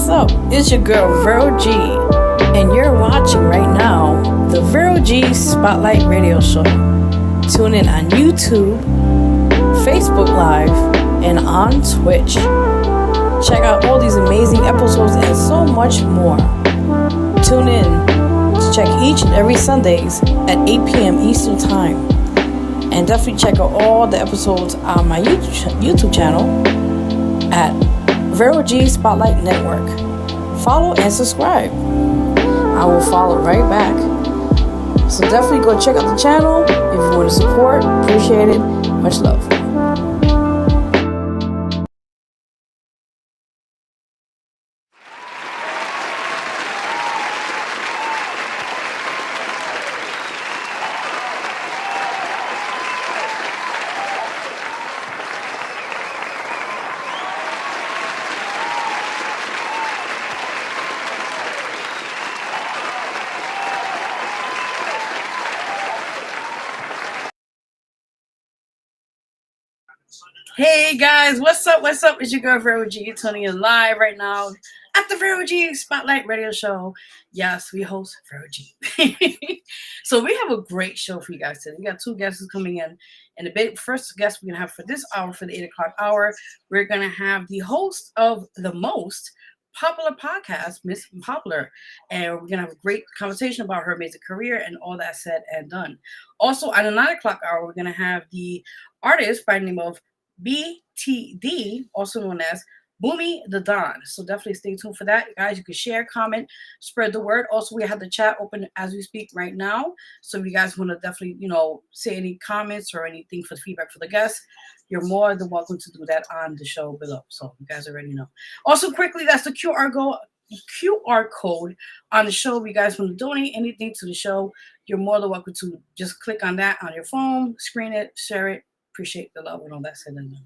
what's up? It's your girl Vero G, and you're watching right now the Vero G Spotlight Radio Show. Tune in on YouTube, Facebook Live, and on Twitch. Check out all these amazing episodes and so much more. Tune in to check each and every Sundays at 8 p.m. Eastern Time. And definitely check out all the episodes on my YouTube channel at Vero G Spotlight Network. Follow and subscribe. I will follow right back. So definitely go check out the channel if you want to support. Appreciate it. Much love. Hey guys, what's up? What's up? It's your girl Vero G, tuning in live right now at the Vero G Spotlight Radio Show. Yes, we host Vero G. So we have a great show for you guys today. We got two guests coming in. And the first guest we're going to have for this hour, for the 8 o'clock hour, we're going to have the host of the most popular podcast, Miss Popular. And we're going to have a great conversation about her amazing career and all that said and done. Also, at the 9 o'clock hour, we're going to have the artist by the name of BTD, also known as Boomi the Don. So definitely stay tuned for that. Guys, you can share, comment, spread the word. Also, we have the chat open as we speak right now. So if you guys want to definitely, say any comments or anything for the feedback for the guests, you're more than welcome to do that on the show below. So you guys already know. Also, quickly, that's the QR code on the show. If you guys want to donate anything to the show, you're more than welcome to just click on that on your phone, screen it, share it. Appreciate the love and all that said and done.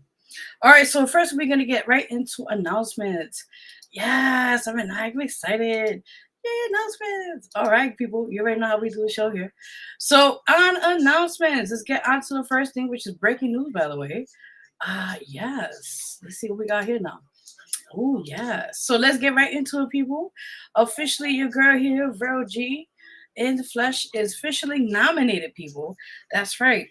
All right, so first we're gonna get right into announcements. Yes, I'm excited. Yay, announcements. All right, people, you already know how we do the show here. So on announcements, let's get on to the first thing, which is breaking news, by the way. Yes. Let's see what we got here now. Oh, yes. So let's get right into it, people. Officially, your girl here, Vero G in the flesh, is officially nominated, people. That's right.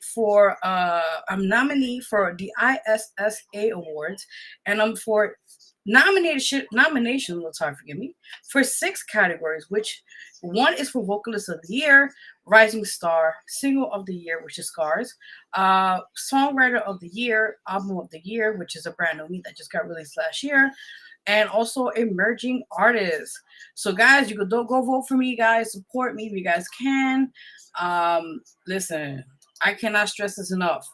I'm nominee for the ISSA Awards, and I'm for nomination. Forgive me, for 6 categories. Which one is for Vocalist of the Year, Rising Star, Single of the Year, which is Scars, Songwriter of the Year, Album of the Year, which is a brand new that just got released last year, and also Emerging Artists. So guys, you don't go vote for me, guys. Support me if you guys can. Listen, I cannot stress this enough.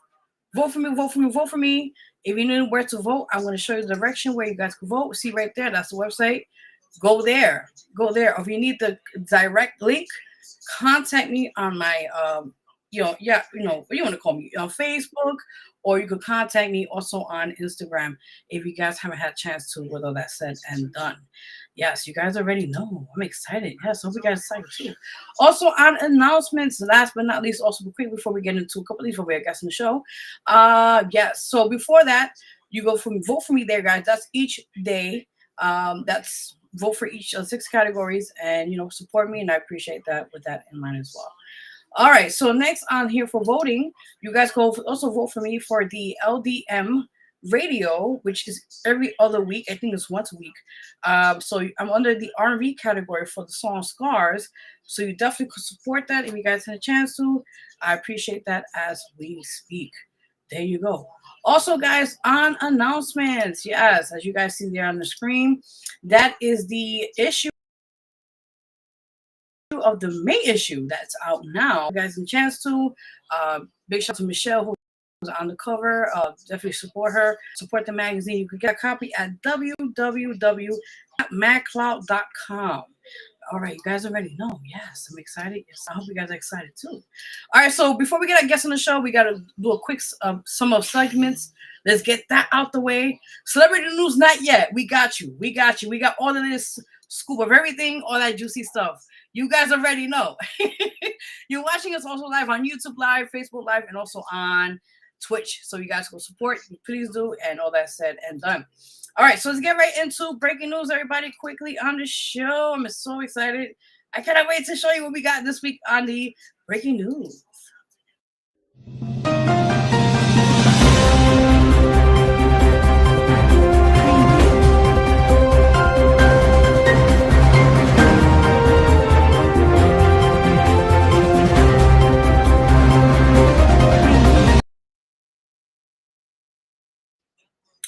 Vote for me, vote for me, vote for me. If you know where to vote, I'm going to show you the direction where you guys can vote. See right there, that's the website. Go there. Or if you need the direct link, contact me on my what you want to call me, on Facebook, or you can contact me also on Instagram if you guys haven't had a chance to, with all that said and done. Yes, you guys already know. I'm excited. Yes, hope you guys are excited too. Also on announcements, last but not least, also quick before we get into a couple of these before we guests in the show. Yes, so before that, you go from vote for me there, guys. That's each day. That's vote for each of 6 categories, and support me, and I appreciate that with that in mind as well. All right, so next on here for voting, you guys go also vote for me for the LDM radio, which is every other week. I think it's once a week. So I'm under the R&B category for the song Scars. So you definitely could support that if you guys had a chance to. I appreciate that as we speak. There you go. Also, guys, on announcements, yes, as you guys see there on the screen, that is the issue of the May issue that's out now. You guys have a chance to. Big shout out to Michelle, who's on the cover. Definitely support her. Support the magazine. You can get a copy at www.madcloud.com. All right, you guys already know. Yes, I'm excited. Yes, I hope you guys are excited too. All right, so before we get our guests on the show, we got to do a quick sum of segments. Let's get that out the way. Celebrity news, not yet. We got you. We got all of this scoop of everything, all that juicy stuff. You guys already know. You're watching us also live on YouTube Live, Facebook Live, and also on Twitch. So you guys go support. Please do. And all that said and done. All right, so let's get right into breaking news, everybody, quickly on the show. I'm so excited. I cannot wait to show you what we got this week on the breaking news.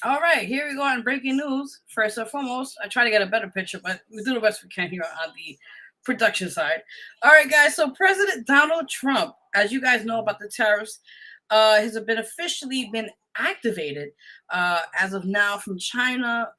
All right, here we go on breaking news. First and foremost, I try to get a better picture, but we do the best we can here on the production side. All right, guys. So President Donald Trump, as you guys know about the tariffs, has been officially been activated as of now from China,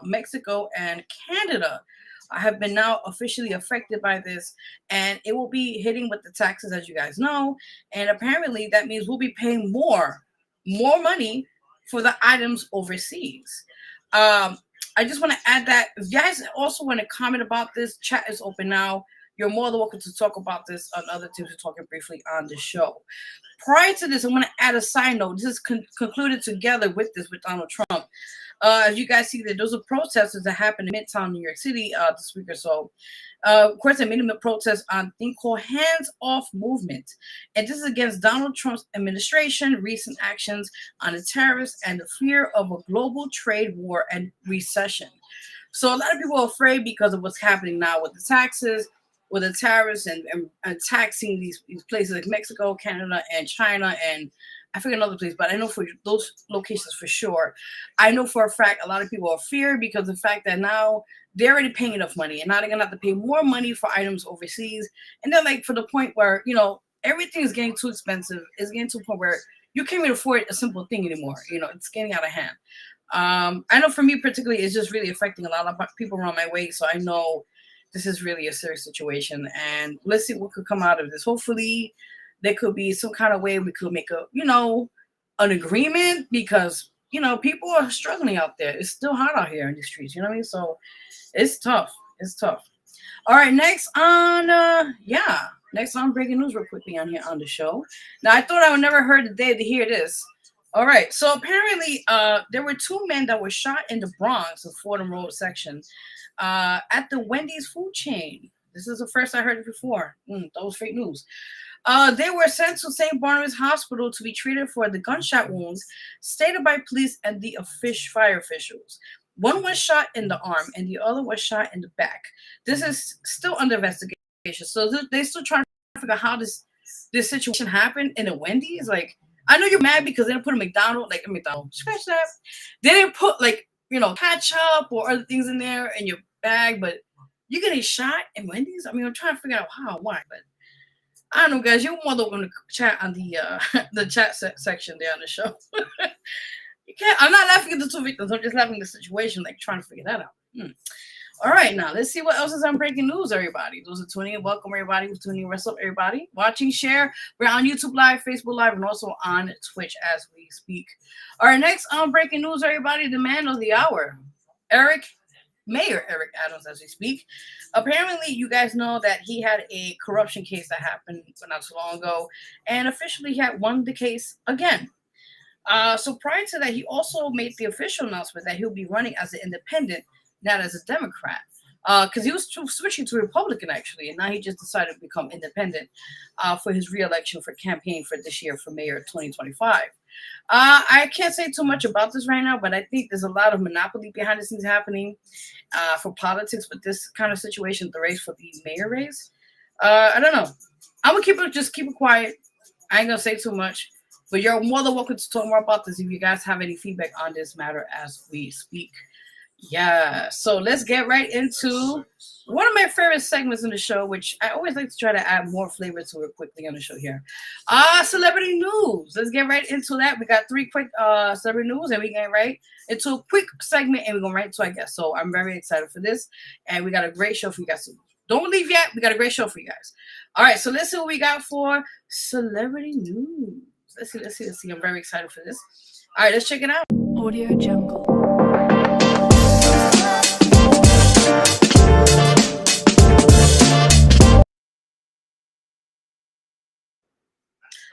Mexico, and Canada. Have been now officially affected by this, and it will be hitting with the taxes, as you guys know. And apparently, that means we'll be paying more money for the items overseas. I just want to add that if you guys also want to comment about this, chat is open now. You're more than welcome to talk about this on other things we're talking briefly on the show. Prior to this, I'm going to add a side note. This is concluded together with this with Donald Trump. As you guys see, that those are protesters that happened in Midtown, New York City this week or so. Of course, they made a protest on a thing called Hands Off Movement. And this is against Donald Trump's administration, recent actions on the tariffs, and the fear of a global trade war and recession. So a lot of people are afraid because of what's happening now with the taxes, with the tariffs, and taxing these places like Mexico, Canada, and China, and I forget another place, but I know for those locations for sure. I know for a fact a lot of people are feared because of the fact that now they're already paying enough money, and now they're gonna have to pay more money for items overseas. And they're like, for the point where everything is getting too expensive. It's getting to a point where you can't even afford a simple thing anymore. It's getting out of hand. I know for me particularly, it's just really affecting a lot of people around my way. So I know this is really a serious situation, and let's see what could come out of this. Hopefully there could be some kind of way we could make an agreement, because people are struggling out there. It's still hot out here in the streets, you know what I mean? So it's tough. All right, next on breaking news real quickly on here on the show. Now, I thought I would never heard the day to hear this. All right, so apparently there were two men that were shot in the Bronx, the Fordham Road section, at the Wendy's food chain. This is the first I heard it before. That was fake news. They were sent to St. Barnabas Hospital to be treated for the gunshot wounds stated by police and the fire officials. One was shot in the arm and the other was shot in the back. This is still under investigation. So they're still trying to figure out how this situation happened in a Wendy's. Like, I know you're mad because they didn't put a McDonald's, scratch that. They didn't put ketchup or other things in there in your bag, but you're getting shot in Wendy's? I mean, I'm trying to figure out how, why, but I don't know, guys. You're more than welcome to chat on the chat section there on the show. You can't. I'm not laughing at the two victims. I'm just laughing at the situation, like trying to figure that out. All right, now let's see what else is on breaking news, everybody. Those are tuning in. Welcome, everybody who's tuning in. What's up, everybody? Watching, share. We're on YouTube Live, Facebook Live, and also on Twitch as we speak. All right, next on breaking news, everybody, the man of the hour, Mayor Eric Adams, as we speak. Apparently, you guys know that he had a corruption case that happened not so long ago, and officially he had won the case again. So prior to that, he also made the official announcement that he'll be running as an independent, not as a Democrat, because he was switching to Republican, actually, and now he just decided to become independent for his re-election for campaign for this year for mayor 2025. I can't say too much about this right now, but I think there's a lot of monopoly behind the scenes happening for politics with this kind of situation, the race for the mayor race. I don't know. I'm gonna keep it quiet. I ain't gonna say too much, but you're more than welcome to talk more about this if you guys have any feedback on this matter as we speak. Yeah, so let's get right into one of my favorite segments in the show, which I always like to try to add more flavor to it quickly on the show here. Celebrity news. Let's get right into that. We got 3 quick celebrity news, and we get right into a quick segment, and we're going right into our guest. So I'm very excited for this, and we got a great show for you guys. So don't leave yet. We got a great show for you guys. All right, so let's see what we got for celebrity news. Let's see. I'm very excited for this. All right, let's check it out. Audio Jungle.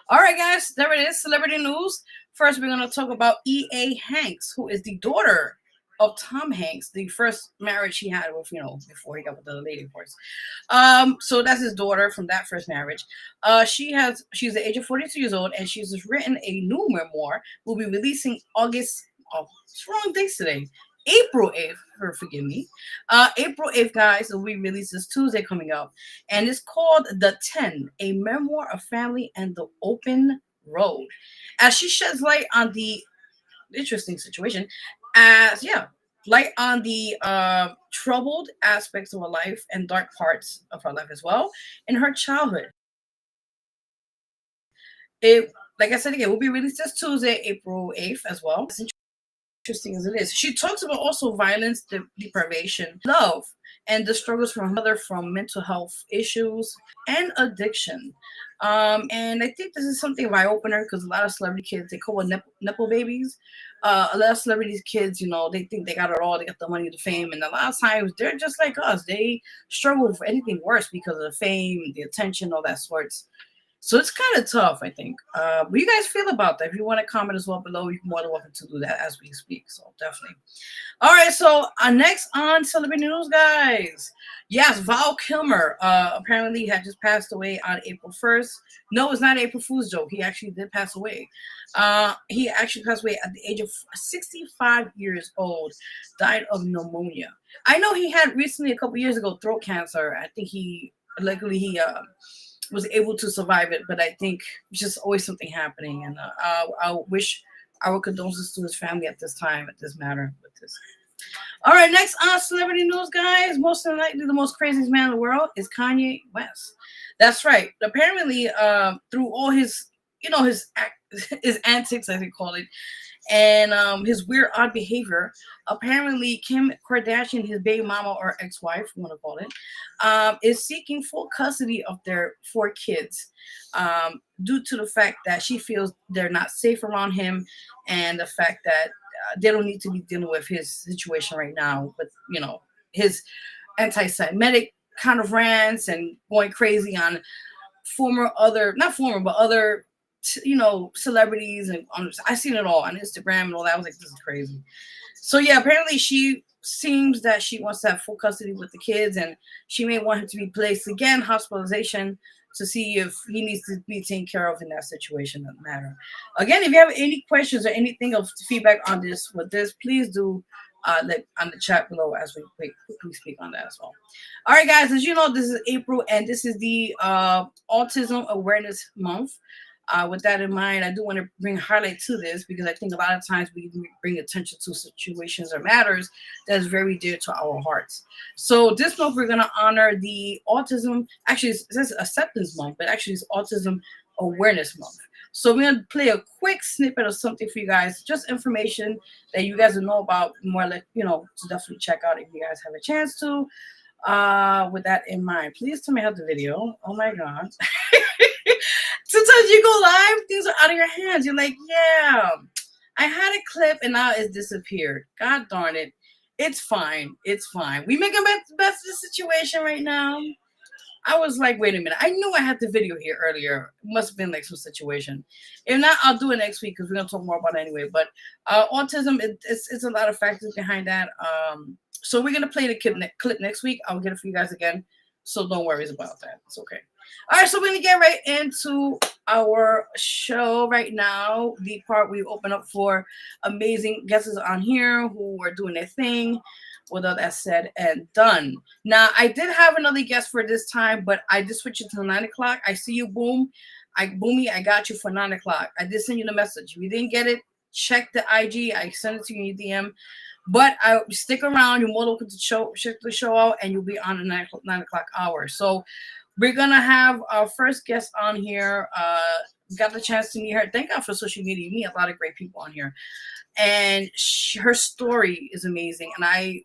All right, guys, there it is, celebrity news. First, we're going to talk about E.A. Hanks, who is the daughter of Tom Hanks, the first marriage he had with, before he got with the lady, of course. So that's his daughter from that first marriage. She's the age of 42 years old, and she's just written a new memoir. Will be releasing August. Oh, it's wrong dates today. April 8th, forgive me. April 8th, guys, will be released this Tuesday coming up. And it's called The 10, a memoir of family and the open road. As she sheds light on the interesting situation, as light on the troubled aspects of her life and dark parts of her life as well in her childhood. It, like I said again, will be released this Tuesday, April 8th as well. As interesting as it is, she talks about also violence, deprivation, love, and the struggles from her mother from mental health issues and addiction. And I think this is something of eye opener because a lot of celebrity kids, they call it nipple babies. A lot of celebrities kids, they think they got it all, they got the money, the fame, and a lot of times they're just like us. They struggle for anything worse because of the fame, the attention, all that sorts. So it's kind of tough, I think. What do you guys feel about that? If you want to comment as well below, you're more than welcome to do that as we speak. So definitely. All right, so next on Celebrity News, guys. Yes, Val Kilmer apparently had just passed away on April 1st. No, it's not an April Fool's joke. He actually did pass away. He actually passed away at the age of 65 years old, died of pneumonia. I know he had recently, a couple years ago, throat cancer. I think luckily he was able to survive it, but I think it's just always something happening, and I wish our condolences to his family at this time, at this matter, with this. All right, next on Celebrity News, guys. Most likely the most craziest man in the world is Kanye West. That's right. Apparently, through all his, his antics, as they call it, and his weird, odd behavior, apparently Kim Kardashian, his baby mama or ex-wife, you want to call it, is seeking full custody of their 4 kids due to the fact that she feels they're not safe around him, and the fact that they don't need to be dealing with his situation right now, but his anti-Semitic kind of rants and going crazy on other celebrities, and I seen it all on Instagram and all that. I was like, this is crazy. So yeah, apparently she seems that she wants to have full custody with the kids, and she may want him to be placed again, hospitalization, to see if he needs to be taken care of in that situation. Doesn't matter. Again, if you have any questions or anything of feedback on this, please do let on the chat below as we quickly speak on that as well. All right, guys, as you know, this is April, and this is the Autism Awareness Month. With that in mind, I do want to bring a highlight to this because I think a lot of times we bring attention to situations or matters that is very dear to our hearts. So this month we're going to honor the autism. Actually, it says Acceptance Month, but actually it's Autism Awareness Month. So we're going to play a quick snippet of something for you guys, just information that you guys will know about, more like, to definitely check out if you guys have a chance to. With that in mind, please tell me how the video. Oh my God. Sometimes you go live, things are out of your hands. You're like, yeah, I had a clip and now it's disappeared. God darn it. It's fine. It's fine. We making the best of the situation right now. I was like, wait a minute. I knew I had the video here earlier. It must have been like some situation. If not, I'll do it next week because we're going to talk more about it anyway. But autism, it's a lot of factors behind that. So we're going to play the clip next week. I'll get it for you guys again. So don't worry about that. It's okay. All right, so we're going to get right into our show right now. The part we open up for amazing guests on here who are doing their thing. With all that said and done. Now, I did have another guest for this time, but I did switch it to 9 o'clock. I see you, Boomi, I got you for 9 o'clock. I did send you the message. If you didn't get it, check the IG. I sent it to you in your DM. But I stick around. You're more welcome to check the show out, and you'll be on the 9 o'clock hour. So we're going to have our first guest on here. Got the chance to meet her. Thank God for social media. You meet a lot of great people on here. And her story is amazing. And I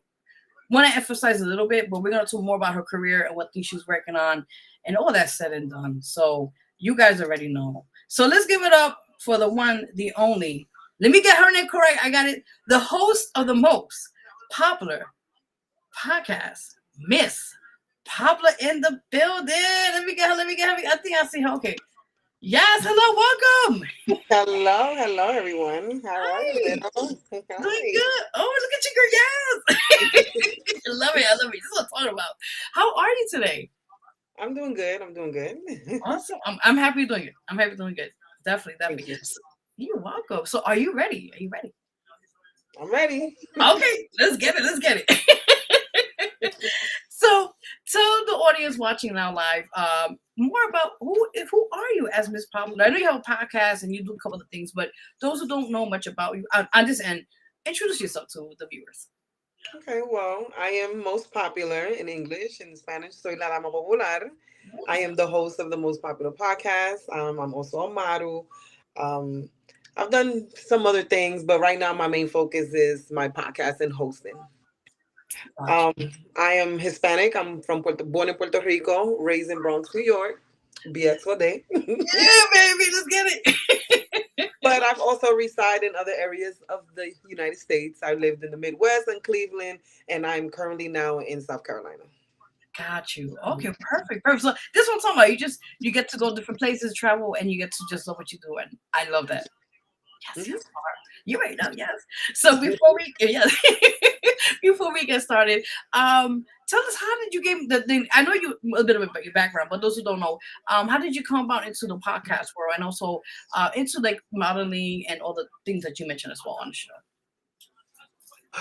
want to emphasize a little bit, but we're going to talk more about her career and what things she's working on and all that said and done. So you guys already know. So let's give it up for the one, the only. Let me get her name correct. I got it. The host of the most popular podcast, Miss Popular in the building. Let me get her. I think I see her. Okay. Yes, hello, welcome. Hello, hello, everyone. How are you, Hi, Vero? doing Hi. good. Oh, look at you, girl. Yes. I love it. I love it. This is what I'm talking about. How are you today? I'm doing good. I'm doing good. Awesome. I'm happy you're doing it. I'm happy you're doing good. Definitely, Thank definitely. you. You're welcome. So, are you ready? Are you ready? I'm ready. Okay, let's get it. Let's get it. So, tell the audience watching now live more about who are you as Miss Popular. I know you have a podcast and you do a couple of things, but those who don't know much about you, on this end, introduce yourself to the viewers. Okay, well, I am most popular in English. In Spanish, soy la dama popular. I am the host of the most popular podcast. I'm also a model. Um, I've done some other things, but right now my main focus is my podcast and hosting. Gotcha. Um, I am Hispanic. I'm born in Puerto Rico, raised in Bronx, New York. BX for day. Yeah, baby, let's get it. But I've also reside in other areas of the United States. I lived in the Midwest and Cleveland, and I'm currently now in South Carolina. Got you. Okay, perfect, perfect. So this one talking about you get to go different places, travel, and you get to just love what you do, and I love that. Yes, Hmm. yes, Laura. You right now, yes. So before we yes, before we get started, tell us how did you get the thing? I know you a bit about your background, but those who don't know, how did you come about into the podcast world and also into like modeling and all the things that you mentioned as well on the show?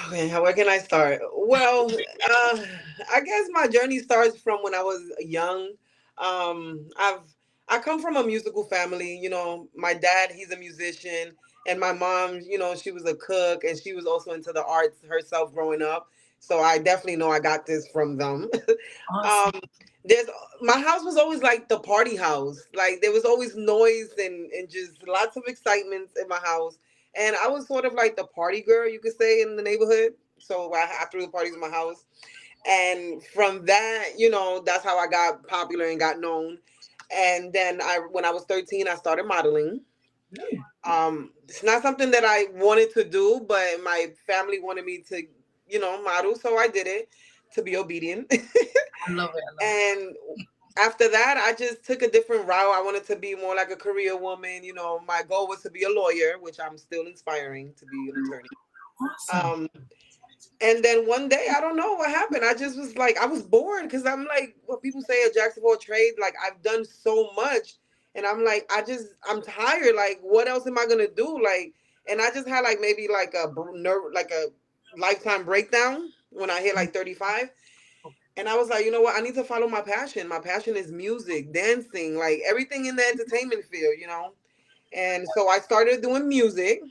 Okay, where can I start? Well, I guess my journey starts from when I was young. I've I come from a musical family. My dad, he's a musician, and my mom, she was a cook, and she was also into the arts herself growing up. So I definitely know I got this from them. Awesome. um, there's My house was always like the party house. Like there was always noise and just lots of excitement in my house, and I was sort of like the party girl, you could say, in the neighborhood. So I threw the parties in my house. And from that, that's how I got popular and got known. And then when I was 13, I started modeling. Mm, It's not something that I wanted to do, but my family wanted me to, model. So I did it to be obedient. I love it. I love it. And after that, I just took a different route. I wanted to be more like a career woman. My goal was to be a lawyer, which I'm still inspiring to be an attorney. Awesome. Um, and then one day, I don't know what happened. I just was like, I was bored because I'm like, what people say, a jack of all trades. Like I've done so much, and I'm like, I'm tired. Like, what else am I gonna do? Like, and I just had like maybe like like a lifetime breakdown when I hit like 35. And I was like, you know what? I need to follow my passion. My passion is music, dancing, like everything in the entertainment field. And so I started doing music.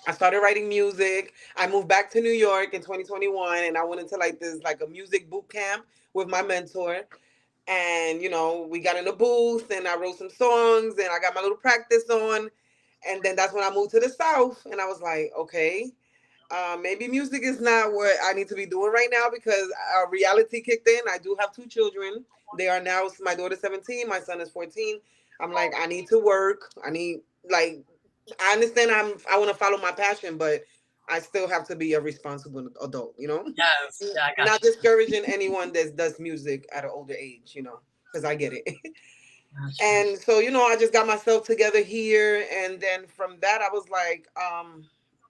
I started writing music. I moved back to New York in 2021, and I went into like this like a music boot camp with my mentor. And we got in the booth, and I wrote some songs, and I got my little practice on. And then that's when I moved to the South, and I was like, okay, maybe music is not what I need to be doing right now because reality kicked in. I do have two children. They are now, my daughter's 17, my son is 14. I'm like, I need to work. Like, I understand I want to follow my passion, but I still have to be a responsible adult. Yes. Yeah, I got Not you. discouraging anyone that does music at an older age, because I get it. Got you. And so, I just got myself together here. And then from that, I was like,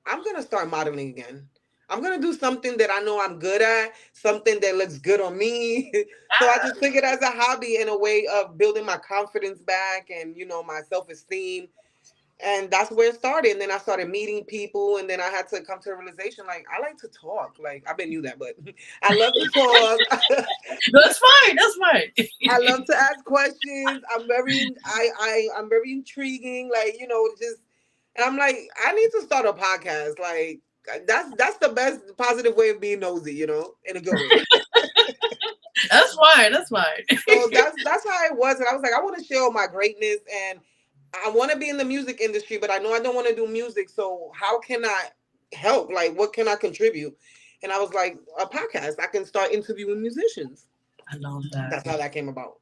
I'm going to start modeling again. I'm going to do something that I know I'm good at, something that looks good on me. So I just took it as a hobby and a way of building my confidence back and, my self esteem. And that's where it started. And then I started meeting people. And then I had to come to a realization like, I like to talk. Like, I've been knew that, but I love to talk. That's fine. That's fine. I love to ask questions. I'm very intriguing. Like, just and I'm like, I need to start a podcast. Like that's the best positive way of being nosy, in a good way. That's fine. That's fine. So that's how it was. And I was like, I want to share all my greatness and I want to be in the music industry, but I know I don't want to do music. So how can I help? Like what can I contribute? And I was like, a podcast. I can start interviewing musicians. I love that. That's how that came about.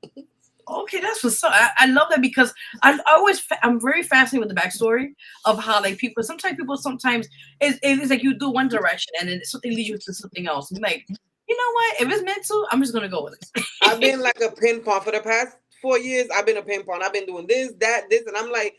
Okay, that's what's up. I love that because I'm very fascinated with the backstory of how like sometimes it is like you do one direction and then something leads you to something else. And you're like, you know what? If it's meant to, I'm just gonna go with it. I've been like a ping pong for the past 4 years, I've been a pimp. I've been doing this, that, this, and I'm like,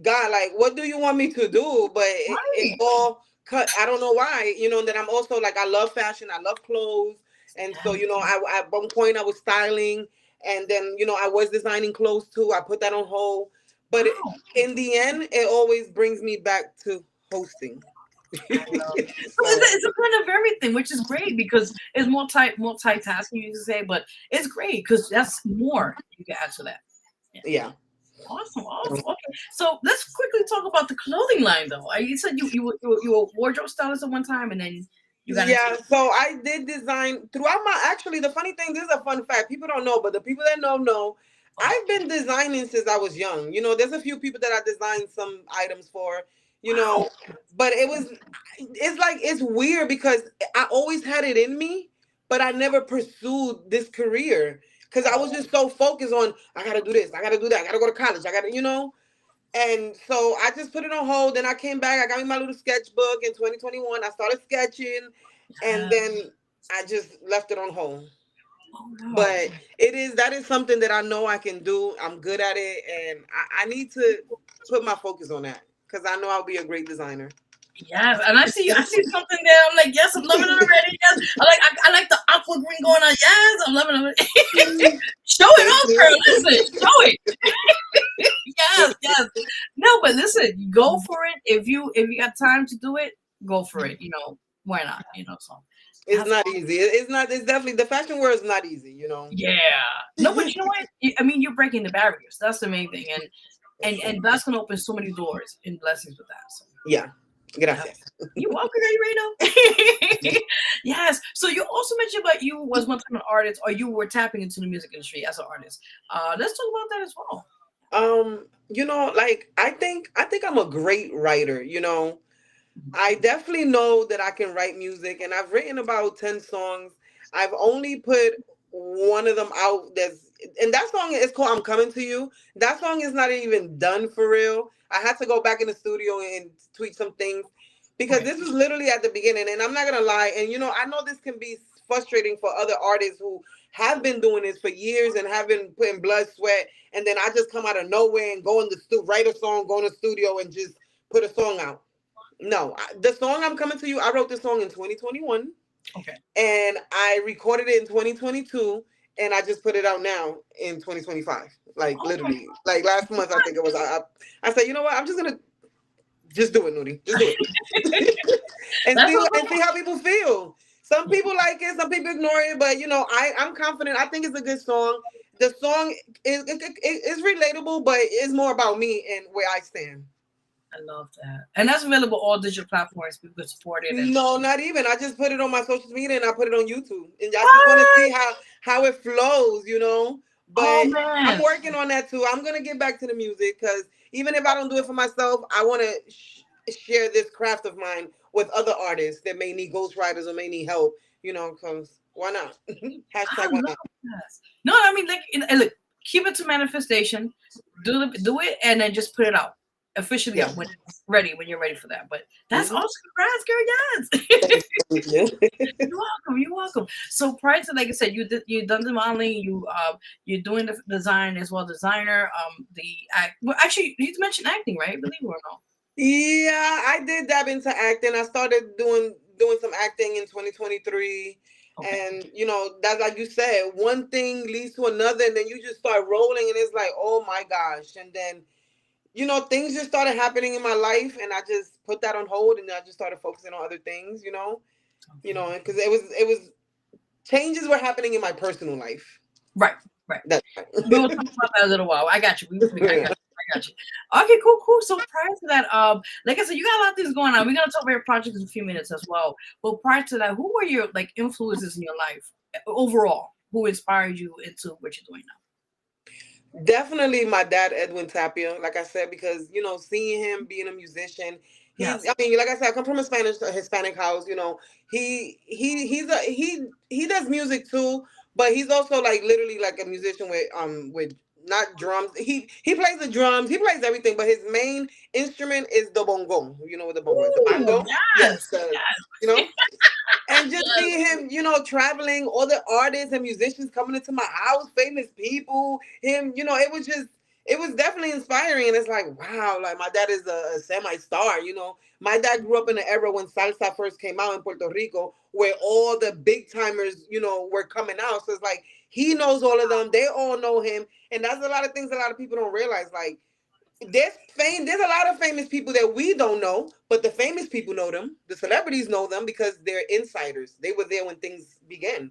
God, like, what do you want me to do? But it's Right. all cut. I don't know why, And then I'm also like, I love fashion. I love clothes, and so Yes. I at one point I was styling, and then I was designing clothes too. I put that on hold, but Wow. in the end, it always brings me back to hosting. I love it. So So it's a blend of everything, which is great because it's multitasking, you can say, but it's great because that's more you can add to that. Yeah. yeah. Awesome, awesome. Okay, so let's quickly talk about the clothing line, though. You said you were a wardrobe stylist at one time, and then you got into. Yeah, so I did design throughout my. Actually, the funny thing, this is a fun fact. People don't know, but the people that know. Okay. I've been designing since I was young. There's a few people that I designed some items for. You Wow. know, but it's like it's weird because I always had it in me, but I never pursued this career because I was Oh, just so focused on I gotta do this, I gotta do that, I gotta go to college, I gotta. And so I just put it on hold. Then I came back. I got me my little sketchbook in 2021. I started sketching, and yeah. then I just left it on hold. Oh wow. But that is something that I know I can do. I'm good at it, and I need to put my focus on that because I know I'll be a great designer. Yes, and I see something there. I'm like, yes, I'm loving it already. Yes, I like the aqua green going on. Yes, I'm loving it. Show it Thank off, you. girl. Listen, show it. Yes, yes. No, but listen, go for it. If you got time to do it, go for it. Why not? So It's that's not easy. It's not. It's definitely the fashion world is not easy. yeah. No, but you know what? I mean, you're breaking the barriers. That's the main thing, and that's gonna open so many doors and blessings with that. So Yeah. yeah. Gracias. You're welcome, Reno. Yes. So you also mentioned about you was one time an artist, or you were tapping into the music industry as an artist. Let's talk about that as well. Like I think I'm a great writer. I definitely know that I can write music, and I've written about 10 songs. I've only put one of them out and that song is called I'm Coming to You. That song is not even done for real. I had to go back in the studio and tweak some things because Okay. this was literally at the beginning, and I'm not gonna lie. And I know this can be frustrating for other artists who have been doing this for years and have been putting blood, sweat, and then I just come out of nowhere and go in the write a song, go in the studio, and just put a song out. No, the song I'm Coming to You, I wrote this song in 2021 Okay. and I recorded it in 2022 and I just put it out now in 2025. Like Oh my literally, like last month I think it was. I said, you know what? I'm just gonna just do it, Nudie. Just do it, and That's see what's and up. see how people feel. Some people like it, some people ignore it, but I'm confident. I think it's a good song. The song is relatable, but it's more about me and where I stand. I love that. And that's available all digital platforms. People can support it and No, not even. I just put it on my social media and I put it on YouTube. And I just want to see what? how it flows. Oh But I'm man. working on that too. I'm gonna get back to the music because even if I don't do it for myself, I want to share this craft of mine with other artists that may need ghostwriters or may need help. Because why not? I Hashtag why love not? this. No, I mean like and look, keep it to manifestation. Do it and then just put it out officially Yeah. out when it's ready, when you're ready for that. But that's Hmm. awesome. Congrats, girl. Yes. Thank you. You're welcome. You're welcome. So prior to, like I said, you done the modeling. You're doing the design as well, designer. The act. Well, actually, you mentioned acting, right? Believe it or not. Yeah, I did dab into acting. I started doing some acting in 2023. Okay. And that's like you said, one thing leads to another, and then you just start rolling, and it's like, oh my gosh. And then, things just started happening in my life, and I just put that on hold, and I just started focusing on other things. Okay. Because it was changes were happening in my personal life. Right. Right. That's We will talk about that in a little while. I got you. I got right. you. I got you. Okay, cool, cool. So prior to that, like I said, you got a lot of things going on. We're gonna talk about your projects in a few minutes as well. But prior to that, who were your like influences in your life overall? Who inspired you into what you're doing Definitely my dad, Edwin Tapia, like I said, because seeing him being a musician, now? he's Yes. I mean, like I said, I come from a Hispanic house. He does music too, but he's also like literally like a musician with not drums. He plays the drums. He plays everything, but his main instrument is the bongo. You know what the bongo is? The Ooh, bongo. Yes. yes, You know. And just yes. seeing him, traveling, all the artists and musicians coming into my house, famous people, him, it was definitely inspiring. And it's like, wow, like my dad is a semi-star, My dad grew up in an era when salsa first came out in Puerto Rico, where all the big timers, were coming out. So it's like, he knows all of them. They all know him. And that's a lot of things a lot of people don't realize. Like, there's a lot of famous people that we don't know, but the famous people know them. The celebrities know them because they're insiders. They were there when things began.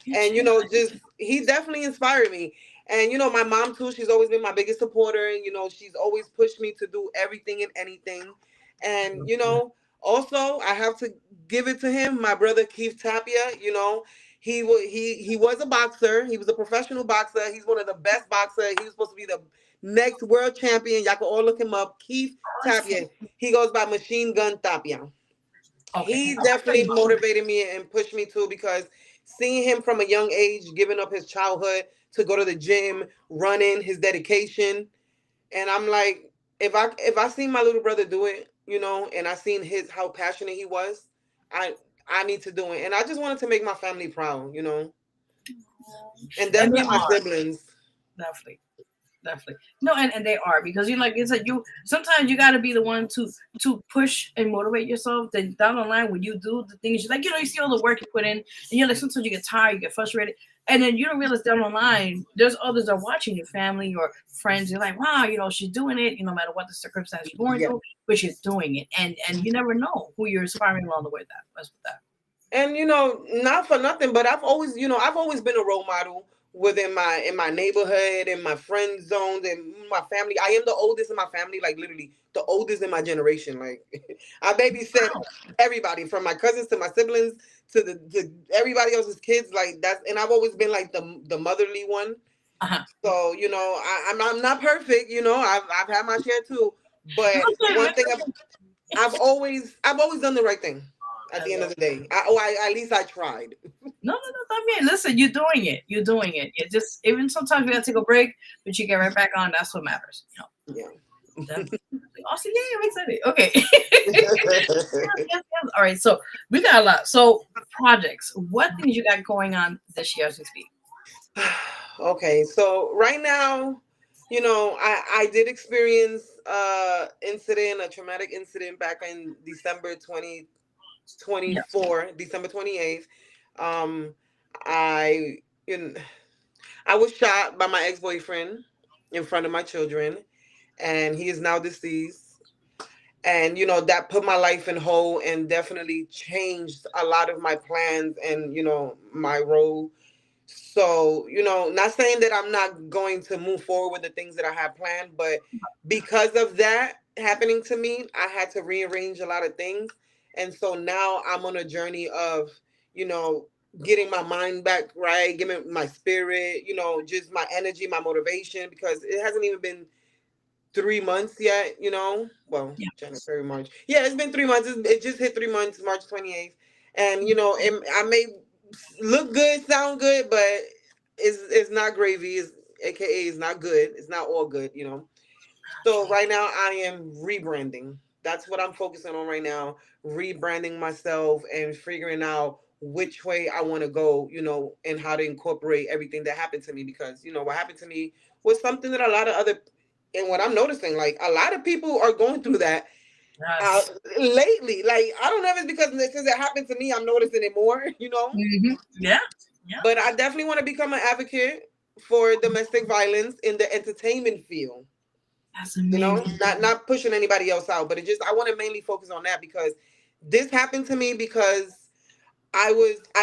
And just he definitely inspired me. And my mom too, she's always been my biggest supporter. And she's always pushed me to do everything and anything. And also I have to give it to him, my brother Keith Tapia. He was a boxer. He was a professional boxer. He's one of the best boxers. He was supposed to be the next world champion. Y'all can all look him up. Keith Tapia. He goes by Machine Gun Tapia. Okay. He definitely motivated me and pushed me too, because seeing him from a young age, giving up his childhood to go to the gym, running, his dedication, and I'm like, if I seen my little brother do it, and I seen his how passionate he was, I I need to do it, and I just wanted to make my family proud, and And they definitely my are siblings. definitely. Definitely. No, and they are, because like you said, you sometimes you gotta be the one to push and motivate yourself. Then down the line when you do the things you like, you see all the work you put in, and you're like, sometimes you get tired, you get frustrated, and then you don't realize down the line there's others that are watching, your family or friends. You're like, wow, she's doing it, no matter what the circumstance you're going Yeah. through, but she's doing it. And you never know who you're inspiring along the way. That's with that. And not for nothing, but I've always been a role model within my neighborhood, in my friend zones, and my family. I am the oldest in my family, like literally the oldest in my generation. Like I babysit everybody from my cousins to my siblings to everybody else's kids. Like that's, and I've always been like the motherly one. Uh-huh. So I'm not perfect. I've had my share too, but one thing I've always done the right thing. At I the end of love the day, at least I tried. no, I mean, listen, you're doing it. You're doing it. It just, even sometimes you gotta take a break, but you get right back on. That's what matters. Yeah. Definitely. Awesome. Yeah, I'm excited. Okay. Yes, yes. All right. So we got a lot. So projects. What things you got going on this year as we speak? Okay, so right now, I did experience a traumatic incident back in December Yes. 2024, December 28th. Um, I in I was shot by my ex-boyfriend in front of my children, and he is now deceased. And that put my life in hold and definitely changed a lot of my plans and my role. So, not saying that I'm not going to move forward with the things that I had planned, but because of that happening to me, I had to rearrange a lot of things. And so now I'm on a journey of, you know, getting my mind back right, getting my spirit, just my energy, my motivation, because it hasn't even been 3 months yet. Well, Yeah. January, March. Yeah, it's been 3 months. It just hit 3 months, March 28th. And, I may look good, sound good, but it's not gravy. It's AKA it's not good. It's not all good. So right now I am rebranding. That's what I'm focusing on right now. Rebranding myself and figuring out which way I want to go, and how to incorporate everything that happened to me, because what happened to me was something that a lot of other, and what I'm noticing, like a lot of people are going through that uh, Yes. lately. Like I don't know if it's because since it happened to me, I'm noticing it more. Yeah. Yeah. But I definitely want to become an advocate for domestic violence in the entertainment field. That's amazing. Not pushing anybody else out, but I want to mainly focus on that, because this happened to me because I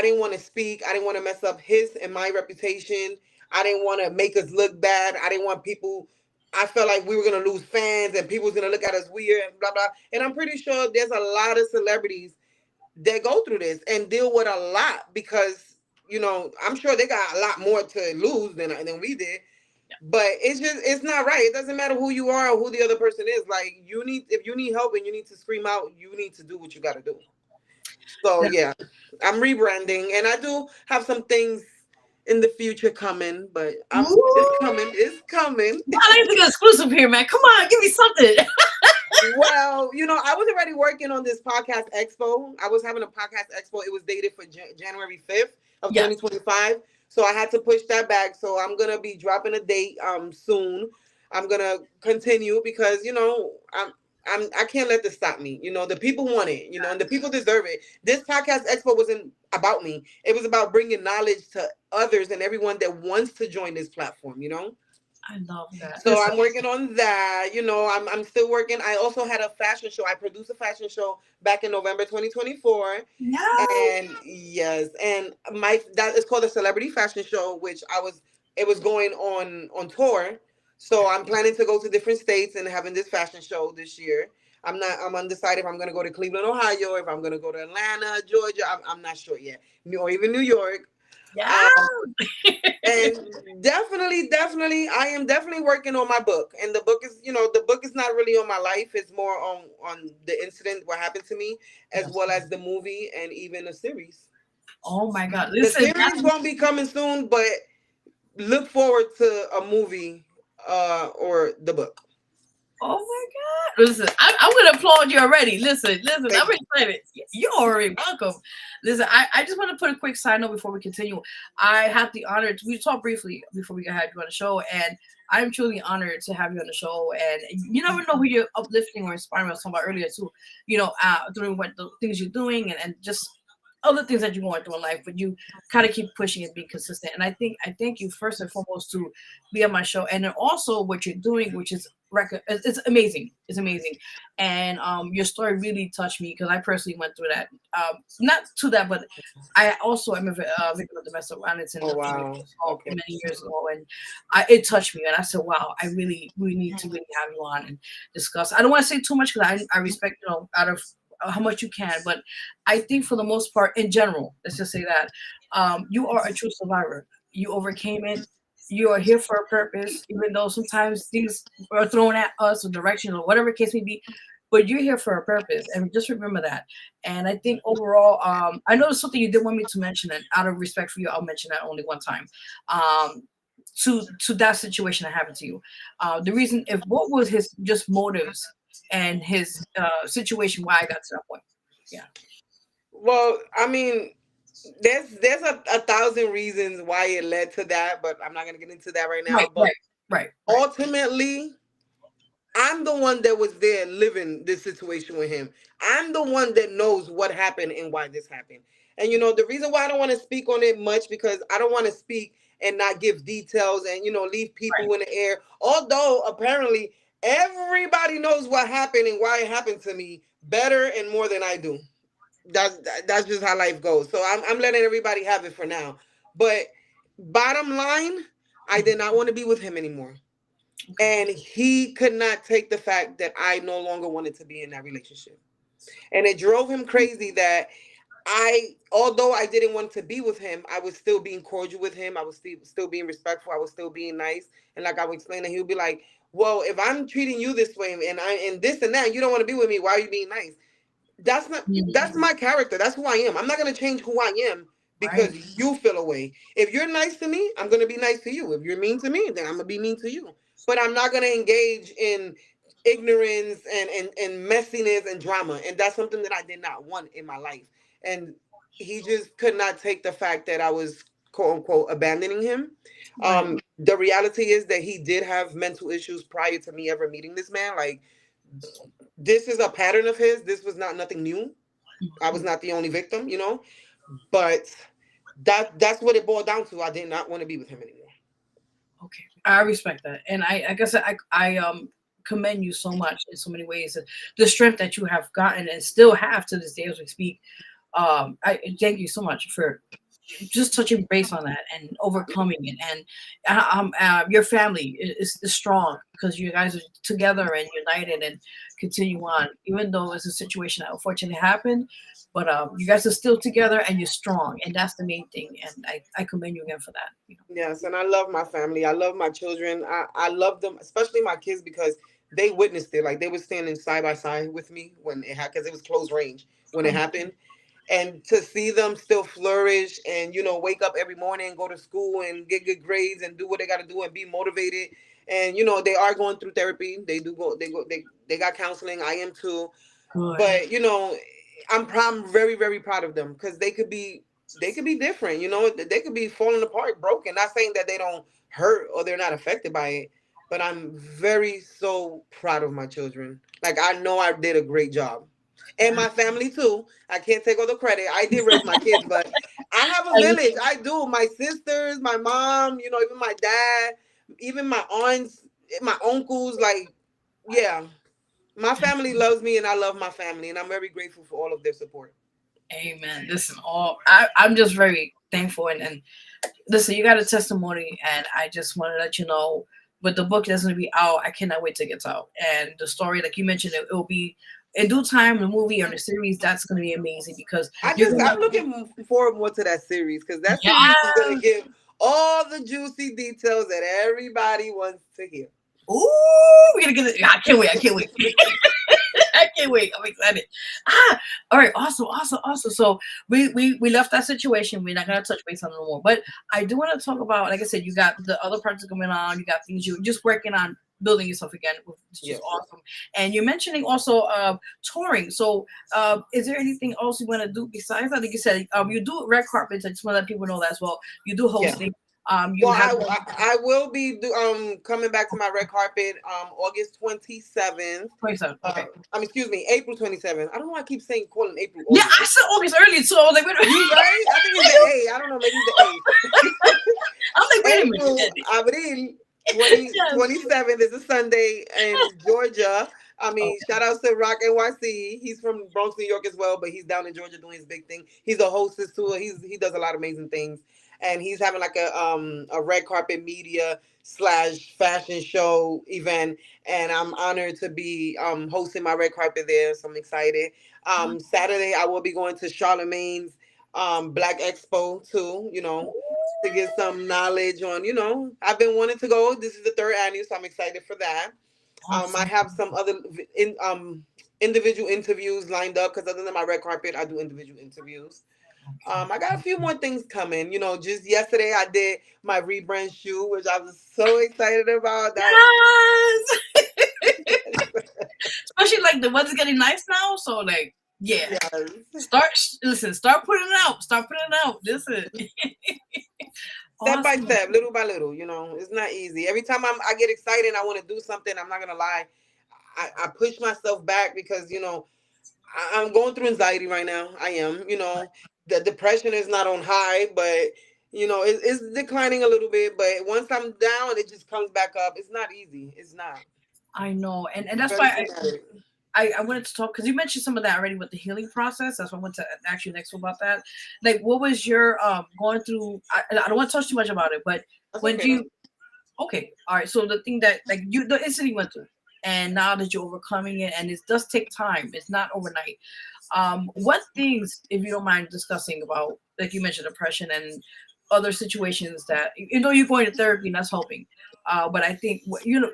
didn't want to speak. I didn't want to mess up his and my reputation. I didn't want to make us look bad. I didn't want people. I felt like we were gonna lose fans and people was gonna look at us weird and blah blah. And I'm pretty sure there's a lot of celebrities that go through this and deal with a lot, because I'm sure they got a lot more to lose than we did. But it's not right. It doesn't matter who you are or who the other person is. Like if you need help and you need to scream out, you need to do what you got to do. So Yeah. yeah, I'm rebranding, and I do have some things in the future coming, but it's Ooh, coming. It's coming. I like to get exclusive here, man. Come on, give me something. Well, I was already working on this podcast expo. I was having a podcast expo. It was dated for January 5th of Yeah, 2025. So I had to push that back. So I'm gonna be dropping a date soon. I'm gonna continue because I can't let this stop me. The people want it, and the people deserve it. This podcast expo wasn't about me. It was about bringing knowledge to others and everyone that wants to join this platform. I love that. So Listen, I'm working on that. I'm still working. I also had a fashion show. I produced a fashion show back in November 2024. yeah. And yes, and my that is called a celebrity fashion show, which it was going on tour. So I'm planning to go to different states and having this fashion show this year. I'm undecided if I'm gonna go to Cleveland, Ohio, if I'm gonna go to Atlanta, Georgia. I'm not sure yet. Or even New York. Yeah. Um, and definitely, I am definitely working on my book. And the book is not really on my life. It's more on the incident what happened to me, as Yes. well as the movie and even a series. Oh my God. The Listen, series won't be coming soon, but look forward to a movie or the book. oh my God. Listen, I'm going to applaud you already. Listen, Thank I'm you. excited. You're already welcome. Listen, I just want to put a quick side note before we continue. I have the honor to, we talked briefly before we had you on the show, and I'm truly honored to have you on the show. And you never know who you're uplifting or inspiring. I was talking about earlier too, doing what the things you're doing and just other things that you're going through in life, but you kind of keep pushing and being consistent. And I thank you first and foremost to be on my show, and then also what you're doing, which is record. It's amazing. It's amazing, and your story really touched me because I personally went through that. Not to that, but I also am a victim of domestic violence and Oh abuse wow. assault Okay. many years ago, and it touched me, and I said, "Wow, we need to really have you on and discuss." I don't want to say too much because I respect out of how much you can, but I think for the most part, in general, let's just say that you are a true survivor. You overcame it. You are here for a purpose, even though sometimes things are thrown at us or directions or whatever case may be. But you're here for a purpose, and just remember that. And I think overall, I know there's something you did want me to mention, and out of respect for you, I'll mention that only one time. Um, to that situation that happened to you, the reason, if what was his just motives and his situation, why I got to that point. Yeah. Well, I mean, there's a thousand reasons why it led to that, but I'm not gonna get into that right now. Right. But Right. Right. Right. ultimately, I'm the one that was there living this situation with him. I'm the one that knows what happened and why this happened. And the reason why I don't want to speak on it much because I don't want to speak and not give details and leave Right. people in the air. Although apparently everybody knows what happened and why it happened to me better and more than I do. That's just how life goes. So I'm letting everybody have it for now. But bottom line, I did not want to be with him anymore. Okay. And he could not take the fact that I no longer wanted to be in that relationship. And it drove him crazy that although I didn't want to be with him, I was still being cordial with him. I was still being respectful. I was still being nice. And like I would explain, that he would be like, "Well, if I'm treating you this way and this and that, you don't want to be with me. Why are you being nice?" That's Mhm. my character. That's who I am. I'm not gonna change who I am Right. because you feel away. If you're nice to me, I'm gonna be nice to you. If you're mean to me, then I'm gonna be mean to you. But I'm not gonna engage in ignorance and messiness and drama. And that's something that I did not want in my life. And he just could not take the fact that I was quote unquote abandoning him. Right. The reality is that he did have mental issues prior to me ever meeting this man. Like this is a pattern of his. This was not nothing new. I was Mhm. not the only victim. But that's what it boiled down to. I did not want to be with him anymore. Okay. I respect that, and I guess I commend you so much in so many ways. The strength that you have gotten and still have to this day as we speak. I thank you so much for just touching base on that and overcoming it. And your family is strong because you guys are together and united and continue on, even though it's a situation that unfortunately happened. But you guys are still together and you're strong, and that's the main thing. And I commend you again for that. Yes, and I love my family. I love my children. I love them, especially my kids, because they witnessed it. Like they were standing side by side with me when it happened, because it was close range when it Oh, happened. and to see them still flourish and wake up every morning and go to school and get good grades and do what they got to do and be motivated. And they are going through therapy. They got counseling. I am too. Good. But I'm very, very proud of them, because they could be different. They could be falling apart, broken. Not saying that they don't hurt or they're not affected by it, but I'm very so proud of my children. Like, I know I did a great job, and my family too. I can't take all the credit. I did raise my kids, but I have a I- village. I do. My sisters, my mom, even my dad, even my aunts, my uncles. Like, yeah, my family loves me, and I love my family, and I'm very grateful for all of their support. Amen. Listen, I'm just very thankful, and listen, you got a testimony, and I just want to let you know, with the book that's going to be out, I cannot wait till it gets out. And the story, like you mentioned, it will be in due time. The movie or the series, that's going to be amazing because you're I'm gonna. looking forward more to that series, because that series is gonna Yes. give all the juicy details that everybody wants to hear. Ooh, we're gonna get it. I can't wait. I can't wait. I can't wait. I'm excited. All right. Awesome. Awesome. Awesome. So we left that situation. We're not gonna touch base on it no more. But I do want to talk about, like I said, you got the other projects going on. You got things you're just working on building yourself again, which is just Yes. awesome. And you're mentioning also touring. So is there anything else you want to do besides that? Like you said, you do red carpets. I just want to let people know that as well. You do Yeah. hosting. You Well, have I will be coming back to my red carpet August 27th. 27. Okay. Excuse me, April 27th. I don't know why I keep saying calling April Yeah, August. I said August early, so I was like, wait a minute. You right? I think it's the A. I don't know. Maybe it's the A. I was like, wait a April, minute. Abril Yes. 27th is a Sunday in Georgia. I mean, Okay. shout out to Rock NYC. He's from Bronx, New York as well, but he's down in Georgia doing his big thing. He's a hostess too. He does a lot of amazing things, and he's having like a red carpet media slash fashion show event, and I'm honored to be hosting my red carpet there. So I'm excited. Saturday I will be going to Charlemagne's Black Expo too. To get some knowledge on. I've been wanting to go. This is the third annual, so I'm excited for that. I Awesome. have some other individual interviews lined up, because other than my red carpet, I do individual interviews. Okay. I got a few more things coming. Just yesterday I did my rebrand shoe, which I was so excited about. That Yes. Especially like the weather's getting nice now, so like, yeah. yes. Start listen. Start putting it out. Start putting it out. Listen. Step by Awesome. step, little by little. It's not easy. Every time I get excited and I want to do something, I'm not gonna lie, I push myself back, because I'm going through anxiety right now. I am. The depression is not on high, but it's declining a little bit. But once I'm down, it just comes back up. It's not easy. It's not. I know, and It's that's very why dramatic. I wanted to talk because you mentioned some of that already with the healing process. That's why I want to ask you next about that. Like, what was your going through? I don't want to touch too much about it, but That's when okay do though. you? Okay, all right. So the thing that like the incident you went through, and now that you're overcoming it, and it does take time. It's not overnight. What things, if you don't mind discussing about, like you mentioned, depression and other situations that you're going to therapy and that's helping. But I think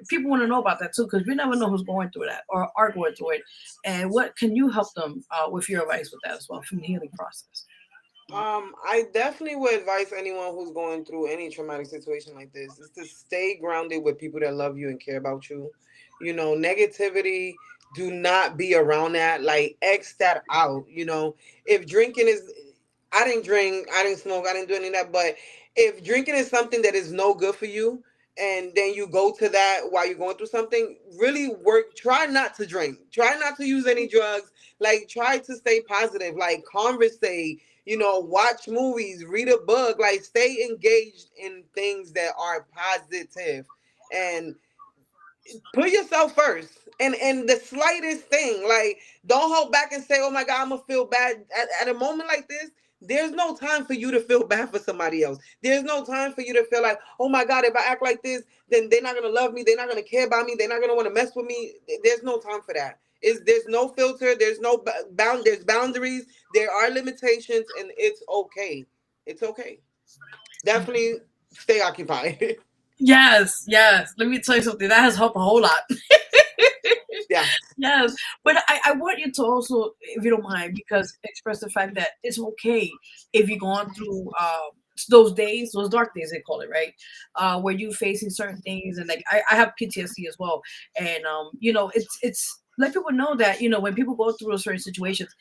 people want to know about that too because we never know who's going through that or are going through it, and what can you help them with your advice with that as well from the healing process. I definitely would advise anyone who's going through any traumatic situation like this is to stay grounded with people that love you and care about you. Negativity, do not be around that. Like, X that out. If drinking is, I didn't drink, I didn't smoke, I didn't do any of that. But if drinking is something that is no good for you, and then you go to that while you're going through something, really work. Try not to drink. Try not to use any drugs. Like, try to stay positive. Like, conversate, watch movies, read a book, like, stay engaged in things that are positive, and put yourself first. And the slightest thing, like, don't hold back and say, oh my God, I'm gonna feel bad at a moment like this. There's no time for you to feel bad for somebody else. There's no time for you to feel like, oh my God, if I act like this, then they're not gonna love me, they're not gonna care about me, they're not gonna want to mess with me. There's no time for that. There's no filter, there's no there's boundaries, there are limitations, and it's okay. It's okay. Definitely stay occupied. Yes, yes. Let me tell you something that has helped a whole lot. Yeah. Yes, but I want you to also, if you don't mind, because express the fact that it's okay if you're going through those days, those dark days they call it, right? Where you facing certain things, and like I have PTSD as well, and it's let people know that when people go through certain situations,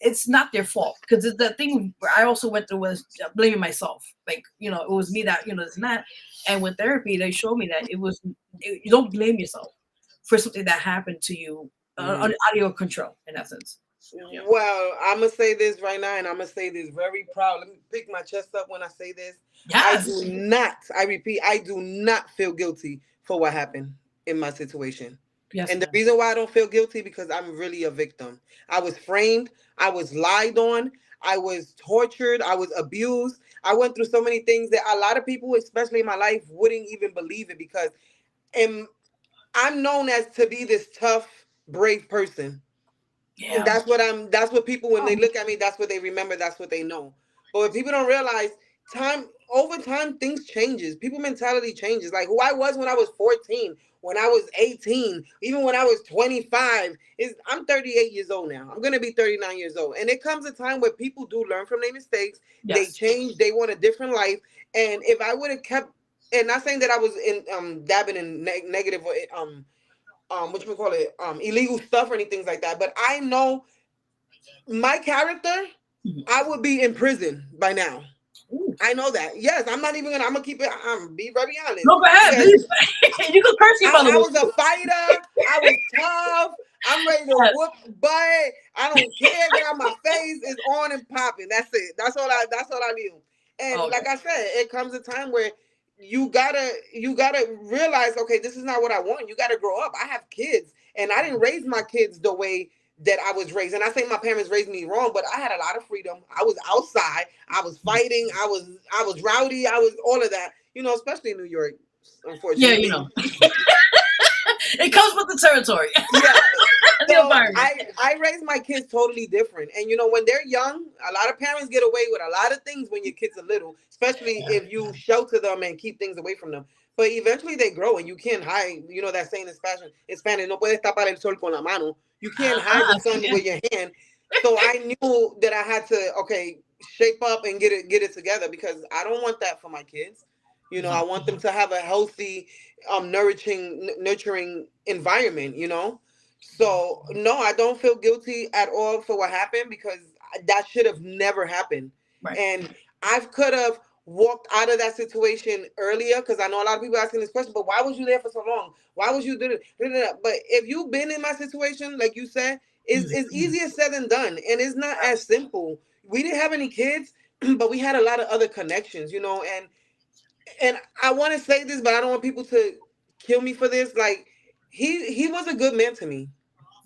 it's not their fault because the thing where I also went through was blaming myself. Like it was me that this and that, and with therapy they showed me that you don't blame yourself for something that happened to you Mhm. out of your control in essence. Yeah. Well, I'm gonna say this right now, and I'm gonna say this very proud. Let me pick my chest up when I say this. I Yes. do not. I repeat, I do not feel guilty for what happened in my situation. Yes, And the ma'am. reason why I don't feel guilty because I'm really a victim. I was framed. I was lied on. I was tortured. I was abused. I went through so many things that a lot of people, especially in my life, wouldn't even believe it because am I'm known as to be this tough, brave person. And Yeah. that's what people when they Oh, look at me, that's what they remember, that's what they know. But what people don't realize, time over time things changes. People mentality changes. Like who I was when I was 14, when I was 18, even when I was 25, is I'm 38 years old now. I'm gonna be 39 years old. And it comes a time where people do learn from their mistakes, they yes. change, they want a different life. And if I would have kept and not saying that I was in dabbing in negative what you call it illegal stuff or anything like that, but I know my character, Mhm. I would be in prison by now. Ooh. I know that. Yes, I'm not even gonna. I'm gonna keep it. I'm be very honest No, go ahead, because please. You can curse your mother. I was a fighter. I was tough. I'm ready to Yes. whoop butt. I don't care. Get out my face. It's on and popping. That's it. That's all I. That's all I need. And Okay. like I said, it comes a time where you gotta realize, okay, this is not what I want. You gotta grow up. I have kids, and I didn't raise my kids the way that I was raised. And I say my parents raised me wrong, but I had a lot of freedom. I was outside. I was fighting. I was rowdy. I was all of that. Especially in New York, Yeah, unfortunately. it comes with the territory, Yeah. the So environment. I raise my kids totally different. And when they're young, a lot of parents get away with a lot of things when your kids are little, especially Yeah. if you shelter them and keep things away from them. But eventually they grow and you can't hide, that saying in Spanish, no puedes tapar el sol con la mano. You can't hide the Así sun es. with your hand. So I knew that I had to, okay, shape up and get it together because I don't want that for my kids. I No. want them to have a healthy, nurturing environment. So no, I don't feel guilty at all for what happened because that should have never happened. Right. And I could have walked out of that situation earlier because I know a lot of people asking this question, but why was you there for so long? Why was you doing it? But if you've been in my situation, like you said, it's Mhm. easier said than done. And it's not as simple. We didn't have any kids, but we had a lot of other connections. And I want to say this, but I don't want people to kill me for this. Like he was a good man to me.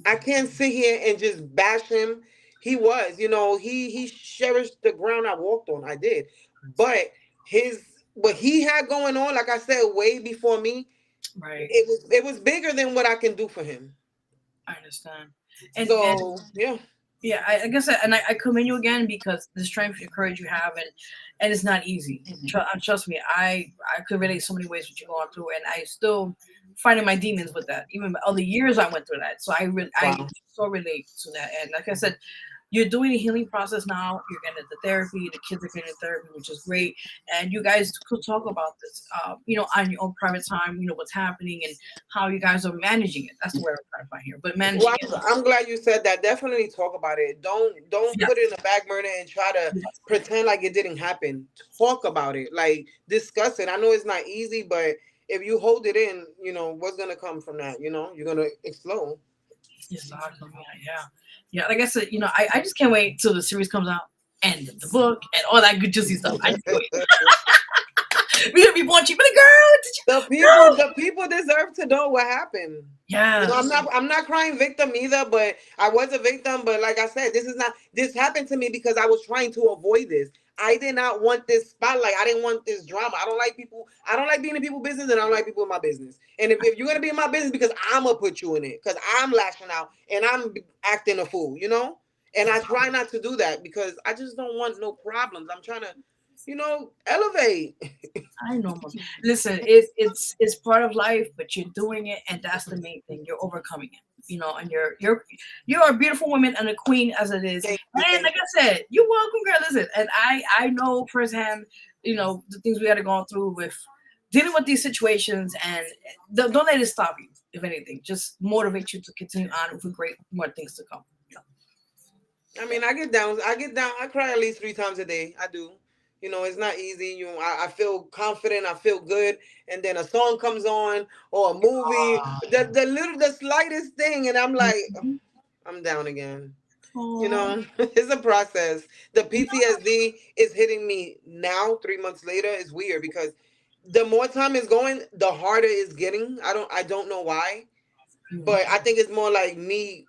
I can't sit here and just bash him. He was, he cherished the ground I walked on. I did, but his what he had going on, like I said, way before me, Right. it was bigger than what I can do for him. I understand. And So yeah. yeah, I guess, and I commend you again because the strength and courage you have, and it's not easy. Trust me, I could relate so many ways what you're going through, and I still fighting my demons with that. Even all the years I went through that, so I Wow. so relate to that. And like I said, you're doing a healing process now. You're getting the therapy. The kids are getting therapy, which is great. And you guys could talk about this, on your own private time. What's happening and how you guys are managing it. That's the word I'm trying to find here. But managing Well, it. I'm glad you said that. Definitely talk about it. Don't put it Yes. in a back burner and try to Yes. pretend like it didn't happen. Talk about it. Like discuss it. I know it's not easy, but if you hold it in, what's gonna come from that? You're gonna explode. Exactly. Yeah. Yeah. Like I said, I just can't wait till the series comes out and the book and all that good juicy stuff. I just can't wait. We're gonna be watching, but girl, did you The people, girl? the people deserve to know what happened. I'm Yes. not crying victim either, but I was a victim. But like I said, this happened to me because I was trying to avoid this. I did not want this spotlight. I didn't want this drama. I don't like people. I don't like being in people's business, and I don't like people in my business. And if you're gonna be in my business, because I'm gonna put you in it, because I'm lashing out and I'm acting a fool. And I try not to do that because I just don't want no problems. I'm trying to. elevate. I know, Mom. Listen, it's part of life, but you're doing it, and that's the main thing. You're overcoming it, and you're a beautiful woman and a queen as it is. Thank you, And thank like I said, you're welcome, girl. Listen, and I know firsthand, the things we had to go through with dealing with these situations, and don't let it stop you. If anything, just motivate you to continue on with great more things to come. I mean, I get down, I cry at least 3 times a day. I do. It's not easy. I feel confident, I feel good, and then a song comes on or a movie, the slightest thing, and I'm like, Mhm. I'm down again. Oh, It's a process. The PTSD is hitting me now, 3 months later. It's weird because the more time is going, the harder it's getting. I don't know why, mm, but I think it's more like me.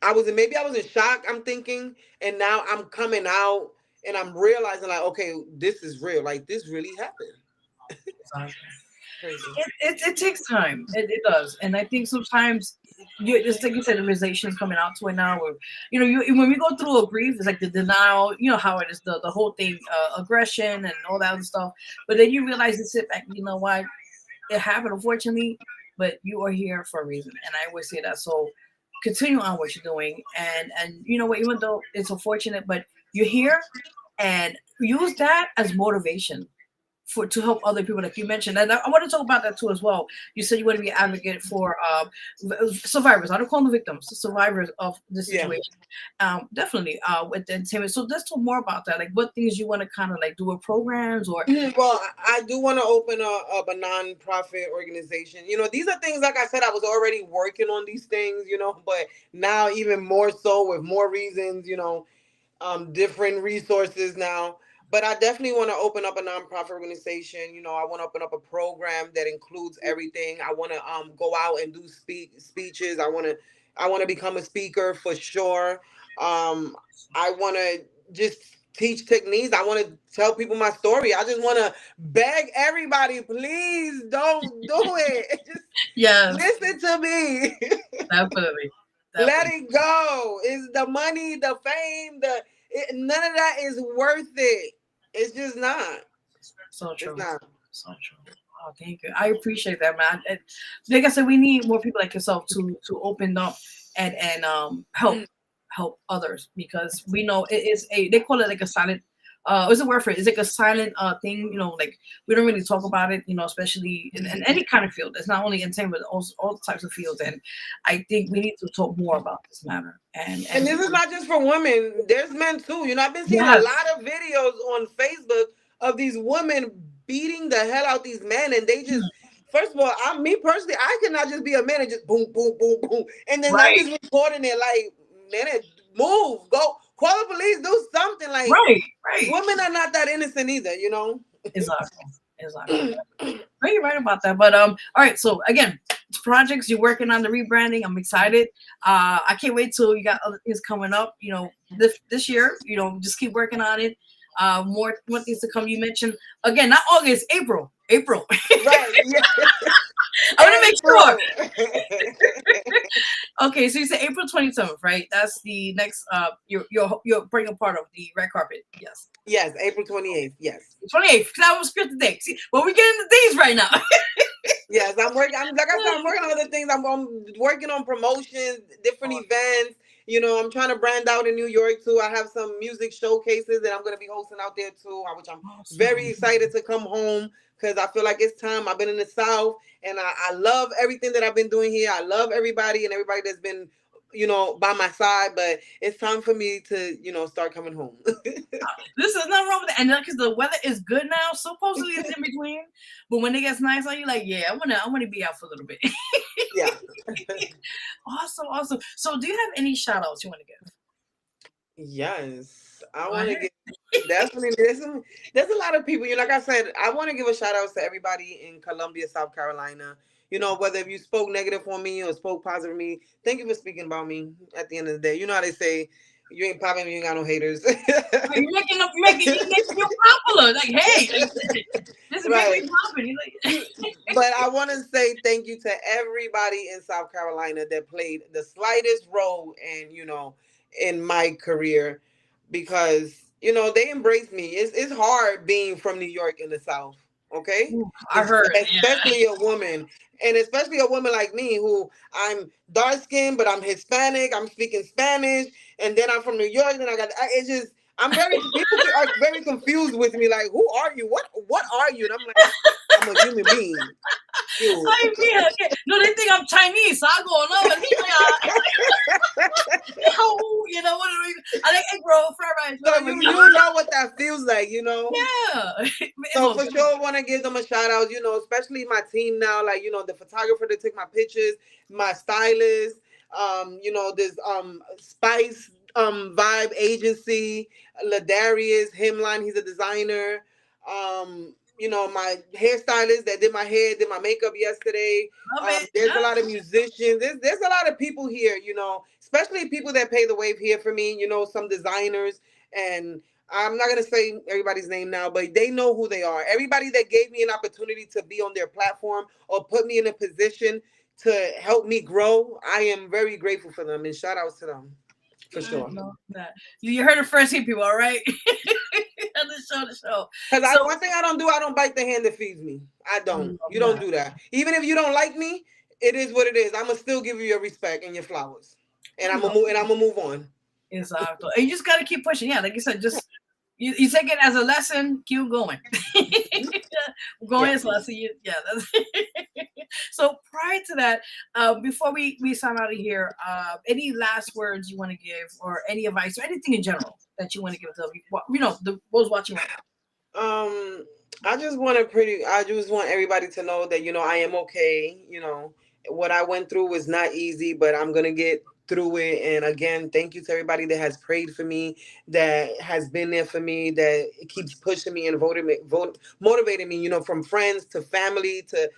Maybe I was in shock, I'm thinking, and now I'm coming out and I'm realizing like, okay, this is real. Like this really happened. sorry. Crazy. It takes time. It does, and I think sometimes just like you said, the realization is coming out to it now. Where you when we go through a grief, it's like the denial. You know how it is, the whole thing, aggression and all that other stuff. But then you realize and sit back. You know what? It happened, unfortunately, but you are here for a reason, and I always say that. So continue on what you're doing, and you know what? Even though it's unfortunate, but you're here, and use that as motivation for to help other people, like you mentioned. And I want to talk about that too as well. You said you want to be an advocate for survivors. I don't call them victims, survivors of the Yeah. situation. Definitely with the entertainment. So let's talk more about that. Like what things you want to kind of like do with programs or. Well, I do want to open up a non-profit organization. These are things, like I said, I was already working on these things, but now even more so with more reasons, different resources now. But I definitely want to open up a nonprofit organization. I want to open up a program that includes everything. I want to go out and do speeches. I want to become a speaker for sure. I want to just teach techniques. I want to tell people my story. I just want to beg everybody, please don't do it. Just Yes, listen to me. definitely, Let definitely. it go. Is the money, the fame, none of that is worth it. It's just not. So It's true. not. So true. Oh, thank you. I appreciate that, man. And like I said, we need more people like yourself to open up and help others because we know it is a they call it like a silent what's the word for it? It's like a silent thing, like we don't really talk about it, especially in any kind of field. It's not only entertainment, but also all types of fields. And I think we need to talk more about this matter. And And this is not just for women. There's men too. I've been seeing a yes, lot of videos on Facebook of these women beating the hell out these men, and they just. First of all, me personally, I cannot just be a man and just boom, boom, boom, boom, and then I'm right, just recording it like, man, move, go, call the police, do something. Like, right, right. women are not that innocent either. Exactly. Exactly. No, you're right about that. But all right. So again, projects you're working on the rebranding. I'm excited. I can't wait till you got other things coming up. This year. Just keep working on it. More things to come. You mentioned again, not August, April. April. Right? Yeah. I want to make sure. April. Okay, so you said April 27th, right? That's the next. You're bringing part of the red carpet. Yes. Yes, April 28th. Yes. 28th. Because I was scripted the date. See, well, we're getting the days right now. Yes, I'm working. Like I said, I'm working on other things. I'm working on promotions, different events. I'm trying to brand out in New York too. I have some music showcases that I'm going to be hosting out there too, which I'm very Awesome. excited to come home because I feel like it's time. I've been in the South and I love everything that I've been doing here. I love everybody and everybody that's been, by my side. But it's time for me to, start coming home. This is nothing wrong with that. And because the weather is good now, supposedly it's in between. But when it gets nice, are you like, yeah, I wanna be out for a little bit. Yeah. Awesome, awesome. So do you have any shout outs you want to give? Yes, I Go want to ahead. get definitely. There's a lot of people. Like I said, I want to give a shout out to everybody in Columbia, South Carolina. Whether if you spoke negative on me or spoke positive on me, thank you for speaking about me. At the end of the day, you know how they say, you ain't popping, you ain't got no haters. You're making you popular. Like, hey, this is making Right. me popular. You like, But I want to say thank you to everybody in South Carolina that played the slightest role in my career because They embrace me. It's hard being from New York in the South. Okay, Ooh, I heard. Yeah. especially a woman, and especially a woman like me who I'm dark skinned, but I'm Hispanic. I'm speaking Spanish, and then I'm from New York. Then it's just I'm very people are very confused with me. Like, who are you? What are you? And I'm like, I'm a human being. You. I mean, okay. No, they think I'm Chinese, so I go on over here. Yo, what are we? I like egg roll, fried rice, So whatever. you know what that feels like. Yeah. It's So all for good. sure, want to give them a shout out. Especially my team now, like the photographer that took my pictures, my stylist, this Spice Vibe Agency, Ladarius Himline, he's a designer. My hairstylist that did my hair, did my makeup yesterday. Love it. There's a Yeah. lot of musicians. There's a lot of people here. Especially people that pay the wave here for me. Some designers, and I'm not gonna say everybody's name now, but they know who they are. Everybody that gave me an opportunity to be on their platform or put me in a position to help me grow, I am very grateful for them, and shout outs to them for I sure. love that. You heard it first here, people, all right? the show. Because So, one thing I don't do, I don't bite the hand that feeds me. I I don't. love You don't that. do that. Even if you don't like me, it is what it is. I'm gonna still give you your respect and your flowers, and I I'm gonna love move. And I'm gonna move on. exactly. And you just got to keep pushing. Yeah, like you said, just you take it as a lesson, keep going. Going Yeah. as a lesson. Yeah, that's so prior to that, before we sign out of here, any last words you want to give, or any advice, or anything in general that you want to give to those watching right Um, I just want everybody to know that I am okay. What I went through was not easy, but I'm gonna get through it. And again, thank you to everybody that has prayed for me, that has been there for me, that keeps pushing me and motivating me. From friends to family to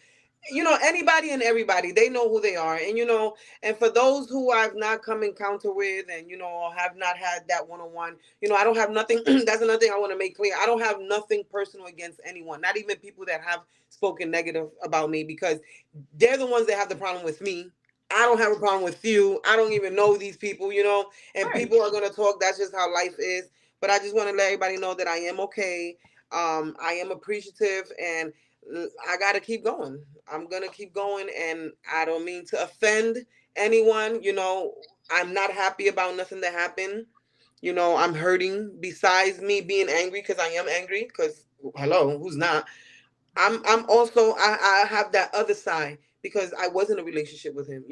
anybody and everybody, they know who they are. And for those who I've not come encounter with, and have not had that one-on-one, I don't have nothing. That's another thing I want to make clear. I don't have nothing personal against anyone, not even people that have spoken negative about me, because they're the ones that have the problem with me. I don't have a problem with you. I don't even know these people. And now. Right. people are going to talk. That's just how life is. But I just want to let everybody know that I am okay. I am appreciative, and I got to keep going. I'm going to keep going, and I don't mean to offend anyone. I'm not happy about nothing that happened. I'm hurting besides me being angry, because I am angry, because hello, who's not? I'm also I have that other side, because I was in a relationship with him.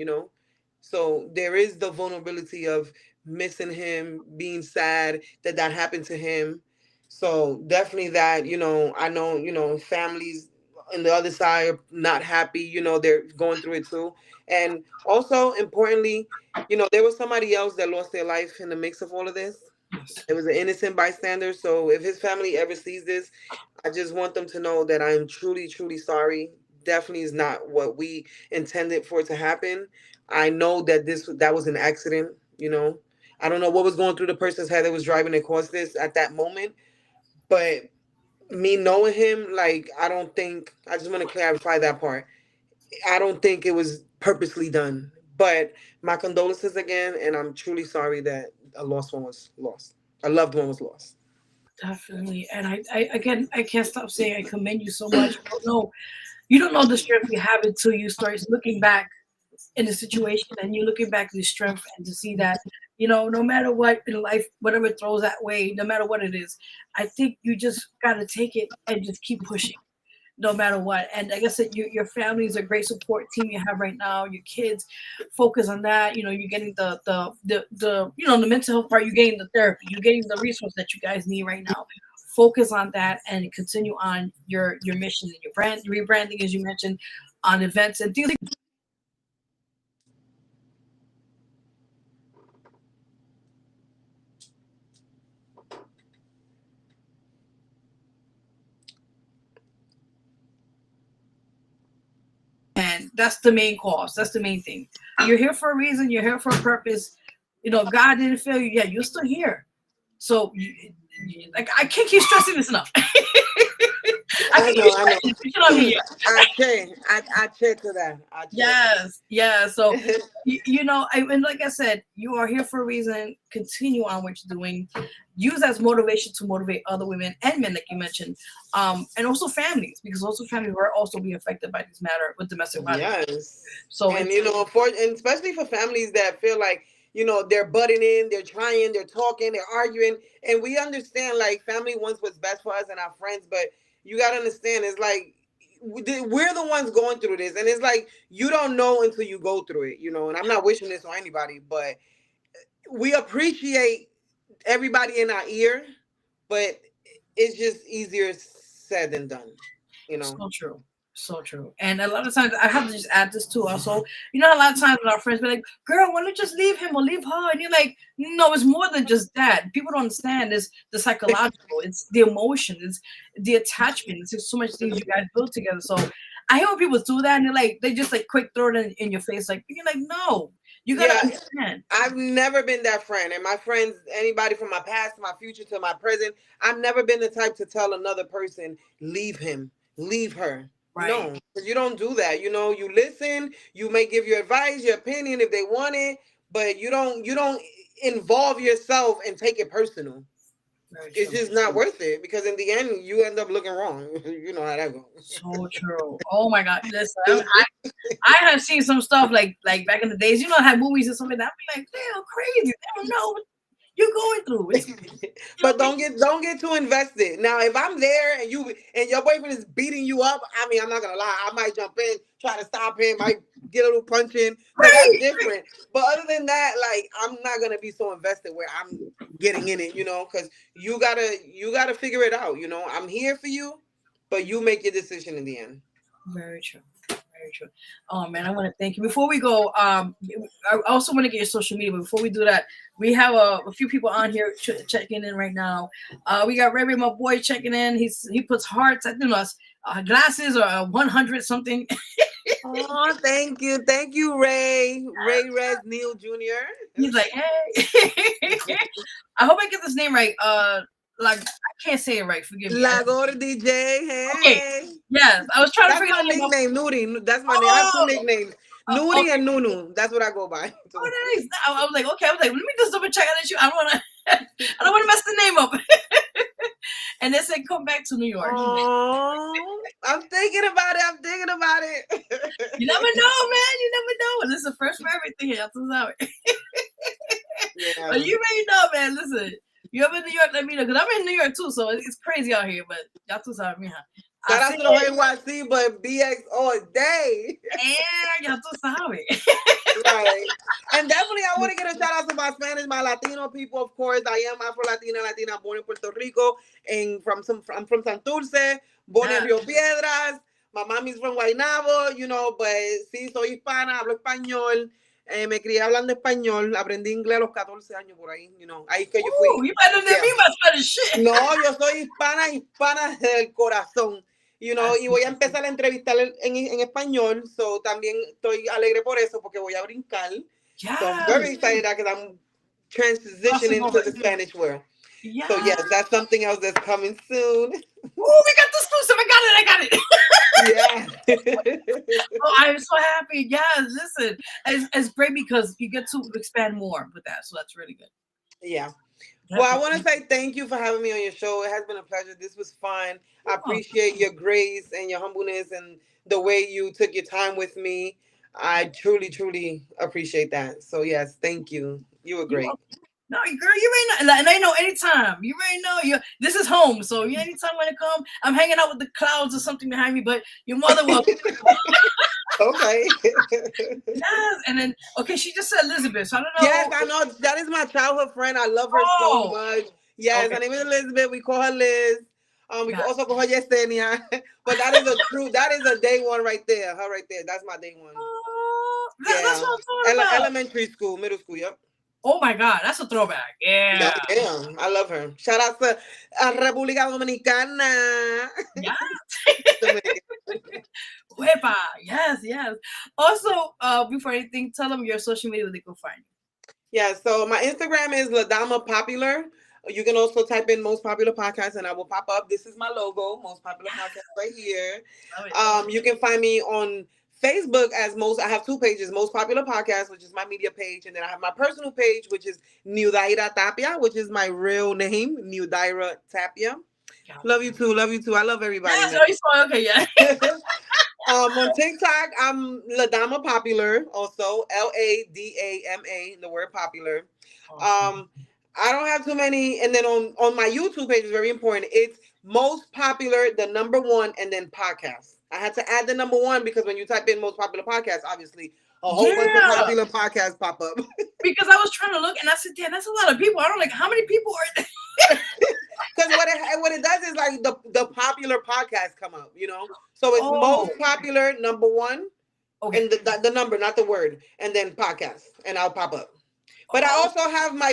So there is the vulnerability of missing him, being sad that happened to him. So definitely that, I know, families on the other side are not happy, they're going through it too. And also importantly, there was somebody else that lost their life in the mix of all of this. Yes. It was an innocent bystander. So if his family ever sees this, I just want them to know that I am truly, truly sorry. Definitely is not what we intended for it to happen. I know that that was an accident. I don't know what was going through the person's head that was driving that caused this at that moment. But me knowing him, like, I just want to clarify that part. I don't think it was purposely done. But my condolences again, and I'm truly sorry that a lost one was lost. A loved one was lost. Definitely. And I again, I can't stop saying I commend you so much. You don't know the strength you have until you start looking back in the situation, and you're looking back at the strength, and to see that, no matter what in life, whatever it throws that way, no matter what it is, I think you just got to take it and just keep pushing no matter what. And like I said, your family is a great support team you have right now. Your kids, focus on that. You're getting the mental health part. You're getting the therapy. You're getting the resource that you guys need right now. Focus on that and continue on your mission and your brand rebranding, as you mentioned, on events and things. And that's the main cause. That's the main thing. You're here for a reason. You're here for a purpose. God didn't fail you yet. You're still here. So, like, I can't keep stressing this enough. I I think know, I know. you know what I mean? I check to that. I Yes, yeah. So, check. and like I said, you are here for a reason. Continue on what you're doing. Use as motivation to motivate other women and men, like you mentioned, and also families, because also families will also be affected by this matter with domestic violence. Yes. So And it's and especially for families that feel like, they're butting in, they're trying, they're talking, they're arguing. And we understand like family wants what's best for us and our friends, but you gotta understand it's like we're the ones going through this. And it's like you don't know until you go through it. And I'm not wishing this on anybody, but we appreciate everybody in our ear, but it's just easier said than done, you know. so true. So true. And a lot of times I have to just add this too also. A lot of times when our friends be like, girl, why don't you just leave him or leave her? And you're like, no, it's more than just that. People don't understand is the psychological, it's the emotion, it's the attachment. It's just so much things you guys build together. So I hear when people do that and they just like quick throw it in your face. Like you're like, no, you gotta Yeah, understand. I've never been that friend. And my friends, anybody from my past, my future to my present, I've never been the type to tell another person, leave him, leave her. Right. No, because you don't do that. You listen, you may give your advice, your opinion if they want it, but you don't involve yourself and take it personal. Very It's true. just not worth it because in the end you end up looking wrong. You know how that So true. Oh my God. Listen, goes. I have seen some stuff like back in the days. I had movies and something like that. I'd be like, damn, crazy. They don't know what you're going through. It's you know But what I mean? don't get too invested. Now, if I'm there and your boyfriend is beating you up, I mean, I'm not gonna lie. I might jump in, try to stop him, might get a little punch in. So that's Right. different. But other than that, like I'm not gonna be so invested where I'm getting in it, because you gotta figure it out. I'm here for you, but you make your decision in the end. Very true. Very true. Oh man, I want to thank you. Before we go, I also want to get your social media. But before we do that, we have a few people on here checking in right now. We got Ray, my boy, checking in. He puts hearts. I don't know, glasses or 100 something. Oh, thank you, Ray Rez Neil Jr. He's like, hey. I hope I get this name right. Like I can't say it right. Forgive me. Lagor DJ. Okay. Hey. Yes, I was trying to That's figure my the name out. nickname, Nuri. That's my name. I have two Oh, nicknames, Nuri okay. and Nunu. That's what I go by. too. Oh, nice. I was like, okay. I was like, let me just double check. I don't want to. I don't want to mess the name up. And they said, come back to New York. Oh, I'm thinking about it. I'm thinking about it. You never know, man. You never know. And this is the first for everything here. Yeah. But you already know, man. Listen, you ever in New York? Let me know, because I'm in New York too, so it's crazy out here. But y'all too sabe, mija. Shout I out see to the it. NYC, but BX all day. Yeah, y'all too sabe. Right. And definitely, I want to get a shout out to my Spanish, my Latino people, of course. I am Afro Latina, born in Puerto Rico, and I'm from Santurce, born in Yeah. Rio Piedras. My mommy's from Guaynabo, but sí, soy hispana, hablo español. Me crié hablando español, aprendí inglés a los 14 años por ahí, ahí que yo Ooh, fui. you better than Yeah. me about Spanish shit. No, yo soy hispana, hispana del corazón. Y voy a empezar a entrevistar en español. So también estoy alegre por eso, porque voy a brincar. So I'm Yes. very excited because I'm Crossing transitioning over. to the Spanish world. So Yeah. yes, that's something else that's coming soon. Oh, we got the exclusive. I got it. Yeah. Oh, I'm so happy. Yeah, listen, it's great because you get to expand more with that. So that's really good. Yeah. Well, I want to Definitely. say thank you for having me on your show. It has been a pleasure. This was fun. I Oh, appreciate your grace and your humbleness and the way you took your time with me. I truly, truly appreciate that. So, yes, thank you. You were you great. no, girl, you already know, and I know anytime. You already know you. This is home, so you anytime when it come, I'm hanging out with the clouds or something behind me. But your mother will. Okay. Yes, and then okay, she just said Elizabeth, so I don't Yes, know. I know. That is my childhood friend. I love her so Oh, much. Yes, okay, her name is Elizabeth. We call her Liz. We got also call her Yesenia. But that is a day one right there. Her right there. That's my day one. oh, that's Yeah. what I'm talking about. Elementary school, middle school. Yep. Oh my God, that's a throwback. Yeah, Yeah, yeah, I love her. Shout out to República Dominicana. yeah. Dominican. Wepa. Yes, yes. Also, before anything, tell them your social media where they can find Yeah, so my Instagram is Ladama Popular. You can also type in most popular podcast and I will pop up. This is my logo, most popular podcast right here. Love it, love it. You can find me on Facebook as most. I have two pages: most popular podcast, which is my media page, and then I have my personal page, which is New Daira Tapia, which is my real name, New Daira Tapia. Love you too. Love you too. I love everybody, Yes, man. oh, you saw, okay, yeah. On TikTok, I'm La Dama Popular, also LADAMA, the word popular. Awesome. Um, I don't have too many, and then on my YouTube page is very important. It's most popular, the number one, and then podcast. I had to add the number one because when you type in most popular podcast, obviously a whole bunch of Yeah, popular podcasts pop up. because I was trying to look and I said, damn, that's a lot of people. I don't like how many people are there? Because what it does is like the popular podcasts come up, you know. So it's most Oh, popular, number one, okay. and the number, not the word, and then podcast, and I'll pop up. But I Oh, also have my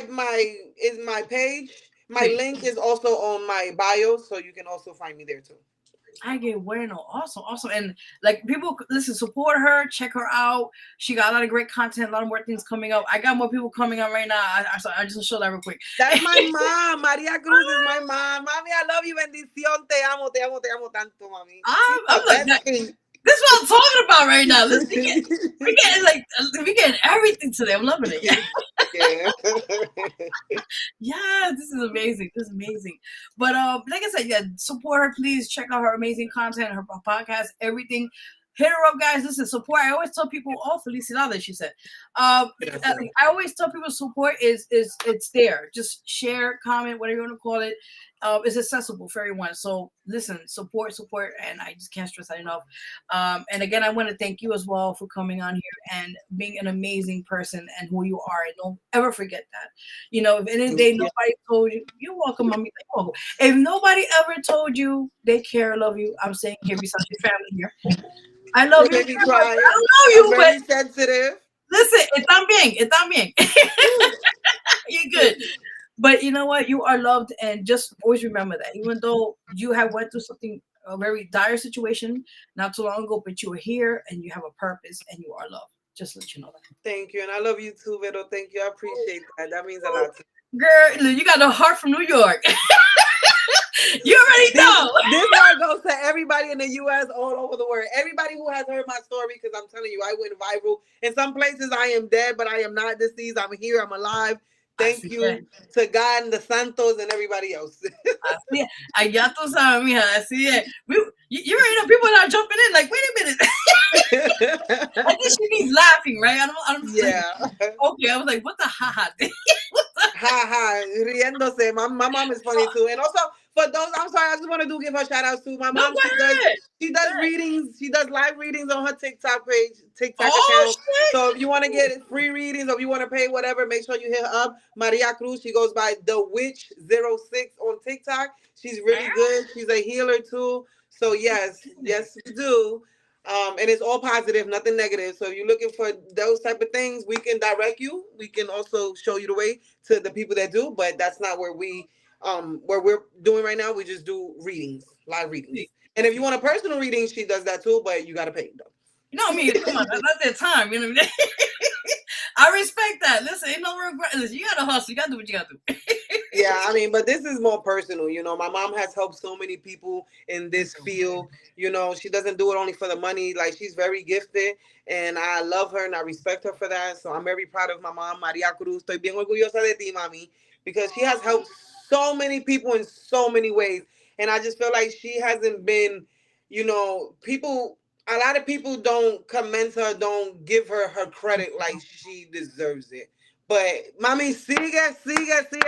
page. My please. link is also on my bio, so you can also find me there too. I get bueno. Awesome, awesome. And like people listen, support her, check her out. She got a lot of great content, a lot of more things coming up. I got more people coming on right now. I just show that real quick. That's my mom. Maria Cruz is my mom. Mommy, I love you. Bendición. Te amo, te amo, te amo tanto, mami. She's I'm the like that. best thing. This is what I'm talking about right now. Listen, we getting like we getting everything today. I'm loving it. Yeah. Yeah, this is amazing. This is amazing. But like I said, yeah, support her. Please check out her amazing content, her podcast, everything. Hit her up, guys. Listen, support. I always tell people, oh, felicidades, she said. Yes, I always tell people support is it's there. Just share, comment, whatever you want to call it. It's accessible for everyone. So listen, support, and I just can't stress that enough. And again, I want to thank you as well for coming on here and being an amazing person and who you are. And don't ever forget that. You know, if any day yeah. nobody told you, you're welcome, mommy. You're welcome. If nobody ever told you they care, love you, I'm saying here beside your family here. I love You you made me very much. cry. I don't know I'm you, but very sensitive. listen, it's on bien. You're good. But you know what? You are loved, and just always remember that. Even though you have went through something, a very dire situation not too long ago, but you are here and you have a purpose and you are loved. Just let you know that. Thank you, and I love you too, Vero. Thank you. I appreciate that. That means a lot to me. Girl, you got a heart from New York. You already This know. this heart goes to everybody in the U.S. all over the world. Everybody who has heard my story, because I'm telling you, I went viral. In some places, I am dead, but I am not deceased. I'm here. I'm alive. Thank Así es. you to God and the Santos and everybody else. Así es. Allá tú sabes, mija. Así es. You already know people are not jumping in. Like, wait a minute. I think she means laughing, right? I don't like, Yeah. okay, I was like, what the haha thing? Ha ha, riéndose. My mom is funny too. And also for those, I'm sorry, I just want to give her shout outs to my No, mom. go She does ahead. she Go does ahead. readings. She does live readings on her TikTok page, TikTok Oh, account. shit. So if you want to get free readings or if you want to pay whatever, make sure you hit her up. Maria Cruz. She goes by the Witch06 on TikTok. She's really good. She's a healer too. So yes, we do. And it's all positive, nothing negative. So if you're looking for those type of things, we can direct you. We can also show you the way to the people that do, but that's not where we're doing right now. We just do readings, live readings. And if you want a personal reading, she does that too, but you gotta pay though. You know me. Come on, that's their time. You know what I mean? I respect that. Listen, ain't no regret. Listen, you gotta hustle. You gotta do what you gotta do. Yeah, I mean, but this is more personal. You know, my mom has helped so many people in this field. You know, she doesn't do it only for the money. Like, she's very gifted, and I love her and I respect her for that. So I'm very proud of my mom, Maria Cruz. Estoy bien orgullosa de ti, mami, because she has helped so many people in so many ways. And I just feel like she hasn't been, people. A lot of people don't commend her, don't give her credit like she deserves it. But mami, sigue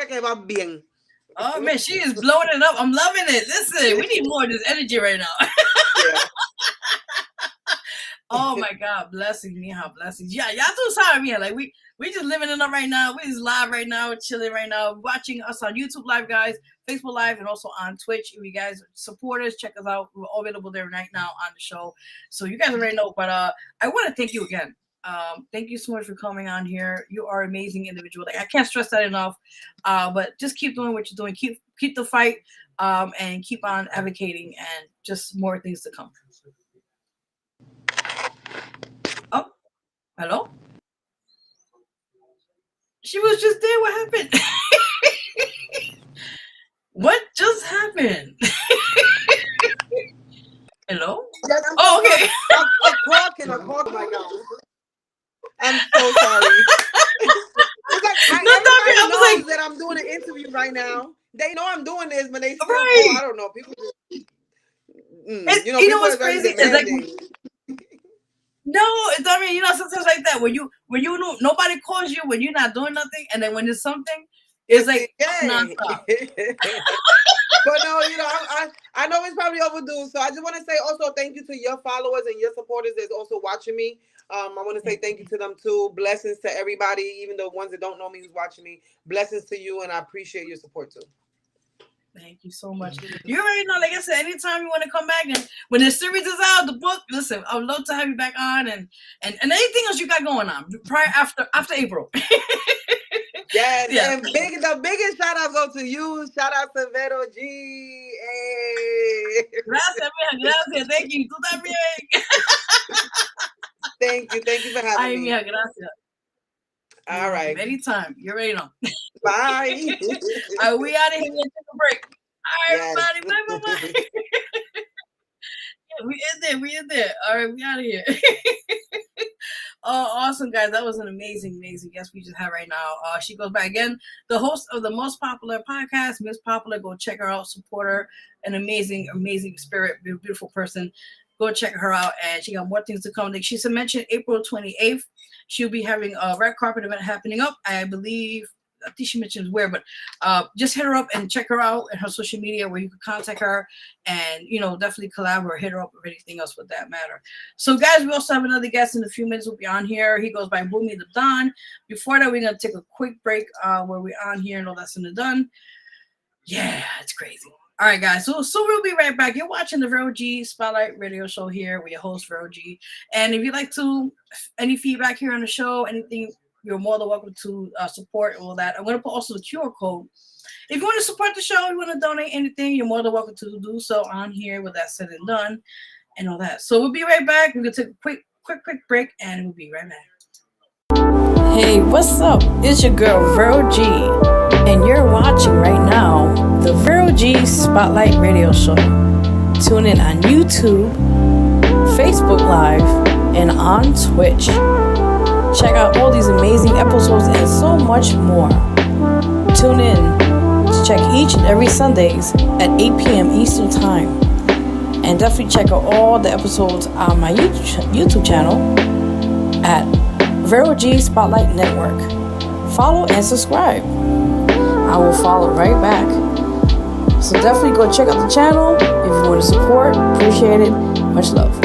que va bien. Oh man, she is blowing it up. I'm loving it. Listen, we need more of this energy right now. Yeah. Oh my God, blessings, mija, blessings. Yeah, y'all too sorry, mija. Like we just living it up right now. We just live right now, chilling right now, watching us on YouTube Live, guys, Facebook Live, and also on Twitch. If you guys support us, check us out. We're all available there right now on the show. So you guys already know. But I want to thank you again. Thank you so much for coming on here. You are an amazing individual. Like, I can't stress that enough. But just keep doing what you're doing. Keep the fight, and keep on advocating, and just more things to come. Oh, hello? She was just there. What happened? truck. Hold on, my God. I'm so sorry. It's like No, Tommy, everybody I was knows like, that I'm doing an interview right now. They know I'm doing this, but they still call. right. I don't know. People, It, you know, you know people what's are very crazy? It's like demanding. no, it's I mean, sometimes like that when you know nobody calls you when you're not doing nothing, and then when there's something, it's like Yeah. nonstop. But no, I know it's probably overdue. So I just want to say also thank you to your followers and your supporters that's also watching me. I want to say thank you to them too. Blessings to everybody, even the ones that don't know me who's watching me. Blessings to you, and I appreciate your support too. Thank you so much. You already know, like I said, anytime you want to come back and when the series is out, the book, listen, I would love to have you back on and anything else you got going on prior after April. Yes, Yeah. and the biggest shout out go to you. Shout out to Vero G. Hey. Gracias, mija, gracias. Thank you. Tú también. Thank you for having Ay, me. mija, gracias. You're All welcome. right, Anytime. You already know. bye. All right, we out of here. We'll take a break. All right, Yes. everybody. Bye, bye, bye. We in there. We in there. All right, we out of here. Oh, awesome, guys. That was an amazing guest we just had right now. She goes by again, the host of the most popular podcast, Miss Popular. Go check her out, support her. An amazing spirit, beautiful person. Go check her out, and she got more things to come. Like she mentioned, April 28th, she'll be having a red carpet event happening up. I believe. I think she mentions where, but just hit her up and check her out in her social media where you can contact her and, definitely collab or hit her up or anything else with that matter. So, guys, we also have another guest in a few minutes. We'll be on here. He goes by Boomi the Don. Before that, we're going to take a quick break where we're on here and all that's in the done. Yeah, it's crazy. All right, guys. So we'll be right back. You're watching the Vero G Spotlight Radio Show here with your host, Vero G. And if you'd like any feedback here on the show, anything, you're more than welcome to support all that. I'm going to put also the QR code. If you want to support the show, you want to donate anything, you're more than welcome to do so on here with that said and done and all that. So we'll be right back. We're going to take a quick break and we'll be right back. Hey, what's up? It's your girl, Vero G. And you're watching right now the Vero G Spotlight Radio Show. Tune in on YouTube, Facebook Live, and on Twitch. Check out all these amazing episodes and so much more. Tune in to check each and every Sundays at 8 p.m. Eastern Time. And definitely check out all the episodes on my YouTube channel at Vero G Spotlight Network. Follow and subscribe. I will follow right back. So definitely go check out the channel if you want to support. Appreciate it. Much love.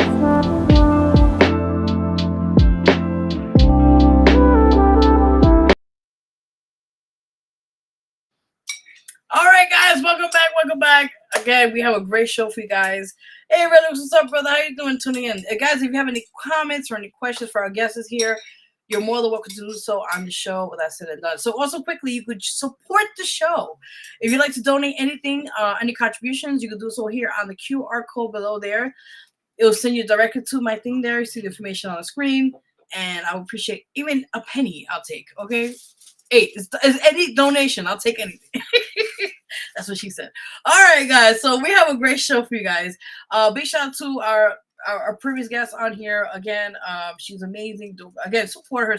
All right, guys, welcome back. Again, we have a great show for you guys. Hey, Redux, what's up, brother? How you doing tuning in? Guys, if you have any comments or any questions for our guests here, you're more than welcome to do so on the show with that said and done. So also quickly, you could support the show. If you'd like to donate anything, any contributions, you can do so here on the QR code below there. It will send you directly to my thing there. You see the information on the screen. And I would appreciate even a penny I'll take, okay? Hey, it's any donation. I'll take anything. That's what she said. All right, guys. So we have a great show for you guys. Big shout out to our previous guest on here. Again, she's amazing. Again, support her.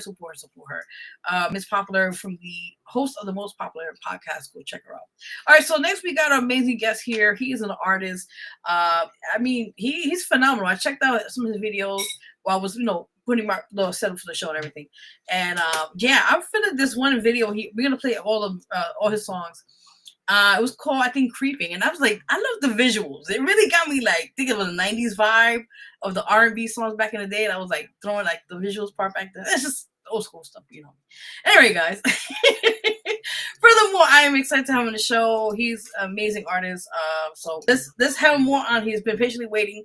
Miss Popular from the host of the most popular podcast. Go check her out. All right. So next we got our amazing guest here. He is an artist. I mean, he's phenomenal. I checked out some of his videos while I was, putting my little setup for the show and everything. And yeah, I'm feeling this one video. We're gonna play all his songs. It was called, I think, Creeping, and I was like, I love the visuals. It really got me like thinking of a '90s vibe of the R&B songs back in the day. And I was like throwing like the visuals part back there. It's just old school stuff, Anyway, guys. Furthermore, I am excited to have him on the show. He's an amazing artist. So let's have him more on. He's been patiently waiting.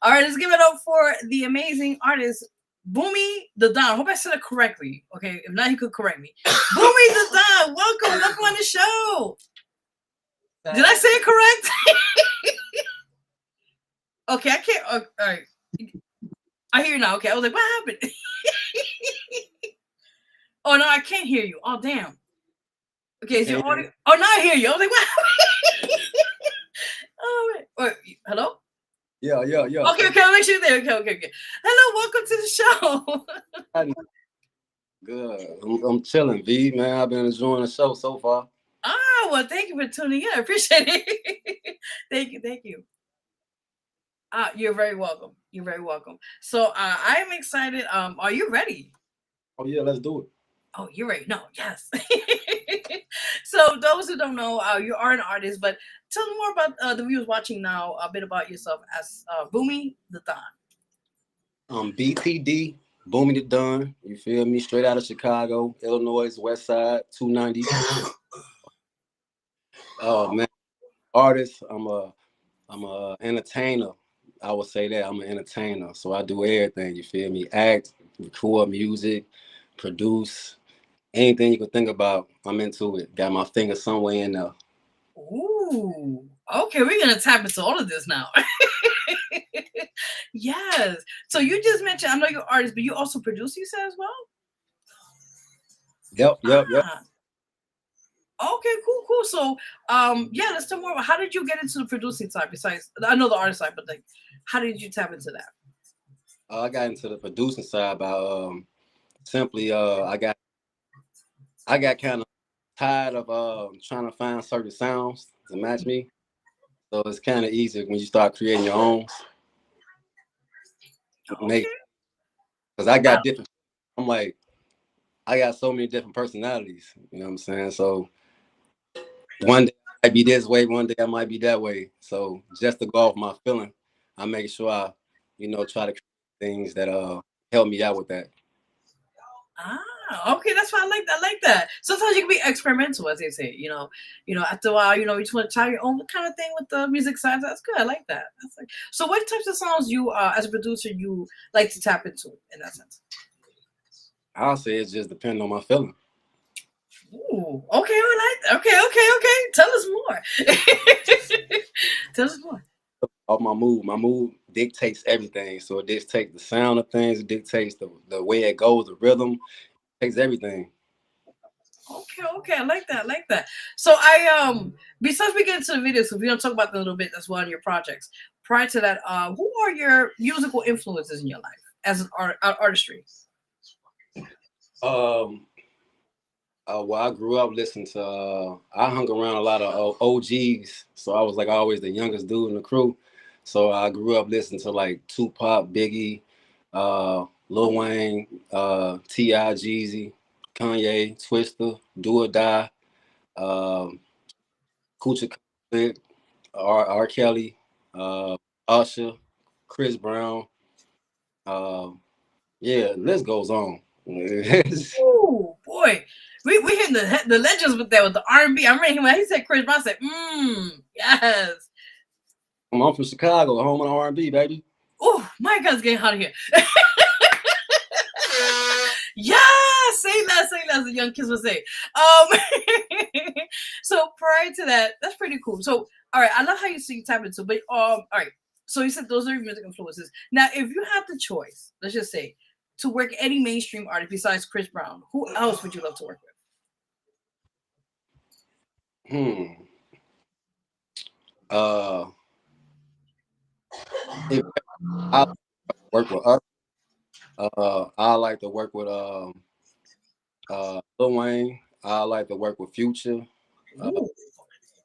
All right, let's give it up for the amazing artist, Boomi the Don. I hope I said it correctly. Okay, if not, he could correct me. Boomi the Don, welcome on the show. Did I say it correct? Okay, I can't. All right, I hear you now. Okay, I was like, what happened? Oh no, I can't hear you. Oh damn. Okay, is your audio? Oh, now I hear you. I was like, what happened? Oh, wait. Hello? Yeah. Okay, I'll make sure you're there. Okay. Hello, welcome to the show. Good. I'm chilling, V, man. I've been enjoying the show so far. Well, thank you for tuning in. I appreciate it. Thank you. You're very welcome. You're very welcome. So I'm excited. Are you ready? Oh yeah, let's do it. Oh, you're right. No, yes. So those who don't know, you are an artist, but tell them more about the viewers watching now. A bit about yourself as Boomi the Don. BTD, Boomi the Done. You feel me? Straight out of Chicago, Illinois, West Side, 290. Oh man, artist. I'm a entertainer. I would say that I'm an entertainer. So I do everything. You feel me? Act, record music, produce, anything you can think about. I'm into it. Got my finger somewhere in there. Ooh. Okay, we're gonna tap into all of this now. Yes. So you just mentioned, I know you're an artist, but you also produce, you said as well? Yep. Ah, okay, cool. So yeah, let's talk more about how did you get into the producing side besides I know the artist side, but like how did you tap into that? I got into the producing side by simply I got kind of tired of trying to find certain sounds to match me. So it's kind of easier when you start creating your own. Okay. Because I got different. I'm like I got so many different personalities. You know what I'm saying? So one day I might be this way, one day I might be that way. So just to go off my feeling, I make sure I, try to create things that help me out with that. Okay, that's why I like that. Sometimes you can be experimental, as they say. After a while, you just want to try your own kind of thing with the music side. That's good. I like that. That's like so. What types of songs you, as a producer, you like to tap into in that sense? I'll say it just depends on my feeling. Ooh, okay, I like. Okay. Tell us more. Tell us more. Off my mood. My mood dictates everything. So it dictates the sound of things, it dictates the way it goes, the rhythm, it takes everything. Okay, I like that. I like that. So besides we get into the videos, so we don't talk about that a little bit as well in your projects. Prior to that, who are your musical influences in your life as an artistry? Um, well, I grew up listening to. I hung around a lot of OGs, so I was like always the youngest dude in the crew. So I grew up listening to like Tupac, Biggie, Lil Wayne, T.I., Jeezy, Kanye, Twista, Do or Die, um, Coochie, R. Kelly, Usher, Chris Brown. Uh, yeah, the list goes on. Oh boy, we hitting the legends with that with the R&B. I'm ready. When he said Chris Brown, I said, yes. I'm from Chicago, home of the R&B, baby. Oh my God, it's getting hot here. Yeah, say less, the young kids would say. So prior to that, that's pretty cool. So all right, I love how you see tap into, but all right. So you said those are your music influences. Now, if you had the choice, let's just say, to work any mainstream artist besides Chris Brown, who else would you love to work with? Uh, if I work with us, I like to work with Lil Wayne. I like to work with Future.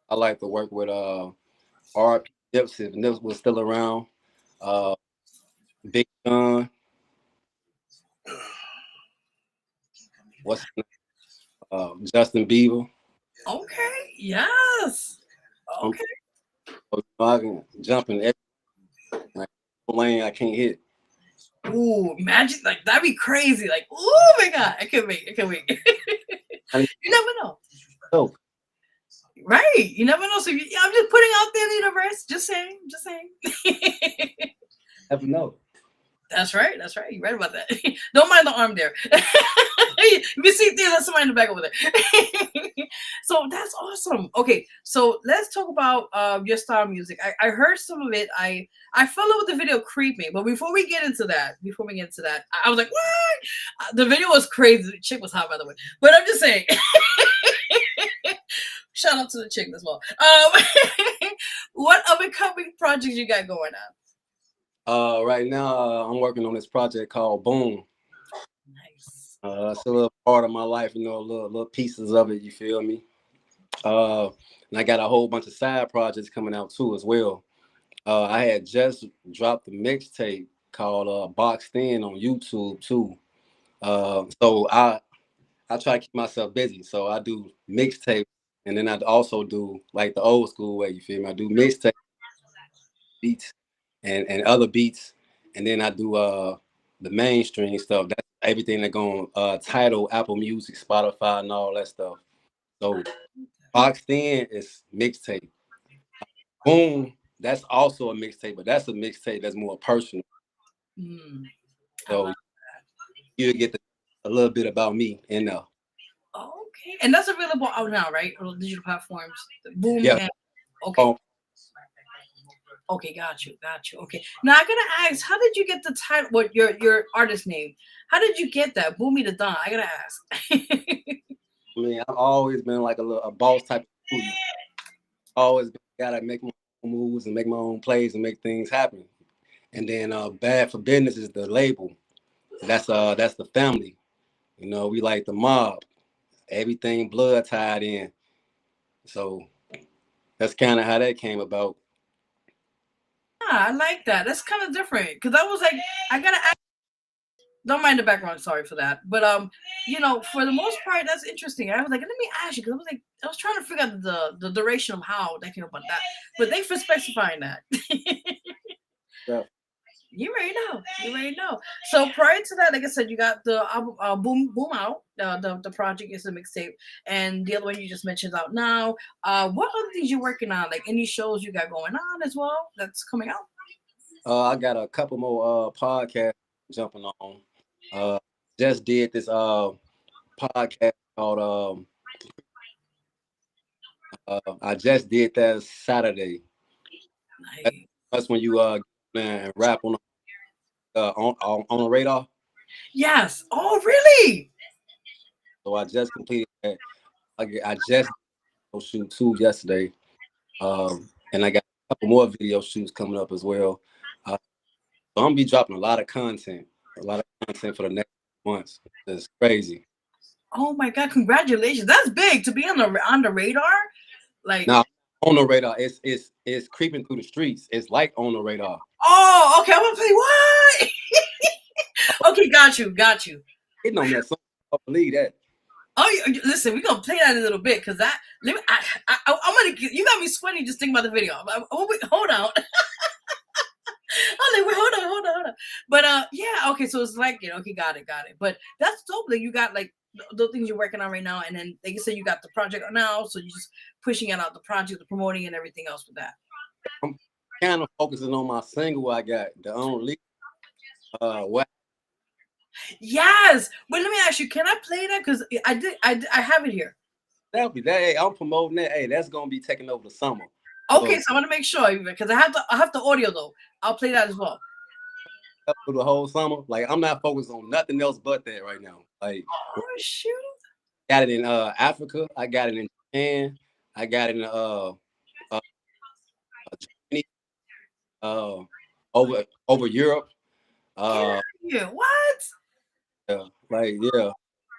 I like to work with R.P. Nips if Nips was still around. Uh, Big John. What's his name? Justin Bieber. Okay. Yes. Okay. I can jump in every like, lane I can't hit. Ooh, imagine like that'd be crazy. Like, oh my God, I can't wait. You never know. Oh. Right. You never know. So I'm just putting out there in the universe. Just saying. Never know. That's right. You're right about that. Don't mind the arm there. You see there's somebody in the back over there. So that's awesome. Okay, so let's talk about your style of music. I heard some of it. I fell with the video creeped me. But before we get into that, I was like, what? The video was crazy. The chick was hot, by the way. But I'm just saying. Shout out to the chick as well. What up and coming projects you got going on? Right now, I'm working on this project called Boom. Nice. It's a little part of my life, you know, little pieces of it. You feel me? And I got a whole bunch of side projects coming out too as well. I had just dropped the mixtape called Boxed In on YouTube too. So I try to keep myself busy. So I do mixtape, and then I also do like the old school way. You feel me? I do mixtape beats and other beats, and then I do the mainstream stuff. That's everything that go on Tidal, Apple Music, Spotify, and all that stuff. So Boxed In is mixtape. Boom, that's also a mixtape, but that's a mixtape that's more personal. Mm, I So love. you'll get a little bit about me in there. Okay, and that's available out now, right? On digital platforms. Boom Yeah. and okay. Oh, Okay, got you. Okay, now I gotta ask, how did you get the title? What your artist name? How did you get that? Boomy the Don. I gotta ask. I mean, I've always been like a boss type of dude. Always gotta make my own moves and make my own plays and make things happen. And then Bad for Business is the label. That's the family. You know, we like the mob. Everything blood tied in. So that's kind of how that came about. I like that. That's kind of different because I was like, I gotta ask. Don't mind the background. Sorry for that. But for the most part, that's interesting. I was like, let me ask you because I was trying to figure out the duration of how that came about that. But thanks for specifying that. Yeah. You already know. You already know. So prior to that, like I said, you got the album Boom Out. The project is a mixtape, and the other one you just mentioned is out now. What other things you working on? Like any shows you got going on as well that's coming out? I got a couple more podcasts jumping on. Uh, just did this podcast called I just did that Saturday. Nice. That's when you man rap on the radar. Yes. Oh, really? So I just completed that. I just shoot two yesterday. And I got a couple more video shoots coming up as well. So I'm gonna be dropping a lot of content for the next months. It's crazy. Oh my God! Congratulations. That's big to be on the radar. Like, Now on the radar, it's creeping through the streets. It's like on the radar. oh, okay. I'm gonna play what? Okay, got you. Hitting on that song. I believe that. Oh, listen, we're gonna play that in a little bit because that. Let me. I'm gonna. You got me sweaty just thinking about the video. Hold on. I'm like, wait, hold on. But yeah, okay. So it's like, okay, got it. But that's dope that you got like the things you're working on right now, and then like you said, you got the project now, so you're just pushing it out the project, the promoting, and everything else with that. I'm kind of focusing on my single I got, the unreleased. What Yes, but let me ask you, can I play that? Because I have it here. that'll be that. Hey, I'm promoting that. Hey, that's gonna be taking over the summer. Okay, So so I want to make sure because I have the audio though. I'll play that as well. up through the whole summer, like I'm not focused on nothing else but that right now. Like Oh shoot! got it in Africa, I got it in Japan, I got it in uh Germany, uh over Europe. Get out Uh of here! What? yeah, like yeah,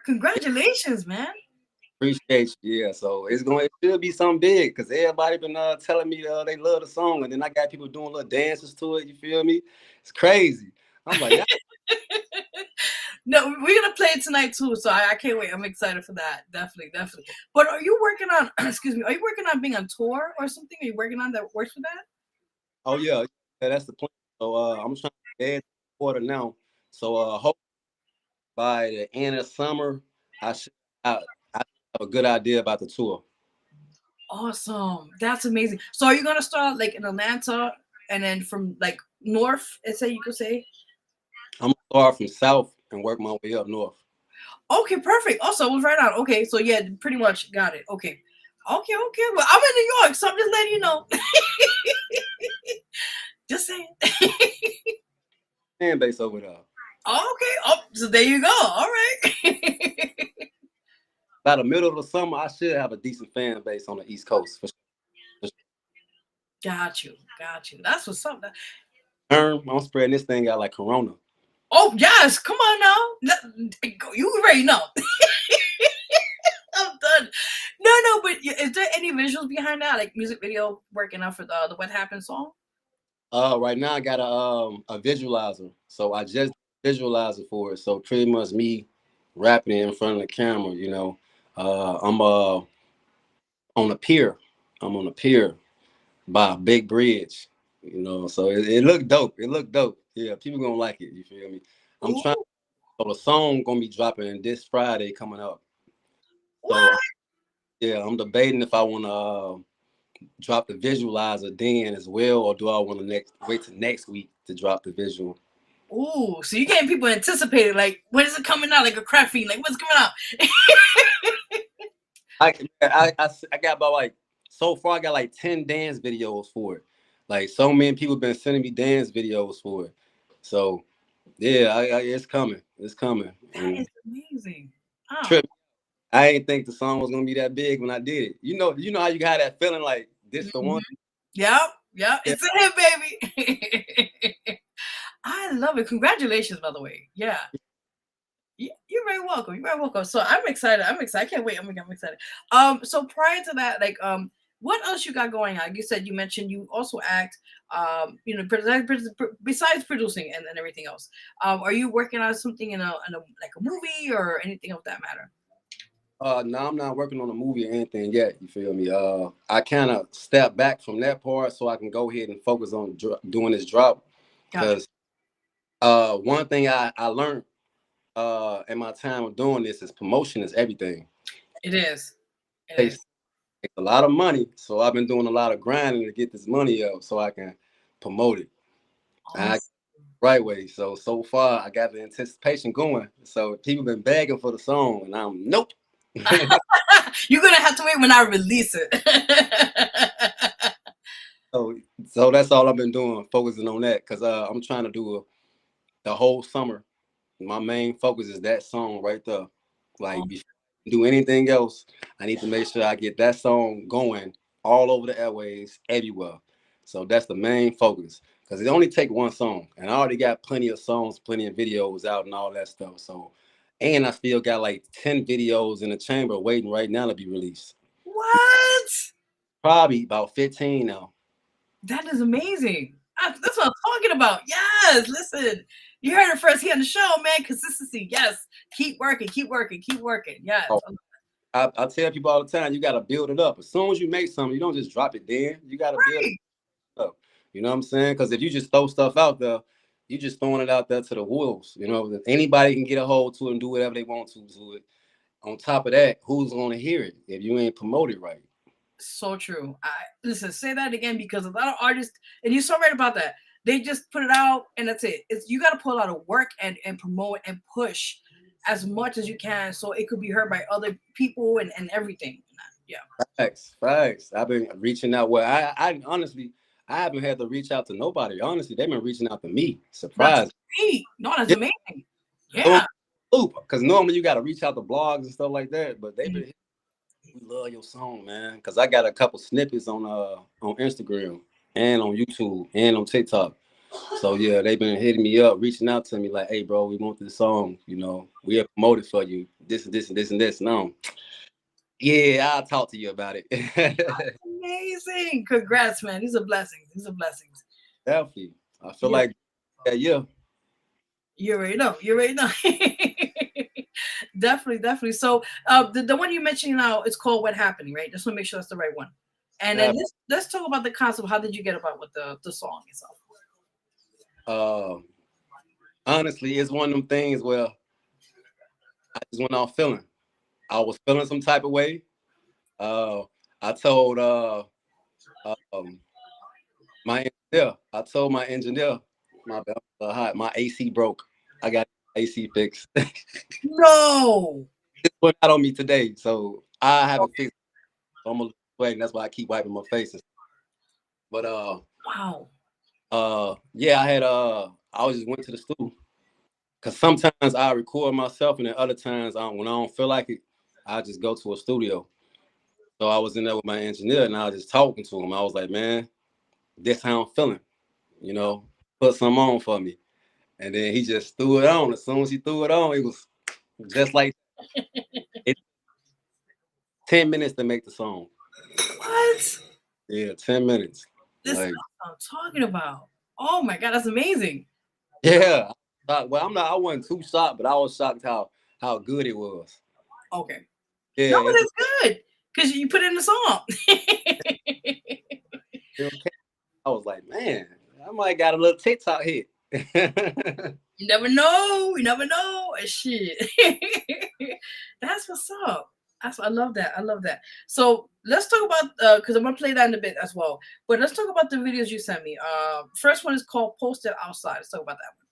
Congratulations, man! appreciate you. Yeah, so it should be something big because everybody been telling me they love the song, and then I got people doing little dances to it. You feel me? It's crazy. I'm like, yeah. No, we're gonna play it tonight too, so I can't wait. I'm excited for that. Definitely. But are you working on? Excuse me. Are you working on being on tour or something? Are you working on that works for that? Oh yeah, that's the plan. So I'm trying to add quarter now. So hope by the end of summer, I should I have a good idea about the tour. Awesome. That's amazing. So are you gonna start like in Atlanta and then from like north? Let's say you could say. I'm gonna start from south and work my way up north. Okay, perfect. Also, I was right on. Okay, so yeah, pretty much got it. Okay. Well, I'm in New York, so I'm just letting you know. Just saying. Fan base over there. Okay. Oh, so there you go. All right. By the middle of the summer, I should have a decent fan base on the East Coast. For sure. Got you. That's what's up. I'm spreading this thing out like Corona. Oh yes, come on now. You already know. I'm done. No, but is there any visuals behind that, like music video working out for the What Happened song? Right now I got a visualizer, so I just visualizer for it. So pretty much me rapping in front of the camera. I'm on a pier. I'm on a pier by a big bridge. So it looked dope. It looked dope. Yeah, people gonna like it. You feel me? I'm trying. Ooh, So the song gonna be dropping this Friday coming up. So what? yeah, I'm debating if I wanna drop the visualizer then as well, or do I want to wait till next week to drop the visual? Ooh, so you getting people anticipated, like when is it coming out? Like a crap fiend, like what's coming out? I got about like so far I got like 10 dance videos for it. Like so many people been sending me dance videos for it. So yeah, it's coming. It's coming. That is And amazing. Oh. trip. I ain't think the song was gonna be that big when I did it. You know how you got that feeling like this the Mhm. one. Yep, yep, Yeah. it's a hit, baby. I love it. Congratulations, by the way. Yeah. You're very welcome. You're very welcome. So I'm excited. I'm excited. I can't wait. I'm excited. So prior to that, like, what else you got going on? You said you mentioned you also act, besides producing and everything else. Are you working on something in a like a movie or anything of that matter? No, I'm not working on a movie or anything yet. You feel me? I kind of step back from that part so I can go ahead and focus on doing this drop. Gotcha. Because one thing I learned in my time of doing this is promotion is everything. It is. It It is. takes a lot of money, so I've been doing a lot of grinding to get this money up so I can promote it. And I Awesome. right way. So far I got the anticipation going. So people been begging for the song, and I'm nope. You're gonna have to wait when I release it. So so that's all I've been doing, focusing on that because I'm trying to do the whole summer. My main focus is that song right there. Like Oh, before I do anything else, I need to make sure I get that song going all over the airways, everywhere. So that's the main focus because it only take one song, and I already got plenty of songs, plenty of videos out, and all that stuff. So, and I still got like 10 videos in the chamber waiting right now to be released. what? Probably about 15 now. That is amazing. That's what I'm talking about. Yes, listen. You heard it first here on the show, man. Consistency. Yes. Keep working, keep working, keep working. Yes. So I tell people all the time, you got to build it up. As soon as you make something, you don't just drop it then. You got to build Right. it up. You know what I'm saying? Because if you just throw stuff out there, you just throwing it out there to the wolves. Anybody can get a hold to it and do whatever they want to it. On top of that, who's going to hear it if you ain't promoted right? So true. Listen, say that again because a lot of artists, and you're so right about that. They just put it out and that's it. It's you got to put a lot of work and promote and push as much as you can so it could be heard by other people and everything. Yeah. Facts, facts. I've been reaching out. Well, I honestly, I haven't had to reach out to nobody. Honestly, they've been reaching out to me. That's Surprise. great. No, that's Yeah, amazing. Yeah. because normally you got to reach out to blogs and stuff like that. But they've been, we love your song, man. Because I got a couple snippets on Instagram and on YouTube and on TikTok. So yeah, they've been hitting me up, reaching out to me like, "Hey, bro, we want this song. We have promoted for you. This and this and this and this." No, yeah, I'll talk to you about it. Amazing. Congrats, man. These are blessings. These are blessings. Definitely, I feel Yeah. like yeah. You already know. You already know. Definitely, definitely. So the one you mentioned now is called What Happening, right? Just want to make sure that's the right one. And then Yeah. let's talk about the concept. How did you get about with the song itself? Uh, honestly, it's one of them things where I just went off feeling. I was feeling some type of way. Uh, I told um, my engineer. I told my engineer, my AC broke. I got AC fixed. No. It went out on me today, so I haven't fixed it. So I'm a little sweating. That's why I keep wiping my face. But Wow. yeah, I was just went to the studio because sometimes I record myself, and then other times when I don't feel like it, I just go to a studio. So I was in there with my engineer, and I was just talking to him. I was like, man, this how I'm feeling, you know. put some on for me. And then he just threw it on. As soon as he threw it on, it was just like it 10 minutes to make the song. What? Yeah, 10 minutes. This is Like, what I'm talking about. Oh my God, that's amazing. yeah. Well, I wasn't too shocked, but I was shocked how good it was. Okay. Yeah, No, but it's good because you put it in the song. I was like, man, I might got a little TikTok hit. You never know. You never know. Shit. That's what's up. I love that. I love that. So let's talk about because I'm gonna play that in a bit as well. But let's talk about the videos you sent me. First one is called "Posted Outside." Let's talk about that one.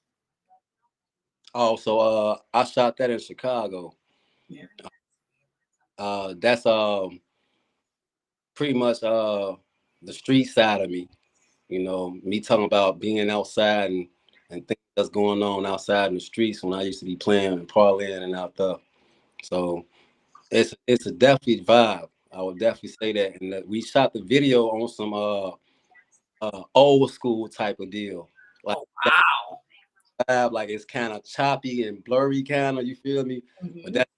Oh, so I shot that in Chicago. Yeah. That's pretty much the street side of me. You know, me talking about being outside and things that's going on outside in the streets when I used to be playing and parlaying and out there. So it's a definitely vibe. I would definitely say that. And we shot the video on some old school type of deal. Like Oh wow. vibe, like it's kind of choppy and blurry, kind of. You feel me? But that's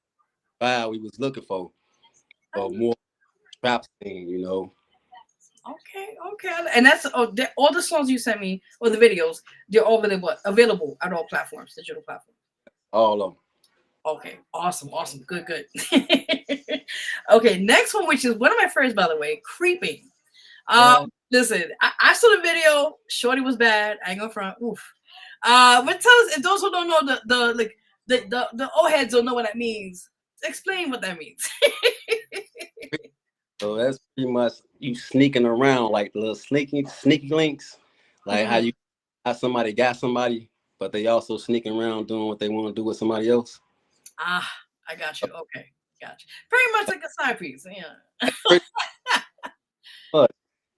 the vibe we was looking for more trap scene. You know. Okay. And that's all the songs you sent me or the videos. They're all available at all platforms, digital platforms. All of them. Okay, awesome. Good. Okay, next one, which is one of my favorites, by the way, Creeping. Listen, I saw the video. Shorty was bad. I ain't gonna front. Oof. But tell us, if those who don't know the old heads don't know what that means. Explain what that means. So that's pretty much you sneaking around like the little sneaky links, like how somebody got somebody, but they also sneaking around doing what they want to do with somebody else. I got you. Okay, got you. Pretty much like a side piece, yeah.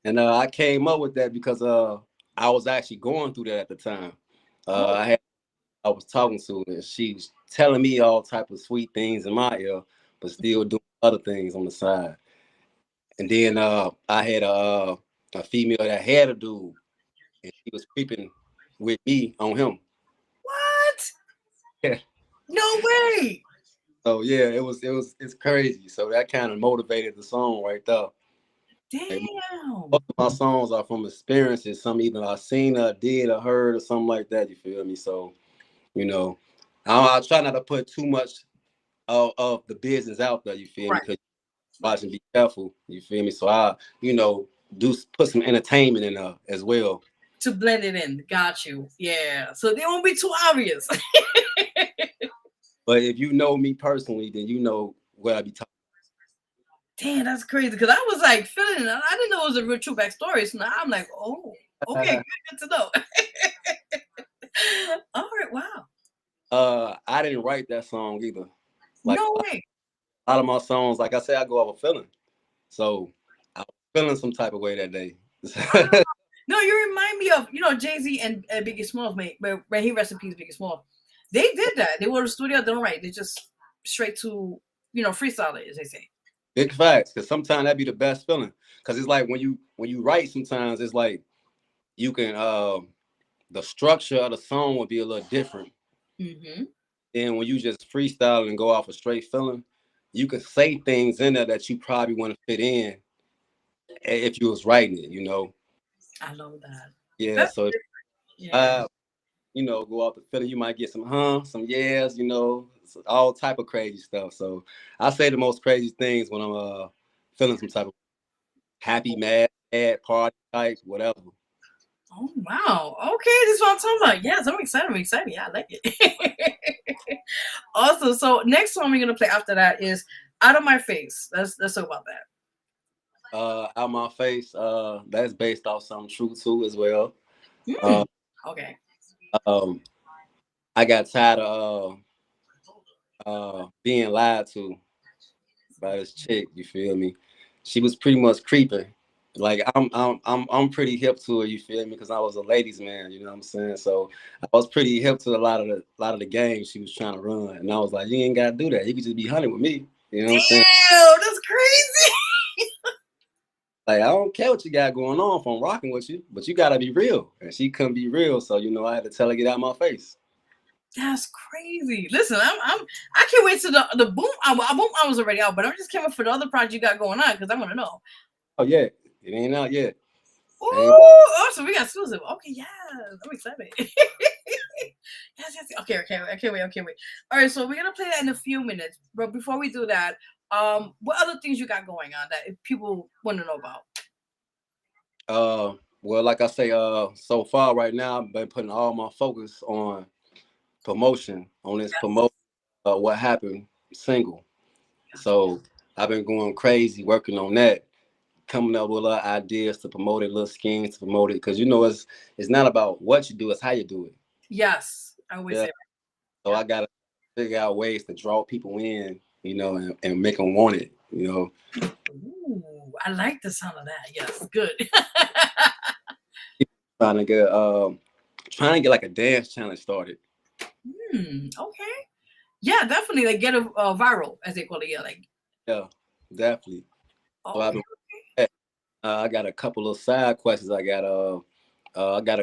And I came up with that because I was actually going through that at the time. I was talking to her and she's telling me all type of sweet things in my ear, but still doing other things on the side. And then I had a female that had a dude, and she was creeping with me on him. What? Yeah. No way. So yeah, it's crazy. So that kind of motivated the song right there. Damn. Most of my songs are from experiences. Some either I seen or did or heard or something like that. You feel me? So, you know, I try not to put too much of the business out there. You feel me? Because watch and be careful. You feel me? So I, do put some entertainment in there as well. To blend it in. Got you. Yeah. So they won't be too obvious. But if you know me personally, then you know what I be talking. Damn, that's crazy. Because I was like feeling it. I didn't know it was a real true backstory. So now I'm like, oh, okay, good to know. All right, wow. I didn't write that song either. Like, no way. A lot of my songs, like I said, I go off a feeling. So I was feeling some type of way that day. No, you remind me of, Jay-Z and Biggie Smalls, mate. But he rest in peace, Biggie Smalls. They did that. They were in the studio, they don't write. They just straight to, freestyle it, as they say. Big facts, because sometimes that'd be the best feeling. Because it's like when you write, sometimes it's like you can the structure of the song would be a little different. Mm-hmm. And when you just freestyle and go off a straight feeling, you can say things in there that you probably want to fit in if you was writing it, I love that. Yeah, so go off the feeling, you might get some yes, all type of crazy stuff. So I say the most crazy things when I'm feeling some type of happy, mad, party type, whatever. Oh wow. Okay, this is what I'm talking about. Yes, I'm excited. Yeah, I like it. Awesome. So next song we're gonna play after that is Out of My Face. Let's talk about that. Out of My Face, that's based off something true too as well. Okay. I got tired of being lied to by this chick, you feel me? She was pretty much creeping. Like I'm pretty hip to her, you feel me? Because I was a ladies' man, you know what I'm saying? So I was pretty hip to a lot of the games she was trying to run, and I was like, you ain't gotta do that. You could just be hunting with me, you know what I'm saying? Damn, that's crazy. Like, I don't care what you got going on if I'm rocking with you, but you gotta be real. And she couldn't be real, so I had to tell her get out of my face. That's crazy. Listen, I can't wait to the boom album. Boom album's already out, but I'm just curious for the other project you got going on because I want to know. Oh yeah, it ain't out yet. Ooh, Ain't oh, so we got exclusive. Okay, yeah, I'm excited. Yes. Okay, I can't wait. All right, so we're gonna play that in a few minutes. But before we do that, what other things you got going on that people want to know about? Well, like I say, so far right now, I've been putting all my focus on promotion on this promote what happened single. So I've been going crazy working on that, coming up with little ideas to promote it, little schemes to promote it, because it's not about what you do, it's how you do it. Yes, I always Yeah. say. So I gotta figure out ways to draw people in, and make them want it. Ooh, I like the sound of that. Yes, good. Trying to get like a dance challenge started. Okay. Yeah, definitely. Like get a viral, as they call it. Yeah, like. Yeah, definitely. So I've Okay. been. I got a couple of side questions. I got a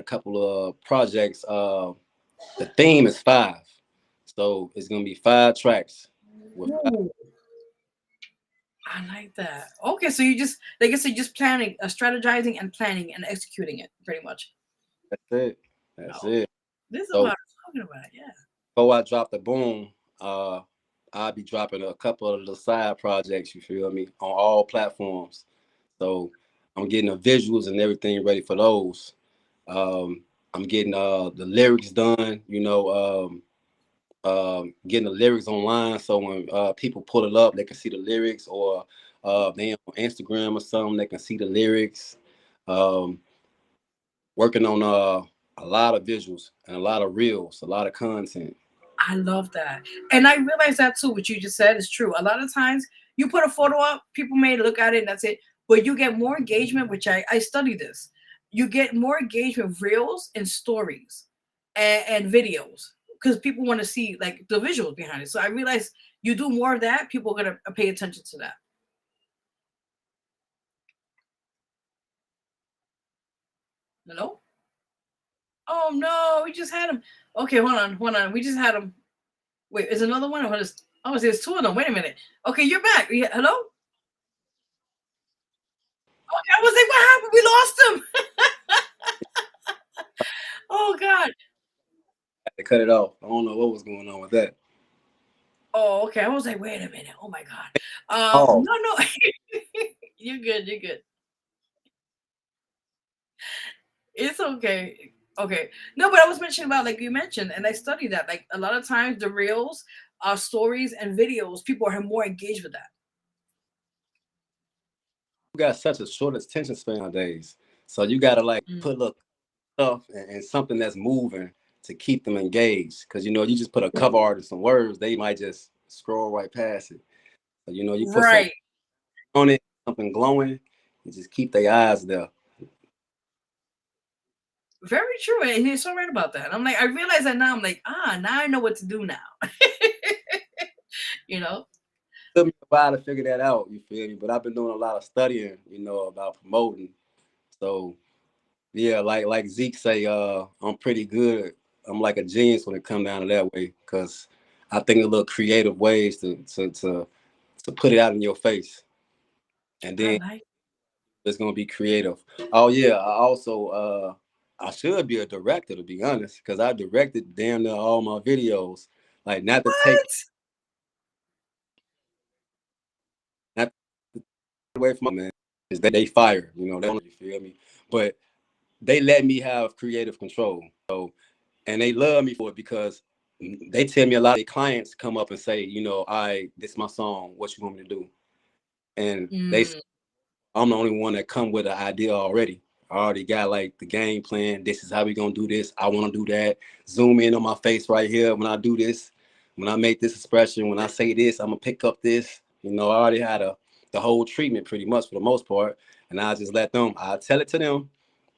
couple of projects. The theme is 5, so it's gonna be 5 tracks. With Ooh, I like that. Okay, so you just, like I said, just planning, strategizing and planning and executing it, pretty much. That's it. That's Oh, it. this is what So I'm talking about. Yeah. before I drop the boom, I'll be dropping a couple of the side projects. You feel me? On all platforms. So I'm getting the visuals and everything ready for those. I'm getting the lyrics done. Getting the lyrics online, so when people pull it up, they can see the lyrics, or they on Instagram or something, they can see the lyrics. Um, Working on a lot of visuals and a lot of reels, a lot of content. I love that. And I realize that too, what you just said is true. A lot of times you put a photo up, people may look at it and that's it. But you get more engagement, which I study this. You get more engagement with reels and stories and videos because people want to see like the visuals behind it. So I realize you do more of that, people are gonna pay attention to that. Hello? Oh no, we just had him. Okay, hold on. We just had him. Wait, is another one? Or is, oh, there's two of them. Wait a minute. Okay, you're back. Hello? Okay, I was like, what happened? We lost him. Oh God. I had to cut it off. I don't know what was going on with that. Oh, okay. I was like, wait a minute. Oh my God. Oh, No. You're good. You're good. It's okay. Okay. No, but I was mentioning about like you mentioned, and I studied that. Like a lot of times the reels, stories and videos, people are more engaged with that. you got such a short attention span nowadays, so you got to like Mm. put little stuff and something that's moving to keep them engaged. Because you just put a cover art and some words, they might just scroll right past it. So, you put something Right. on it, something glowing, and just keep their eyes there. Very true. And you're so right about that. I'm like, I realize that now. I'm like, now I know what to do now. you know? Took me a while to figure that out. You feel me? But I've been doing a lot of studying, about promoting. So yeah, like Zeke say, I'm pretty good. I'm like a genius when it comes down to that way, because I think of little creative ways to put it out in your face, and I then like it's gonna be creative. Oh yeah, I should be a director, to be honest, because I directed damn near all my videos. Like, not to take what? not away from my man, is they fire. They don't, you feel me, but they let me have creative control. So, and they love me for it, because they tell me a lot of their clients come up and say, this is my song. What you want me to do? And Mm, I'm the only one that come with an idea already. I already got like the game plan. This is how we gonna do this. I want to do that. Zoom in on my face right here when I do this. When I make this expression, when I say this, I'm gonna pick up this. I already had the whole treatment pretty much for the most part, and I just let them. I tell it to them,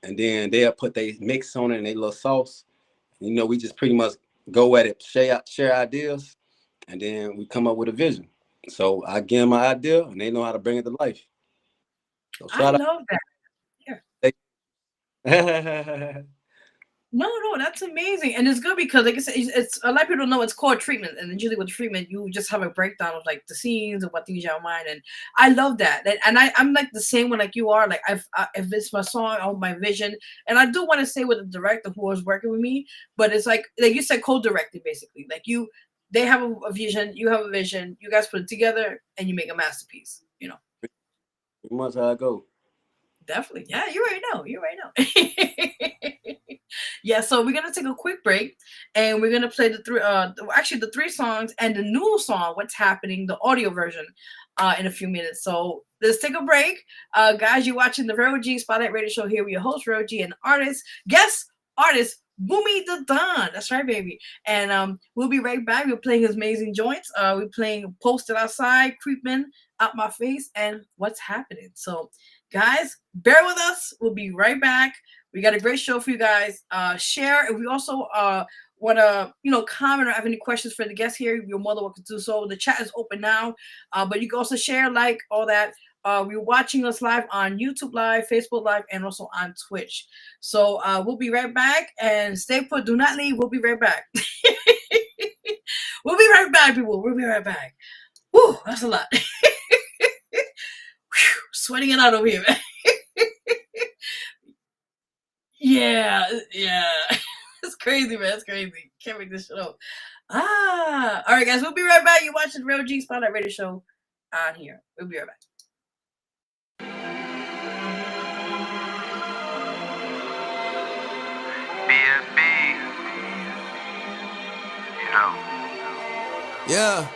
and then they'll put their mix on it and they little sauce. We just pretty much go at it, share ideas, and then we come up with a vision. So I give them my idea, and they know how to bring it to life. So I shout love that. out. No, that's amazing, and it's good because, like I said, it's a lot of people don't know it's called treatment, and usually with treatment, you just have a breakdown of like the scenes and what things you have in mind, and I love that, and I'm like the same one like you are. Like if it's my song or my vision, and I do want to say with the director who was working with me, but it's like you said, co-directing basically. Like they have a vision, you have a vision, you guys put it together, and you make a masterpiece. You know. Pretty much how I go. Definitely. Yeah, you already know. You already know. Yeah, so we're gonna take a quick break and we're gonna play the three songs and the new song, What's Happening, the audio version, in a few minutes. So let's take a break. Guys, you're watching the Vero G Spotlight Radio Show here with your host, Vero G, and guest artist, Boomi the Don. That's right, baby. And we'll be right back. We're playing his amazing joints. We're playing Posted Outside, Creeping Out My Face, and What's Happening. So guys, bear with us. We'll be right back. We got a great show for you guys. Share. And we also want to, comment or have any questions for the guests here. You're more than welcome to do so. The chat is open now. But you can also share, like, all that. We're watching us live on YouTube Live, Facebook Live, and also on Twitch. So we'll be right back. And stay put. Do not leave. We'll be right back. We'll be right back, people. We'll be right back. Whew, that's a lot. Sweating it out over here, man. Yeah. It's crazy, man. It's crazy. Can't make this shit up. All right, guys. We'll be right back. You're watching the Vero G Spotlight Radio Show on here. We'll be right back. BFB, Yeah.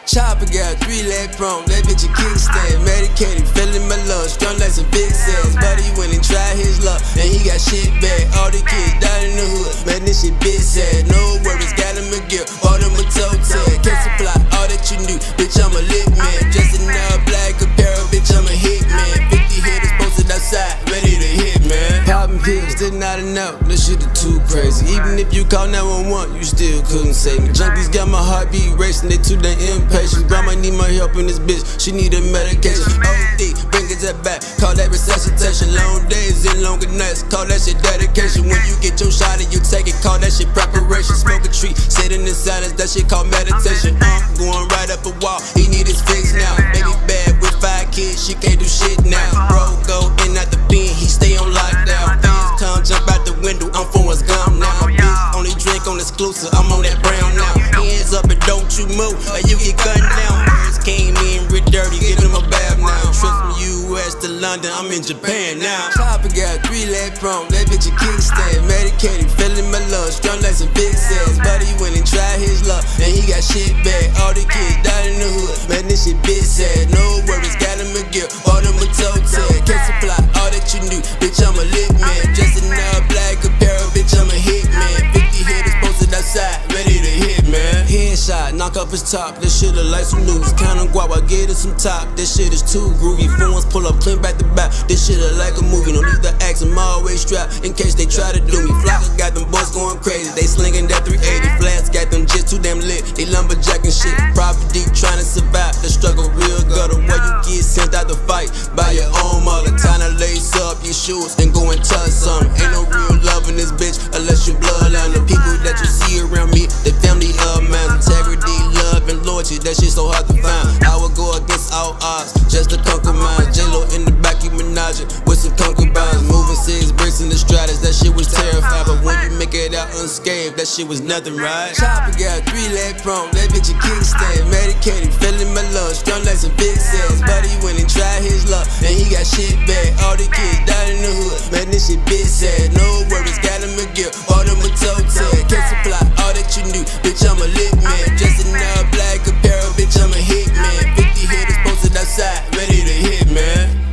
Chopper got 3 leg prone, that bitch a kickstand. Medicated, feeling my love, strung like some big sass. Buddy went and tried his luck, and he got shit back. All the kids died in the hood, man, this shit bit sad. No worries, got him a gift, bought him a toe tag. Can't supply all that you knew, bitch, I'm a lit man. Just in all black apparel, bitch, I'm a hit man. 50 hitters posted outside, ready to hit, man. Popping pills, did not enough, this shit is too crazy. Even if you call 911, you still couldn't save me. Junkies got my heartbeat racing, they too damn impatient. Grandma need my help in this bitch, she need a medication. OD, bring it back, call that resuscitation. Long days and longer nights, call that shit dedication. When you get your shot and you take it, call that shit preparation. Smoke a tree, sitting in silence, that shit called meditation. Going right up a wall, he need his fix now. Baby bad with 5 kids, she can't do shit now. Bro go in at the pen, he stay on lockdown. Fans come jump out the window, I'm for what's gone now. My bitch only drink on exclusive, I'm on that brown now. Hands up and don't you move, or you get gunned down. Birds came in real dirty, give him a bath now. Trip from US to London, I'm in Japan now. Chopper got 3 leg prone, that bitch a kickstand. Medicated, feeling my love, strung like some big sass. Buddy went and tried his luck, and he got shit back. All the kids died in the hood, man, this shit bit sad. No worries, got him a gift, bought him a toe tag. Can't supply all that you knew, bitch, I'm a lit man. Just in all black apparel, bitch, I'm a hit man. 50 hitters posted outside, ready to hit, man. Headshot, knock off his top, this shit look like some news. Count on guap, I get it some top, this shit is too groovy. Phones pull up, clean back to back, this shit look like a movie. No need to ask, I'm always strapped, in case they try to do me. Flocker got them boys going crazy, they slinging that 380. Flats got them just too damn lit, they lumberjacking shit. Property trying to survive, the struggle real gutter. Where you get sent out to fight, by your own mother. Time to lace up your shoes and go and touch something. Ain't no real love in this bitch, unless you bloodline. The people that you see around me, they family of mine. Integrity, love, and loyalty, that shit so hard to find. I would go against all odds, just to conquer mine. J-Lo in the back, you menage with some concubines. Moving 6 bricks in the stratus, that shit was terrified. But when you make it out unscathed, that shit was nothing, right? Chopper got 3 leg prone, that bitch a kickstand. Medicated, feeling my love, strung like some big sass. Buddy went and tried his luck, and he got shit back. All the kids died in the hood, man, this shit bit sad. No worries, got him a gift, bought him a toe tag. Can't supply all that you knew, bitch, I'm a lit man. Just in all black apparel, bitch, I'm a hit man. 50 hitters posted outside, ready to hit, man.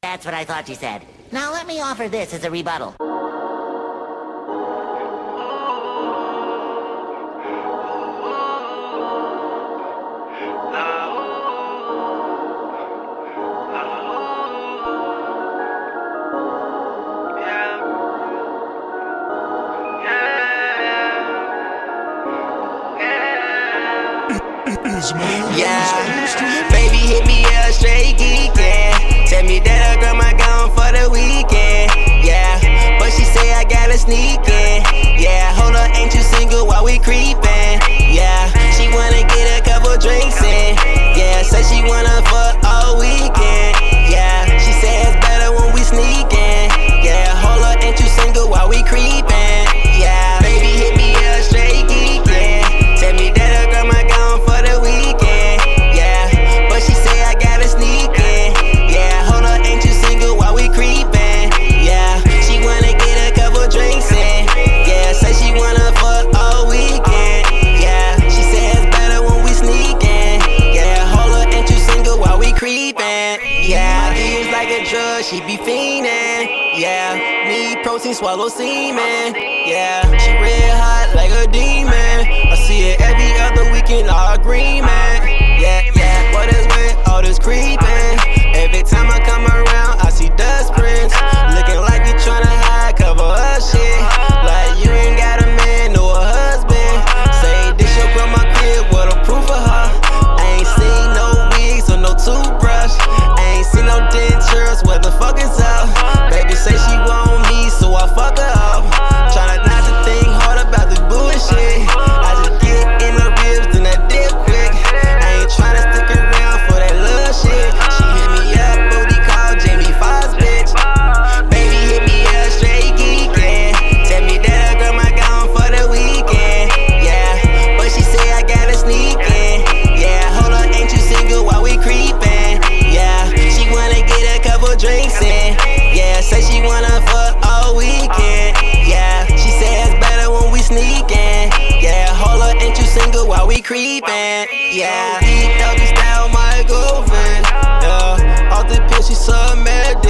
That's what I thought you said. Now let me offer this as a rebuttal. Yeah, baby hit me up straight geekin'. Tell me that her grandma gone for the weekend. Yeah, but she say I gotta sneak in. Yeah, hold up, ain't you single while we creepin'? Yeah, she wanna get a couple drinks in. Yeah, say she wanna fuck all weekend. Yeah, she say it's better when we sneakin'. Yeah, hold up, ain't you single while we creepin'? Yeah, baby hit me up straight geekin'. Tell me that her grandma gone for the weekend. Yeah, but she say I gotta sneak in. Yeah, hold up, ain't you single while we creepin'? Yeah, she wanna get a couple drinks in. Yeah, say she wanna fuck all weekend. Yeah, she say it's better when we sneakin'. Yeah, hold up, ain't you single while we creepin'? Yeah, my D is like a drug, she be fiendin'. Yeah, need protein, swallow semen. Yeah, she real hot like a demon. I see it every other weekend, all agreement. Yeah, yeah, what is with all this creeping? Every time I come around, I see dust prints. Looking like you tryna hide, cover up shit. Like you ain't got a man or a husband. Say this your grandma crib, what a proof of her. I ain't seen no wigs or no toothbrush. I ain't seen no dentures, what the fuck is up? Baby say she want me, so I fuck her up. Tryna not to think hard about this bullshit. I just get in the ribs, then I dip quick. I ain't tryna stick around for that little shit. She hit me up, booty call Jamie Foxx, bitch. Baby hit me up straight geekin'. Tell me that her grandma gone for the weekend. Yeah, but she say I gotta sneak in. Yeah, hold on, ain't you single while we creepin'? Yeah, she wanna get a couple drinks in. Yeah, say she wanna fuck all weekend. Yeah, she say it's better when we sneakin'. Yeah, hold up, ain't you single while we creepin'? Yeah, deep doggy style, my girlfriend. Yeah, off the pill, she submitted.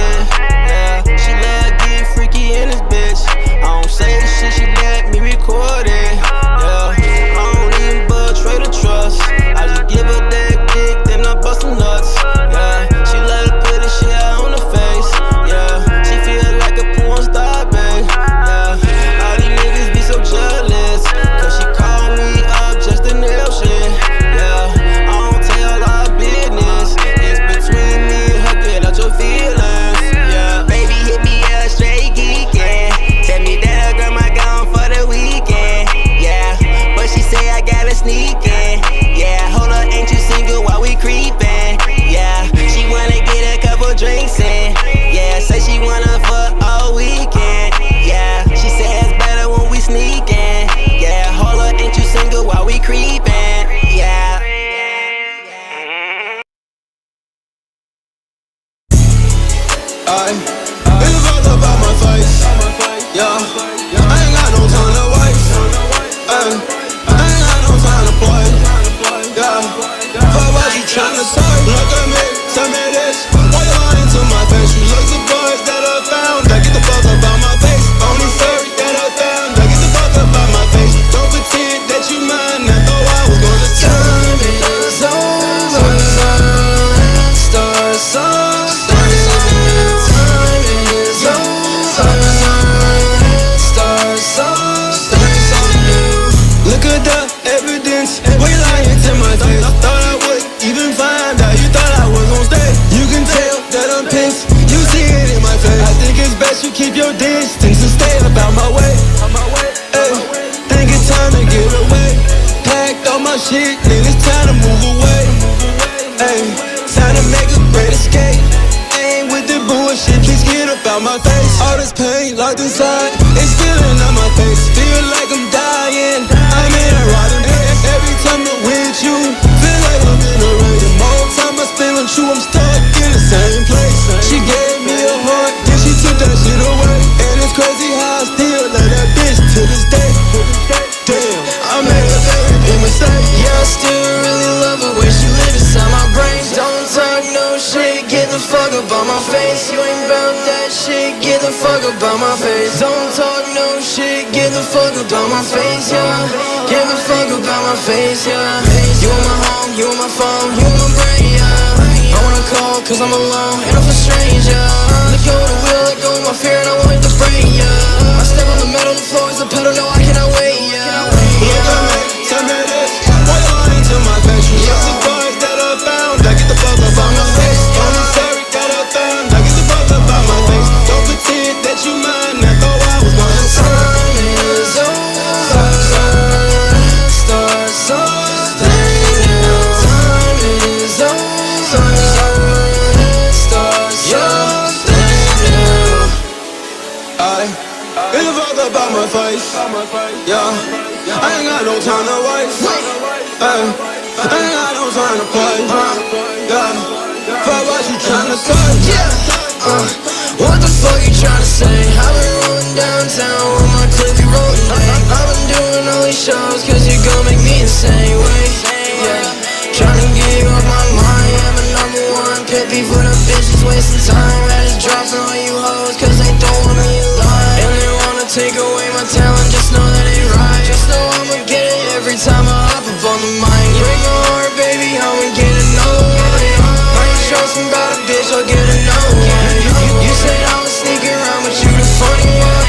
Yeah, she let get freaky in this bitch. I don't say shit, she let me record it. Yeah, I don't even betray the trust. I just give her that dick, then I bust some nuts. Yeah, she let her put the shit out on her face. Yeah, she feel like a porn star, babe. Yeah, all these niggas be so jealous, cause she called me up just to nail shit. Yeah, I don't tell our business. It's between me and her, get out your feelings. Yeah, baby hit me up straight geekin'. Tell me that her grandma gone for the weekend. Yeah, but she say I gotta sneak in. Yeah, hold up, ain't you single while we creepin'? Yeah, she wanna get a couple drinks in. Yeah, say she wanna fuck all weekend. Yeah, she say it's better when we sneakin'. Yeah, hold up, ain't you single while we creepin'? Yeah. It's fucked up out my face. Yeah, I ain't got no time to waste. I ain't got no time to play. Yeah, fuck what you tryna say. Look at me, tell me this. Why you lying to my face? You look the boys that I found. Now get the fuck up out my face. Only sorry that I found. Now get the fuck up out my face. Don't pretend that you mine. I thought I was gonna Time is over. Start something. Time is over. Start something new. look at the evidence. Why you lying to my face? Thought I would even find out. You thought I was gon' stay. You can tell that I'm pissed. You see it in my face. I think it's best you keep your distance and stay about my way. Hey, think it's time to get away. Packed all my shit, then it's time to move away. Hey, time to make a great escape. Ain't with the bullshit, please get up out my face. All this pain locked inside, it's feeling on my face. Feel like I'm dying, I'm in a rotten place. Every time I'm with you, feel like I'm in a race. The more time I spend with you, I'm stuck in the same place. She gave me a heart, then she took that shit away. And it's crazy how I still love that bitch to this day. Damn, I made a very big mistake. Yeah, I still really love her when she live inside my brain. Don't talk no shit, get the fuck up on my face. You ain't bout that shit, get the fuck up on my face. Don't talk no shit, get the fuck up on my face, yeah. Get the fuck up on my face, yeah. You on my home, you on my phone, you on my brain, yeah. I wanna call cause I'm alone and I'm a stranger. Let go of the wheel, let go of my fear and I want the brain, yeah. I step on the metal, the floor is a pedal, no I cannot wait, yeah. Look at me, tell me this. Why you lying to my face? You my face. Yeah, I ain't got no time to waste. Hey, I ain't got no time to play. Yeah, fuck what you tryna say. What the fuck you tryna say? I've been rolling downtown with my clip, we rolling bang. I've been doing all these shows cause you gon' make me insane. Wait, yeah, tryna get you off my mind. I'm a number one pet beef for the bitches wasting time. I just dropping on you hoes cause they don't want me alive. And they wanna take away my talent, just know that ain't right. Just know I'ma get it every time I hop up on the mic. Break my heart, baby, I'ma get it, no way. I ain't stressing about a bitch, I'll get it, no way. You said I'ma sneak around, but you the funny one.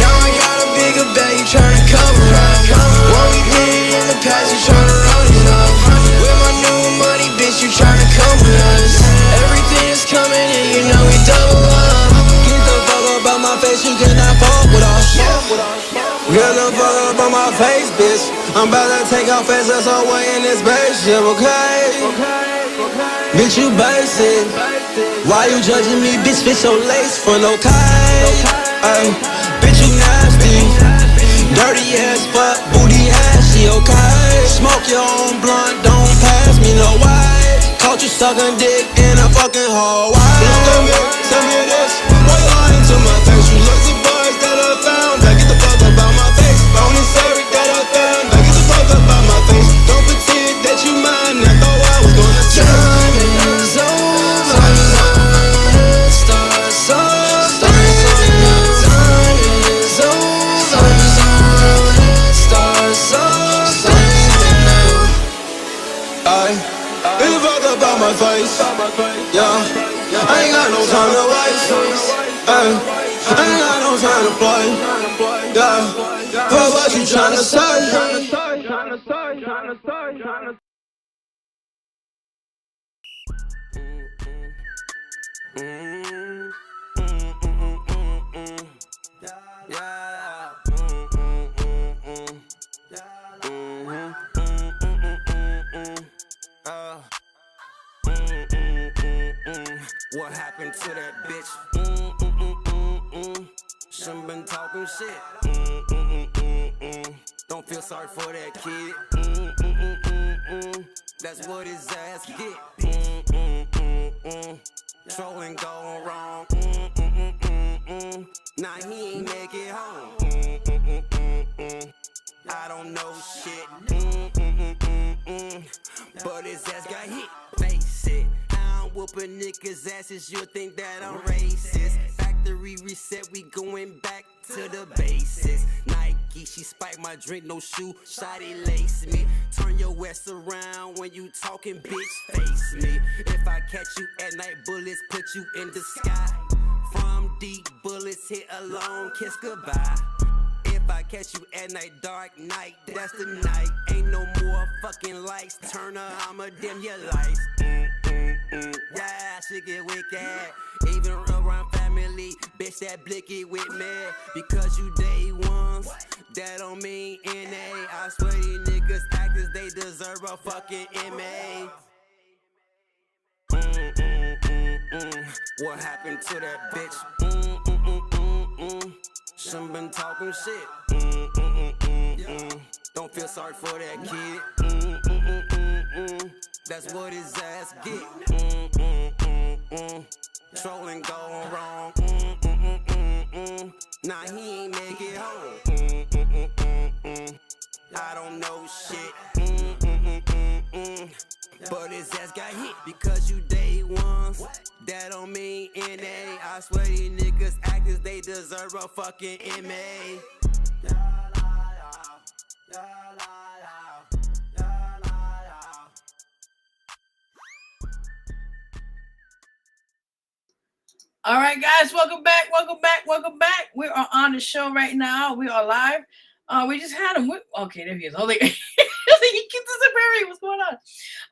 Now I got a bigger bag, you tryna cover up. What we did in the past, you tryna run it up. With my new money, bitch, you tryna come with us. Everything is coming in, you know we double up. Get the fuck up out my face, you cannot fuck with us. Get the fuck up on my face, bitch. I'm about to take off fast, that's all way in this spaceship, okay? Bitch, you basic. Why you judging me, bitch? Fit your lace front, okay? Ay, bitch, you nasty. Dirty ass fuck, booty ass, she okay? Smoke your own blunt, don't pass me no way. Caught you sucking dick in a fucking hallway. Look at me, tell me this. Why you lying to my face? You look the boys that I found. Now get the fuck up out my face. Only sorry that I found. Now get the fuck up out my face. Don't pretend that you mine. I thought I was gonna change. Time is over, stars so time is over, stars so Ay, get the fuck up out my face. Yeah, I ain't got no time to waste. Ay, I ain't got no time to play. Yeah, fuck what you tryna say. What happened to that bitch? She been talking shit. Don't feel sorry for that kid. That's what his ass get. Trolling going wrong. Now he ain't make it home. I don't know shit. But his ass got hit. Face it. I'm whooping niggas' asses. You'll think that I'm racist. Factory reset. We going back to the basics. Nike, she spiked my drink. No shoe. Shotty lace me. Turn your ass around when you talking, bitch. Face me. If I catch you at night, bullets put you in the sky. From deep, bullets hit alone. Kiss goodbye. If I catch you at night, dark night, that's the night. Ain't no more fucking lights. Turner, I'ma dim your lights. Yeah, she get wicked. Even around family, bitch, that blicky with me. Because you day ones, that don't mean NA. I swear these niggas actors, they deserve a fucking MA. What happened to that bitch? She been talking shit. Don't feel sorry for that kid. That's what his ass get. Trolling going wrong. Nah, he ain't make it home. I don't know shit. But his ass got hit because you day ones. That don't mean NA. I swear these niggas actors, they deserve a fucking MA. All right, guys, welcome back. We are on the show right now. We are live. We just had him. Okay, there he is. Hold on. He keeps disappearing. What's going on?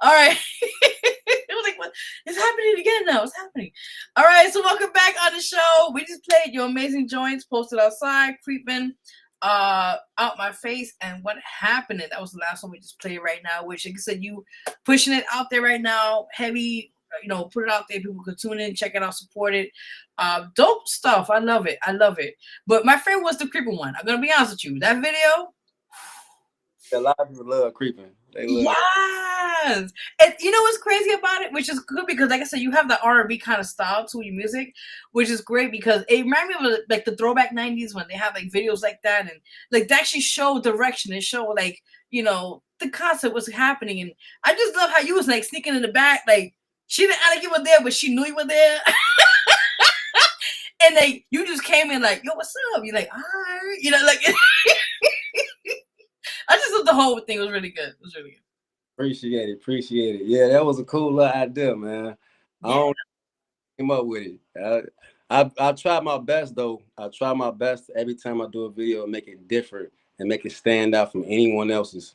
All right. It was like, what is happening again now? What's happening? All right, so welcome back on the show. We just played Your Amazing Joints, Posted Outside, Creeping Out My Face, and What Happened. That was the last one we just played right now, which, like I said, you pushing it out there right now, heavy put it out there. People could tune in, check it out, support it. Dope stuff. I love it. I love it. But my favorite was the creeping one. I'm gonna be honest with you. That video. A lot of people love creeping. They love that. Yes, and you know what's crazy about it, which is good because, like I said, you have the R&B kind of style to your music, which is great because it reminds me of like the throwback '90s when they have like videos like that, and like they actually show direction and show like the concept was happening, and I just love how you was like sneaking in the back, like she didn't act like you were there, but she knew you were there, and like you just came in like, yo, what's up? You're like, all right, like. I just thought the whole thing was really good. It was really good. Appreciate it. Yeah, that was a cool little idea, man. I don't came up with it. I try my best though. I try my best every time I do a video, make it different and make it stand out from anyone else's.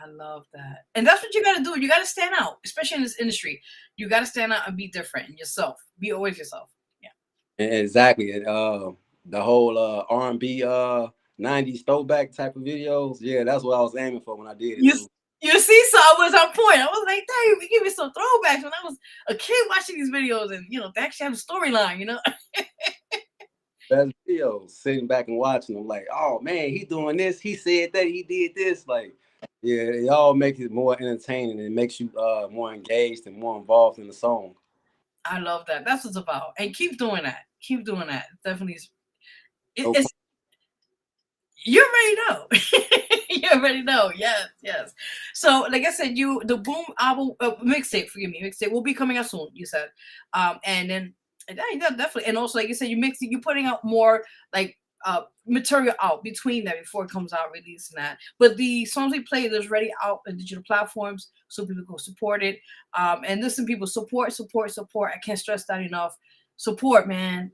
I love that, and that's what you got to do. You got to stand out, especially in this industry. You got to stand out and be different and yourself. Be always yourself. Yeah, exactly. The whole R&B 90s throwback type of videos. Yeah, that's what I was aiming for when I did it too. You see, so I was on point. I was like, dang, we give me some throwbacks when I was a kid watching these videos, and they actually have a storyline. Best videos, sitting back and watching them, like, oh man, he doing this, he said that, he did this. Like, yeah, it all makes it more entertaining. It makes you more engaged and more involved in the song. I love that. That's what it's about, and keep doing that. Keep doing that. Definitely, Okay. You already know. You already know. Yes. So, like I said, the Boom album mixtape. Forgive me, mixtape will be coming out soon. You said, and then yeah, definitely, and also like you said, you putting out more like material out between that before it comes out, releasing that. But the songs we play, there's already out on digital platforms, so people can support it. And listen, people, support. I can't stress that enough. Support, man.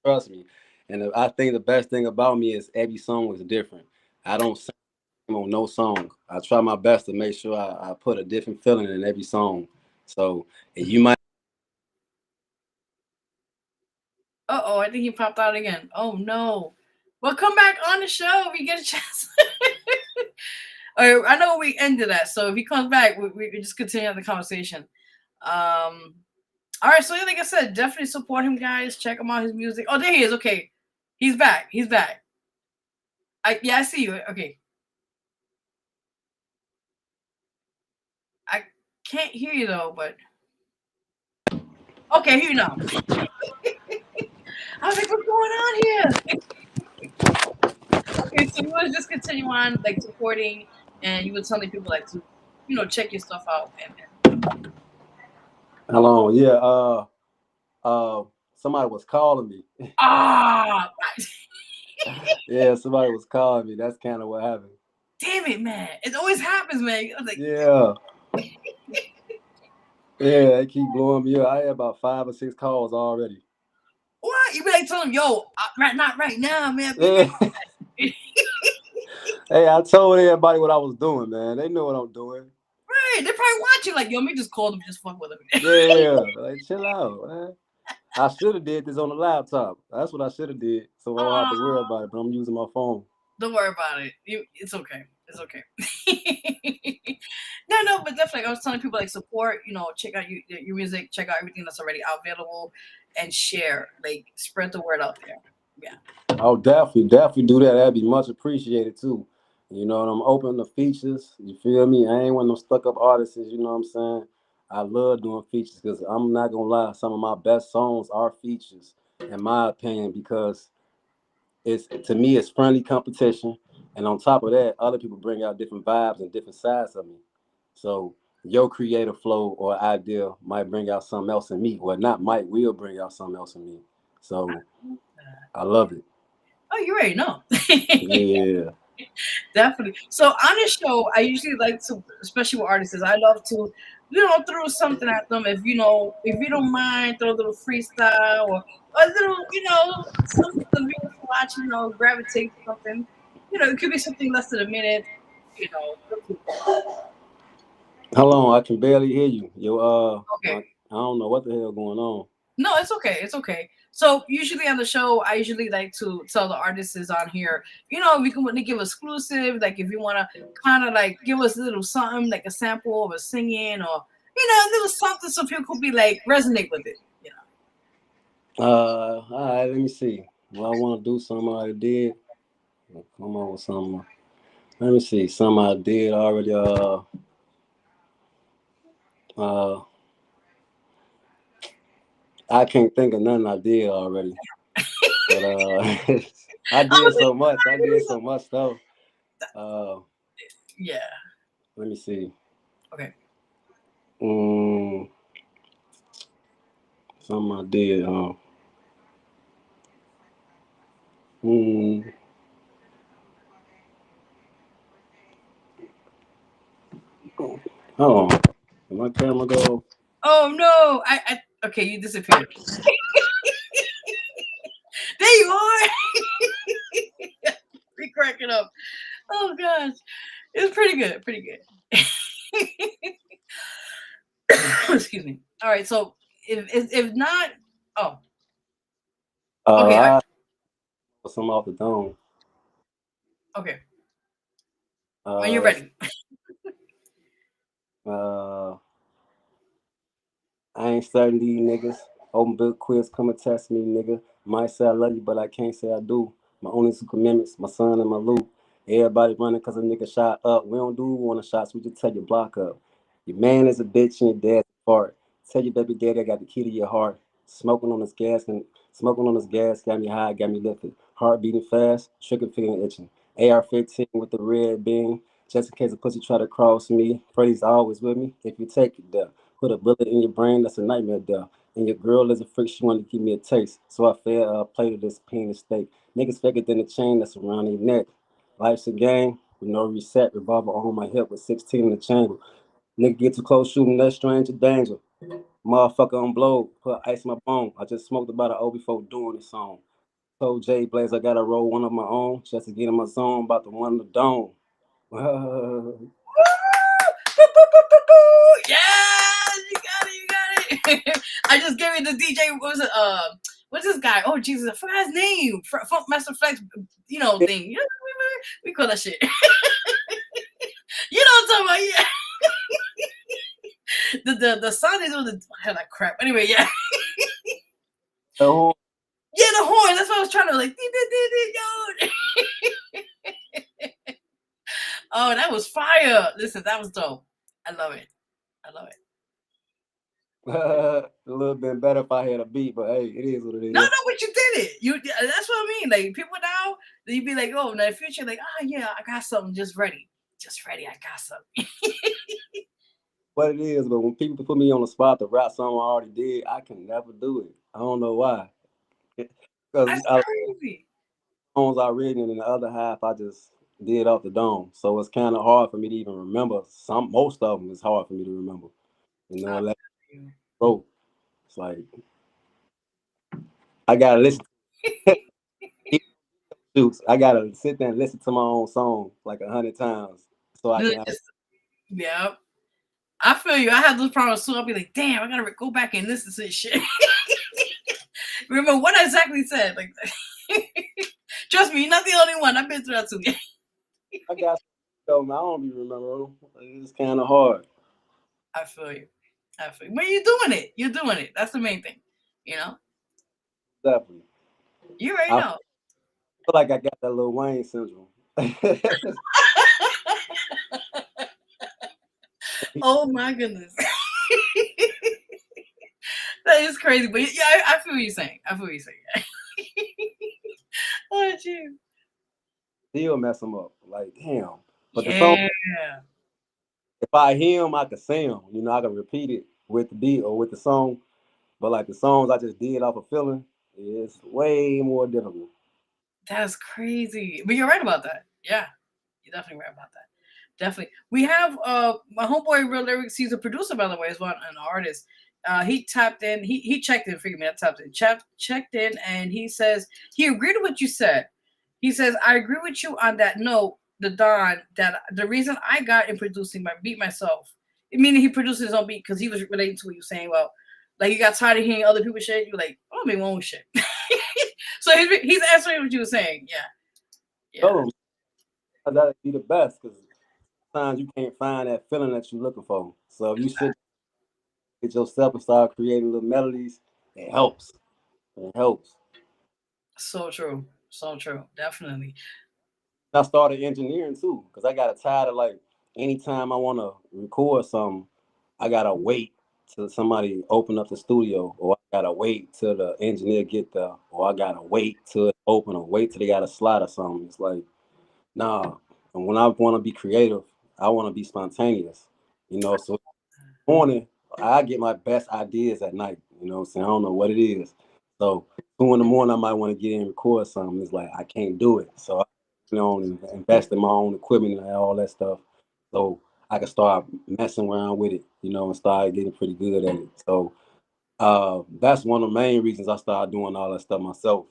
Trust me. And I think the best thing about me is every song is different. I don't sing on no song. I try my best to make sure I put a different feeling in every song. So you might. I think he popped out again. Oh no. Well, come back on the show if you get a chance. All right, I know we ended that, so if he comes back, we can just continue the conversation. All right, so like I said, definitely support him, guys. Check him out, his music. Oh, there he is. Okay, he's back. I see you. Okay, I can't hear you though, but okay, here you now. I was like, what's going on here? Okay, so you want to just continue on like supporting, and you were telling people like to, check your stuff out. And Hello, yeah. Somebody was calling me. Yeah, somebody was calling me. That's kind of what happened. Damn it, man! It always happens, man. I was like, yeah. Yeah, they keep blowing me up. I had about 5 or 6 calls already. What? You be like telling them, yo, not right now, man. Yeah. Hey, I told everybody what I was doing, man. They know what I'm doing. Right. They're probably watching like, yo, let me just call them, just fuck with them. Yeah. Like, chill out, man. I should have did this on the laptop. That's what I should have did. So I don't have to worry about it, but I'm using my phone. Don't worry about it. It's okay. It's okay. No, but definitely, I was telling people like support. Check out your music. Check out everything that's already available, and share. Like spread the word out there. Yeah. I'll definitely do that. That'd be much appreciated too. I'm open to features. You feel me? I ain't one of them stuck up artists. You know what I'm saying? I love doing features because I'm not gonna lie. Some of my best songs are features, in my opinion, because to me it's friendly competition, and on top of that, other people bring out different vibes and different sides of me. So your creative flow or idea might bring out something else in me, or not might, will bring out something else in me. So I love it. Oh, you already know. Yeah. Definitely. So on this show, I usually like to, especially with artists, I love to, throw something at them. If you don't mind, throw a little freestyle or a little, something the viewers watch, gravitate to something. It could be something less than a minute. Hold on, I can barely hear you. Okay. I don't know what the hell going on. No, it's okay. It's okay. So usually on the show, I usually like to tell the artists is on here, we can want to give exclusive. Like if you want to kind of like give us a little something, like a sample of a singing, or a little something, so people could be like resonate with it. All right, let me see. Well, I want to do something I already did. Come on with something. Let me see. Something I did already. Uh, I can't think of nothing I did already. But I I did was so much. I did like, so much stuff. Uh, yeah. let me see. Okay. Mm, something I did. Mm, hold on. Did my camera go? Oh no! Okay, you disappeared. There you are. We cracking up. Oh gosh, it's pretty good. Pretty good. Excuse me. All right. So if not, oh, okay. I some off the dome. Okay. When you're Let's ready. uh I ain't studying these niggas. Open book quiz, come and test me, nigga. Might say I love you, but I can't say I do. My only two commitments, my son and my loop. Everybody running cause a nigga shot up. We don't do one of shots, we just tell your block up. Your man is a bitch and your dad's a fart. Tell your baby daddy I got the key to your heart. Smoking on this gas got me high, got me lifted. Heart beating fast, trigger finger itching. AR-15 with the red beam. Just in case a pussy try to cross me. Freddy's always with me. If you take it there. Put a bullet in your brain, that's a nightmare there. And your girl is a freak, she wanted to give me a taste. So I fed a plate of this penis steak. Niggas faker than the chain that's around their neck. Life's a game with no reset. Revolver on my hip with 16 in the chamber. Nigga get too close, shooting that stranger danger. Motherfucker on blow, put ice in my bone. I just smoked about an O before doing this song. Told Jay Blaze I gotta roll one of my own just to get in my zone about the one in the dome. Yes, you got it. You got it. I just gave it to DJ. What was it? What's this guy? Oh Jesus, I forgot his name. Funk Master Flex, thing. We call that shit. You know what I'm talking about? Yeah. The sound is with the that crap. Anyway, yeah. Oh, Yeah, the horn. That's what I was trying to like. Oh, that was fire. Listen, that was dope. I love it. I love it. a little bit better if I had a beat, but hey, it is what it No, is. but you did it. That's what I mean. Like people now, you'd be like, oh, in the future, like, yeah, I got something just ready. Just ready. I got something. What it is, but when people put me on the spot to rap something I already did, I can never do it. I don't know why. Because That's crazy. songs I written and the other half I just did off the dome. So it's kind of hard for me to even remember. Most of them is hard for me to remember. I Like feel you. bro, it's like I gotta listen to shoots. I gotta sit there and listen to my own song like 100 times so I can. Yeah. I feel you. I have those problems too. I'll be like, damn, I gotta go back and listen to this shit. Remember what I exactly said. Like, trust me, you're not the only one. I've been through that too. I got so man, I don't be remembering. It's kind of hard. I feel you. I feel you. But you're doing it. You're doing it. That's the main thing. You know? Definitely. You already I feel know. like I got that Lil Wayne syndrome. Oh my goodness. That is crazy. But yeah, I feel what you're saying. I feel what you're saying. Oh, jeez. He'll mess him up. Like, damn. But the song, Yeah. if I hear him, I can sing him. I can repeat it with the beat or with the song. But like the songs I just did off of feeling, it's way more difficult. That's crazy. But you're right about that. Yeah. You're definitely right about that. Definitely. We have my homeboy Real Lyrics, he's a producer by the way, as well, an artist. He tapped in, he checked in, forgive me, I tapped in, checked in, and he says he agreed with what you said. He says, I agree with you on that note, the Don, that the reason I got in producing my beat myself, meaning he produced his own beat because he was relating to what you were saying. Well, Like you got tired of hearing other people's shit. You're like, oh, make my own shit. So he's answering what you were saying. Yeah. Yeah. Tell them that'd be the best because sometimes you can't find that feeling that you're looking for. So if you sit with yourself and start creating little melodies, it helps. It helps. So true. So true. Definitely. I started engineering too because I got tired of like anytime I want to record something, I gotta wait till somebody open up the studio, or I gotta wait till the engineer get there, or I gotta wait till it open, or wait till they got a slot or something. It's like nah. And when I want to be creative, I want to be spontaneous. So morning, I get my best ideas at night. You know what I'm saying? I don't know what it is. So 2 in the morning, I might want to get in and record something. It's like I can't do it. So I invest in my own equipment and all that stuff. So I can start messing around with it, and start getting pretty good at it. So that's one of the main reasons I started doing all that stuff myself.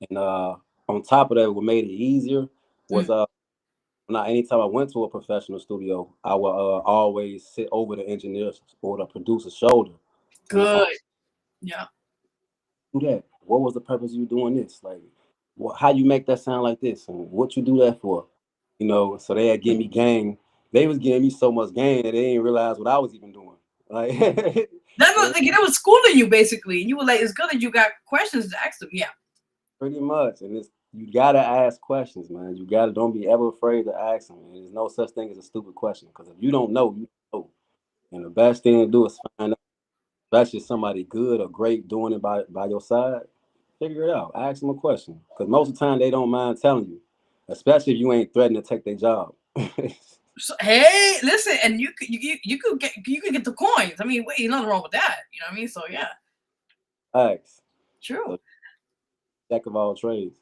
And on top of that, what made it easier was now, anytime I went to a professional studio, I would always sit over the engineer or the producer's shoulder and Good. Yeah. do that. What was the purpose of you doing this? Like, how you make that sound like this, and what you do that for? So they had give me game. They was giving me so much game that they didn't realize what I was even doing. Like, That's what they was schooling you basically. And you were like, it's good that you got questions to ask them. Yeah. pretty much. And you gotta ask questions, man. You gotta don't be ever afraid to ask them. And there's no such thing as a stupid question because if you don't know, you don't know. And the best thing to do is find out. Especially somebody good or great doing it by your side, figure it out. Ask them a question. Because most of the time they don't mind telling you. Especially if you ain't threatening to take their job. So, hey, listen, and you could get the coins. I mean, wait, nothing wrong with that. You know what I mean? So yeah. Ask. True. So, jack of all trades.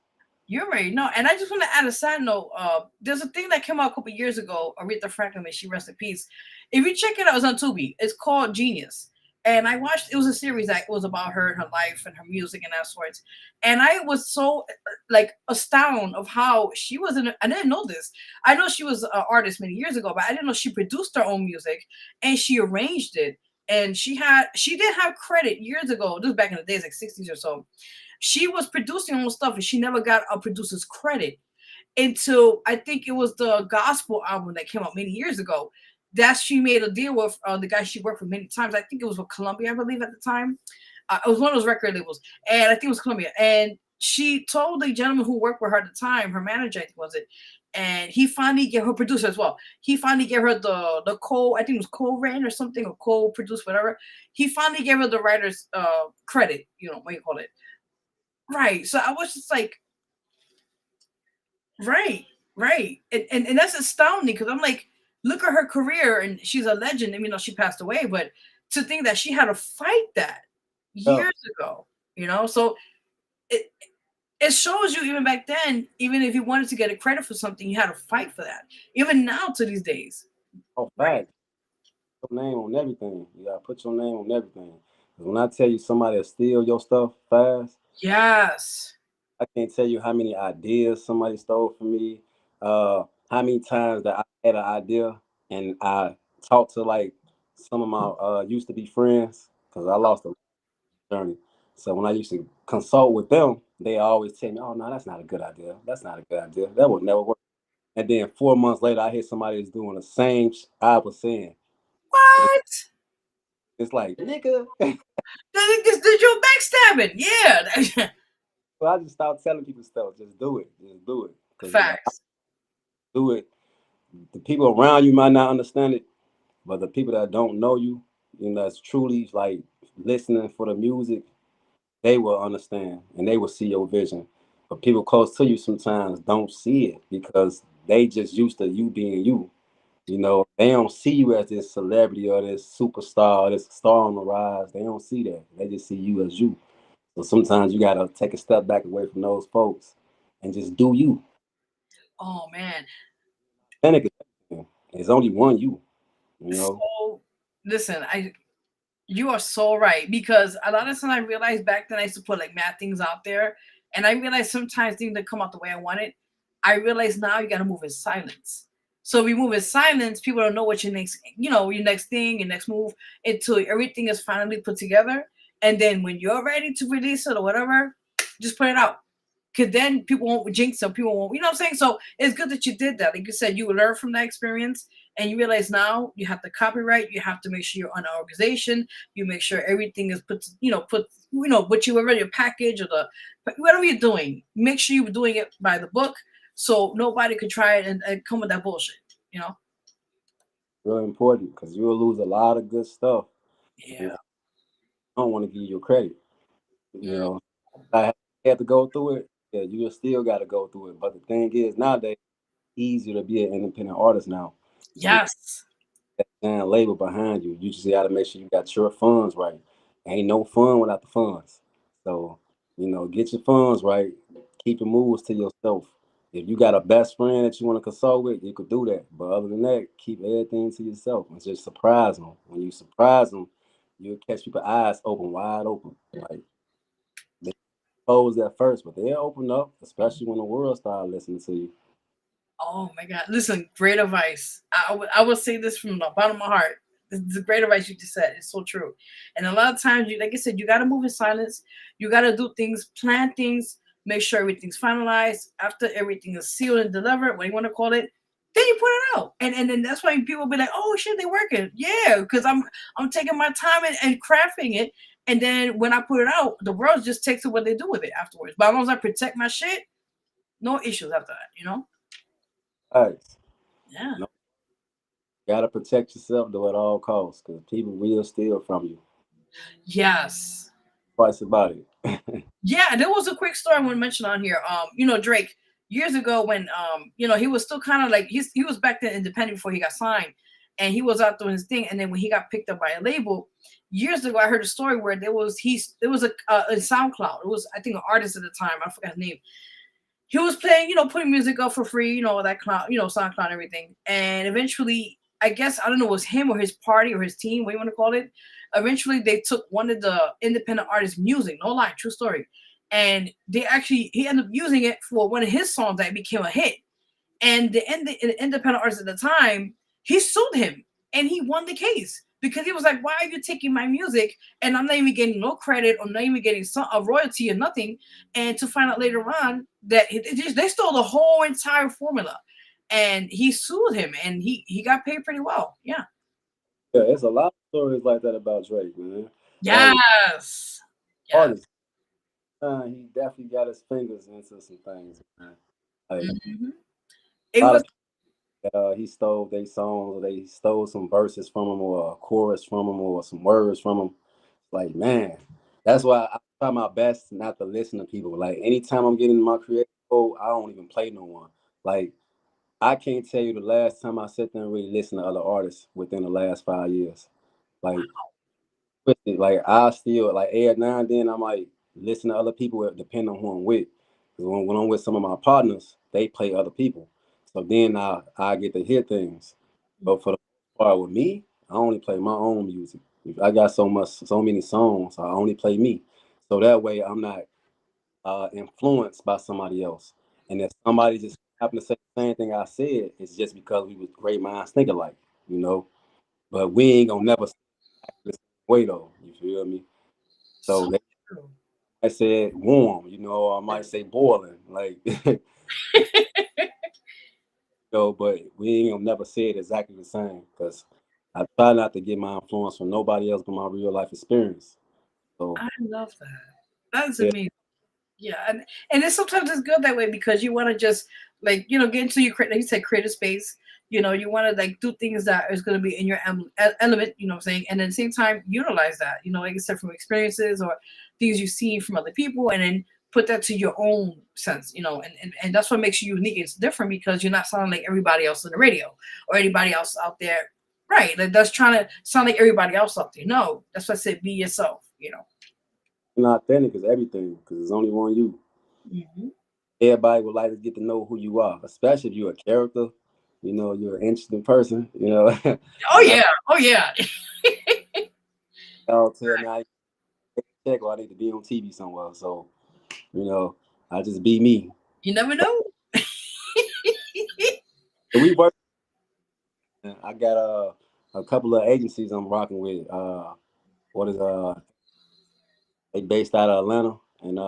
You're right. No, and I just want to add a side note. There's a thing that came out a couple years ago. Aretha Franklin, may she rest in peace. If you check it out, it's on Tubi. It's called Genius. And I watched. It was a series that was about her and her life and her music and that sorts. And I was so like astounded of how she was in. I didn't know this. I know she was an artist many years ago, but I didn't know she produced her own music and she arranged it. And she did have credit years ago. This was back in the days, like 60s or so. She was producing her own stuff and she never got a producer's credit until I think it was the gospel album that came out many years ago. That she made a deal with the guy she worked with many times. I think it was with Columbia, I believe, at the time. It was one of those record labels, and I think it was Columbia. And she told the gentleman who worked with her at the time, her manager, I think was it, and he finally gave her producer as well. He finally gave her the co, I think it was co-written or something, or co-produced, whatever. He finally gave her the writer's credit, what you call it. Right. So I was just like, right, right. And that's astounding because I'm like, look at her career and she's a legend. I mean, she passed away, but to think that she had to fight that years ago, so it shows you even back then, even if you wanted to get a credit for something, you had to fight for that. Even now to these days. Oh, fact. Your name on everything. You gotta put your name on everything. 'Cause when I tell you somebody will steal your stuff fast, Yes. I can't tell you how many ideas somebody stole from me. How many times that I had an idea and I talked to like some of my used to be friends because I lost a journey. So when I used to consult with them, they always tell me, "Oh no, that's not a good idea. That's not a good idea. That would never work." And then 4 months later, I hear somebody is doing the same I was saying. What? It's like, nigga. This did your backstabbing. Yeah. So I just stopped telling people stuff. Just do it. Just do it. Because if I Facts. do it, the people around you might not understand it, but the people that don't know you, that's truly like listening for the music, they will understand and they will see your vision. But people close to you sometimes don't see it because they just used to you being you. They don't see you as this celebrity or this superstar or this star on the rise. They don't see that. They just see you as you. So sometimes you gotta take a step back away from those folks and just do you. Oh man. Authentic is everything. There's only one you. So listen, you are so right because a lot of times I realized back then I used to put like mad things out there, and I realized sometimes things didn't come out the way I wanted. I realized now you got to move in silence. So we move in silence. People don't know what your next, your next thing, your next move, until everything is finally put together. And then when you're ready to release it or whatever, just put it out. Because then people won't jinx it. People won't, you know what I'm saying? So it's good that you did that. Like you said, you learn from that experience, and you realize now you have to copyright. You have to make sure you're on an organization. You make sure everything is what you already, your package or whatever you're doing. Make sure you're doing it by the book, so nobody could try it and come with that bullshit. You know? Really important, because you'll lose a lot of good stuff. And Yeah. I don't want to give you credit. You Mm. know, I had to go through it. Yeah, you still got to go through it. But the thing is, nowadays, it's easier to be an independent artist now. Yes. And label behind you. You just got to make sure you got your funds right. Ain't no fun without the funds. So, get your funds right. Keep your moves to yourself. If you got a best friend that you want to consult with, you could do that. But other than that, keep everything to yourself and just surprise them. When you surprise them, you'll catch people's eyes open, wide open. Like, they close at first, but they'll open up, especially when the world starts listening to you. Oh my God. Listen, great advice. I will say this from the bottom of my heart. This is great advice you just said. It's so true. And a lot of times, like I said, you got to move in silence. You got to do things, plan things, make sure everything's finalized. After everything is sealed and delivered, what you want to call it, then you put it out. And then that's why people be like, oh shit, they working. Yeah, because I'm taking my time and crafting it. And then when I put it out, the world just takes it what they do with it afterwards. But as long as I protect my shit, no issues after that. All right. Yeah. No, gotta protect yourself though at all costs, because people will steal from you. Yes. Twice about it. Yeah, there was a quick story I want to mention on here. Drake, years ago when he was still kind of like he was back then independent before he got signed, and he was out doing his thing, and then when he got picked up by a label, years ago I heard a story where there was a SoundCloud. It was, I think, an artist at the time, I forgot his name. He was playing, putting music up for free, that cloud, SoundCloud and everything. And eventually, I guess, I don't know, it was him or his party or his team, what you want to call it. Eventually, they took one of the independent artists' music, no lie, true story. And he ended up using it for one of his songs that became a hit. And the independent artist at the time, he sued him and he won the case because he was like, "Why are you taking my music and I'm not even getting no credit or not even getting a royalty or nothing?" And to find out later on that they stole the whole entire formula, and he sued him and he got paid pretty well. Yeah. Yeah, it's a lot of stories like that about Drake, man. Like, Yes. Yeah. artists, he definitely got his fingers into some things, man. Like, Hmm. a It lot was. of he stole their songs, or they stole some verses from him, or a chorus from him, or some words from him. Like, man, that's why I try my best not to listen to people. Like, anytime I'm getting in my creative mode, I don't even play no one. Like, I can't tell you the last time I sat there and really listened to other artists within the last 5 years. Like, like I still like every now and then I might listen to other people, depending on who I'm with. Because when I'm with some of my partners, they play other people. So then I get to hear things. But for the most part with me, I only play my own music. If I got so many songs, I only play me. So that way I'm not influenced by somebody else. And if somebody just happen to say the same thing I said, it's just because we was great minds think alike, you know. But we ain't gonna never the same way though. You feel me? So So they, true. I said warm, I might say boiling, like but we ain't gonna never say it exactly the same because I try not to get my influence from nobody else but my real life experience. So I love that. That is yeah, amazing. Yeah, and it's sometimes it's good that way because you want to just like get into your like you said, creative space. You want to like do things that is going to be in your element. You know what I'm saying, and at the same time utilize that. Like I said, from experiences or things you see from other people, and then put that to your own sense. And that's what makes you unique. It's different because you're not sounding like everybody else on the radio or anybody else out there. Right, like that's trying to sound like everybody else out there. No, that's why I said be yourself. being authentic is everything because there's only one you. Hmm. Everybody would like to get to know who you are, especially if you're a character. You're an interesting person. Oh And yeah, oh yeah. I'll tell me I check or I need to be on TV somewhere. So you know, I just be me. You never know. And we work. I got a couple of agencies I'm rocking with. What is they based out of Atlanta and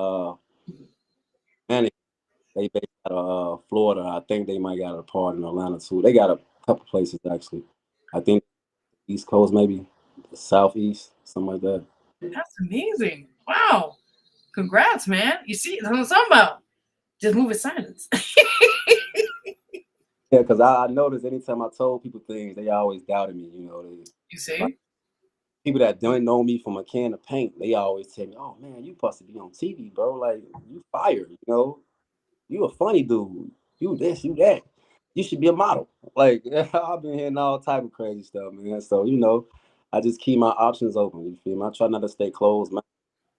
and they based out of Florida. I think they might got a part in Atlanta too. They got a couple places actually. I think East Coast maybe, Southeast, something like that. That's amazing. Wow. Congrats, man. You see, that's what I'm talking about. Just move in silence. Yeah, because I noticed anytime I told people things, they always doubted me. You know, You like see? people that don't know me from a can of paint, they always tell me, "Oh man, you supposed to be on TV, bro. Like you fired. You know, you a funny dude. You this, you that. You should be a model." Like I've been hearing all type of crazy stuff, man. So I just keep my options open. You feel me? I try not to stay closed minded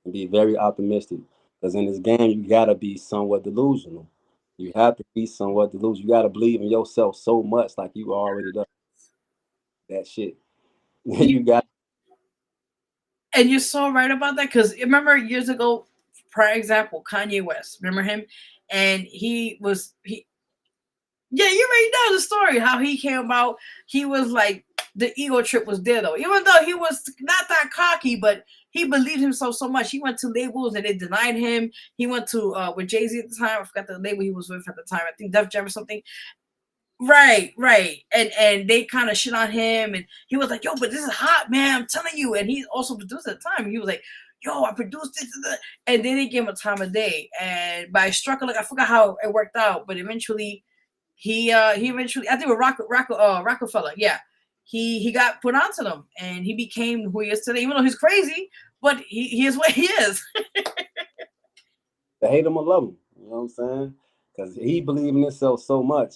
and be very optimistic. Because in this game, you gotta be somewhat delusional. You have to be somewhat delusional. You gotta believe in yourself so much, like you already done that shit. You, You got and you're so right about that because remember years ago, for example, Kanye West. Remember him? And he. Yeah, you already know the story. How he came about. He was like the ego trip was there though. Even though he was not that cocky, but he believed himself so much. He went to labels and they denied him. He went to with Jay-Z at the time. I forgot the label he was with at the time. I think Def Jam or something. Right. And they kind of shit on him, and he was like, "Yo, but this is hot, man. I'm telling you." And he also produced at the time. He was like, "Yo, I produced this," and then they gave him a time of day. And by struggle, like I forgot how it worked out, but eventually, he eventually I think with Rockefeller, yeah, he got put onto them, and he became who he is today. Even though he's crazy, but he is what he is. to hate him or love him. You know what I'm saying? Because he believes in himself so much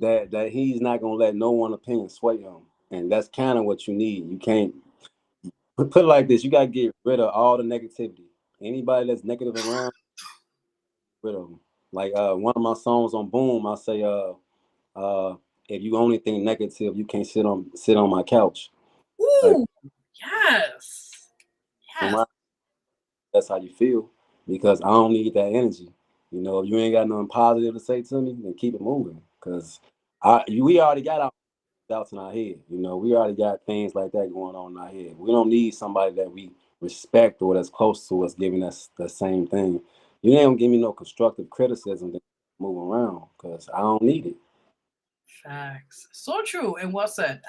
that he's not gonna let no one opinion sway him, and that's kind of what you need. You can't put it like this. You gotta get rid of all the negativity. Anybody that's negative around, rid of them. Like one of my songs on Boom, I say uh if you only think negative, you can't sit on my couch. Like Ooh, yes, in yes. that's how you feel because I don't need that energy. If you ain't got nothing positive to say to me, then keep it moving. Cause we already got our doubts in our head. We already got things like that going on in our head. We don't need somebody that we respect or that's close to us giving us the same thing. You ain't gonna give me no constructive criticism to move around because I don't need it. Facts. So true and well said.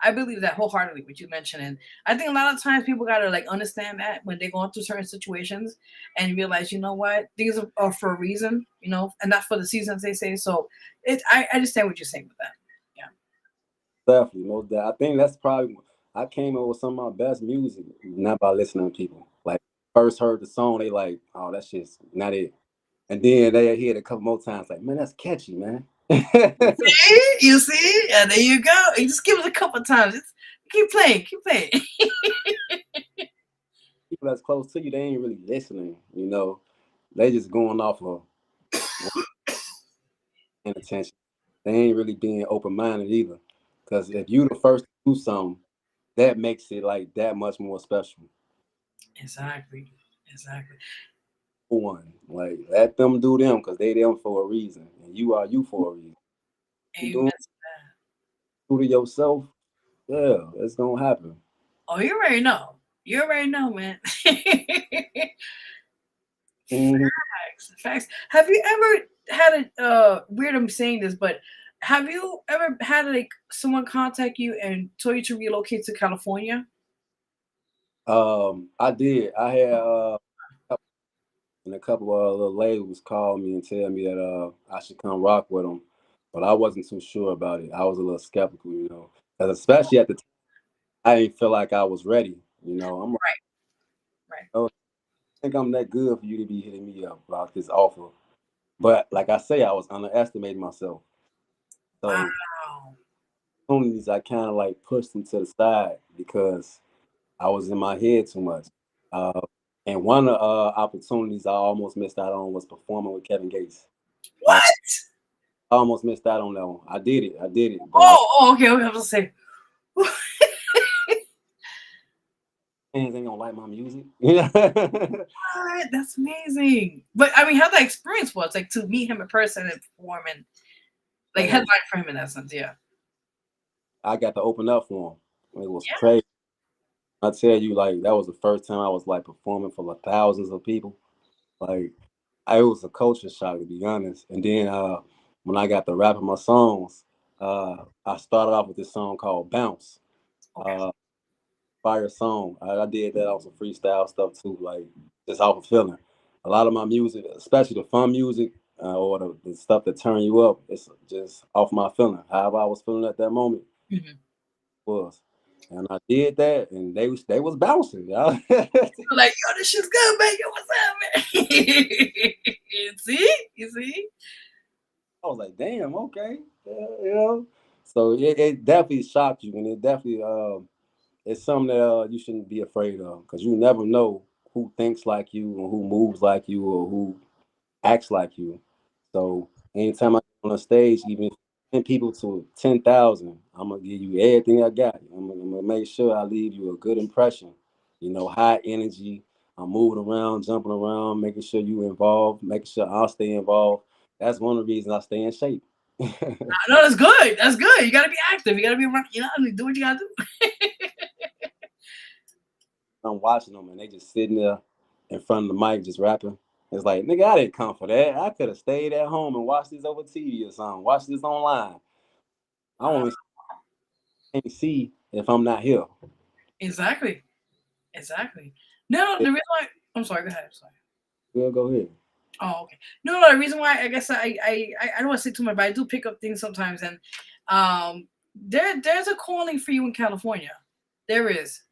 I believe that wholeheartedly, what you mentioned. And I think a lot of times people gotta like understand that when they're going through certain situations and realize, you know what, things are for a reason, and not for the seasons they say. So I understand what you're saying with that. Yeah. Definitely, no doubt. I think that's probably I came up with some of my best music not by listening to people. Like first heard the song, they like, oh, that shit's not it. And then they hear it a couple more times, like, man, that's catchy, man. See? You see? And there you go. You just give it a couple times. Keep playing, keep playing. People that's close to you, they ain't really listening. They just going off of attention. They ain't really being open minded either. Because if you the first to do something, that makes it like that much more special. Exactly. Exactly. For one, like let them do them because they them for a reason, and you are you for a reason. You Amen. doing true to yourself, yeah, it's gonna happen. Oh, you already know. You already know, man. Mhm. Facts. Facts. Have you ever had a weird? I'm saying this, but have you ever had like someone contact you and told you to relocate to California? I did. I had and a couple of little labels called me and tell me that I should come rock with them, but I wasn't too sure about it. I was a little skeptical, 'cause especially at the time, I didn't feel like I was ready. I'm like, Right. Right. oh, I think I'm that good for you to be hitting me up about this offer. But like I say, I was underestimating myself. So Wow. opportunities, I kind of like pushed them to the side because I was in my head too much. Uh, and one of the opportunities I almost missed out on was performing with Kevin Gates. Uh, What? I almost missed out on that one. I did it, but Okay. Okay. I was gonna say, fans ain't gonna like my music. what? That's amazing. But I mean, how that experience was like to meet him in person and perform and like Man, headline for him in that sense. Yeah. I got to open up for him. It was Yeah. crazy. I tell you, like that was the first time I was like performing for like thousands of people. Like it was a culture shock to be honest. And then when I got to rapping my songs, I started off with this song called Bounce. Okay. Uh, Fire song. I did that on some freestyle stuff too, like just off of feeling. A lot of my music, especially the fun music or the stuff that turn you up, it's just off my feeling. However I was feeling at that moment Mm-hmm. was. And I did that, and they was bouncing, y'all. Like, yo, this shit's good, man. Yo, what's up, man? You see? You see? I was like, damn, okay, yeah, you know. So it definitely shocked you, and it definitely it's something that you shouldn't be afraid of because you never know who thinks like you or who moves like you or who acts like you. So anytime I get on a stage, even if 10 people to 10,000, I'm gonna give you everything I got. I'm gonna make sure I leave you a good impression. You know, high energy. I'm moving around, jumping around, making sure you involved, making sure I'll stay involved. That's one of the reasons I stay in shape. No, that's good. That's good. You gotta be active. You gotta be around. You know, do what you gotta do. I'm watching them and they just sitting there in front of the mic just rapping. It's like, nigga, I didn't come for that. I could have stayed at home and watched this over TV or something. Watch this online. I Uh, only can't see if I'm not here. exactly. Exactly. No, the reason why I'm sorry. Go ahead. I'm sorry. We'll go ahead. Oh, okay. No, the reason why I guess I don't want to say too much, but I do pick up things sometimes, and there's a calling for you in California. There is.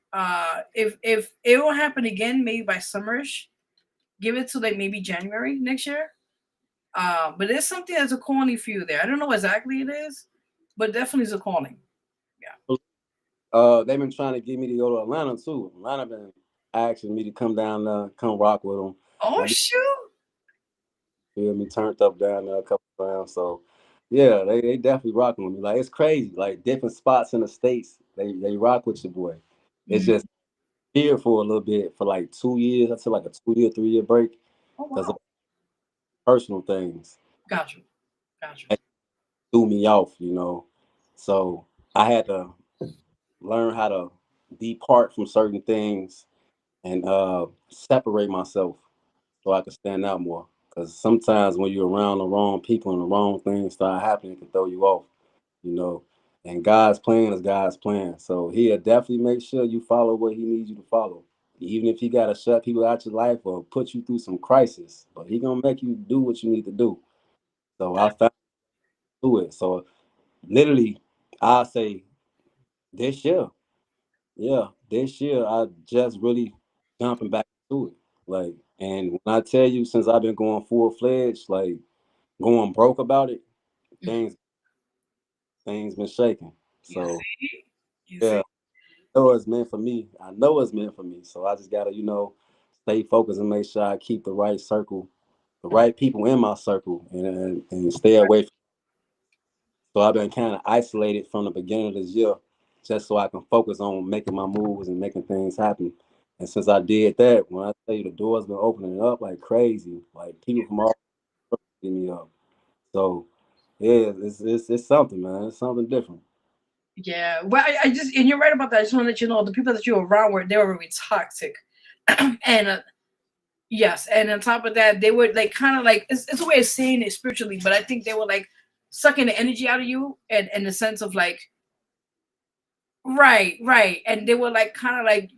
If it will happen again, maybe by summerish, give it to like maybe January next year. But there's something that's a calling for you there. I don't know exactly it is, but definitely is a calling. Yeah. They've been trying to get me to go to Atlanta too. Atlanta been asking me to come down there, come rock with them. Oh I be shoot! feel me turned up down there a couple times. So yeah, they definitely rocking with me. Like it's crazy. Like different spots in the states, they rock with your boy. It's Mhm. just here for a little bit for like 2 years. I took like a 2 year, 3 year break Oh because of wow! personal things Got you. Got you. that threw me off, you know. So I had to learn how to depart from certain things and separate myself so I could stand out more. Because sometimes when you're around the wrong people and the wrong things start happening, it can throw you off, you know. And God's plan is God's plan. So He'll definitely make sure you follow what He needs you to follow. Even if He got to shut people out your life or put you through some crisis, but He gonna make you do what you need to do. So I found through it. So literally, I say this year, yeah, this year I just really jumping back to it. Like, and when I tell you, since I've been going full fledged, like going broke about it, Mhm. things things been shaking. You So see? You yeah, see? I know it's meant for me. I know it's meant for me. So I just gotta, stay focused and make sure I keep the right circle, the right people in my circle, and stay away. So I've been kind of isolated from the beginning of this year, just so I can focus on making my moves and making things happen. And since I did that, when I tell you the doors been opening up like crazy, like people from all over hitting me up. So yeah, it's something, man. It's something different. Yeah, well, I just and you're right about that. I just want to let you know the people that you're around were they were really toxic, and yes, and on top of that, they were like kind of like it's a way of saying it spiritually, but I think they were like sucking the energy out of you, and in the sense of like right, and they were like kind of like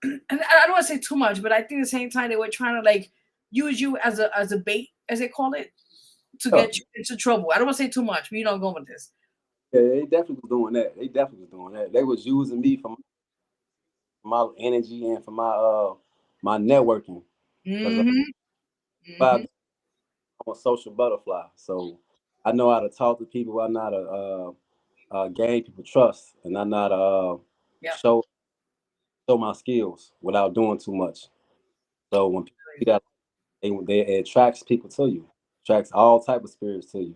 and I don't want to say too much, but I think at the same time they were trying to like use you as a bait, as they call it, to Yeah, get you into trouble. I don't want to say too much, but you know, I'm going with this. yeah, they definitely was doing that. They definitely was doing that. They was using me for my energy and for my networking because Mm-hmm. Mm-hmm. I'm a social butterfly. So I know how to talk to people. I know how to gain people trust, and I know how to Yeah. show show my skills without doing too much. So when people see that, it attracts people to you, attracts all type of spirits to you.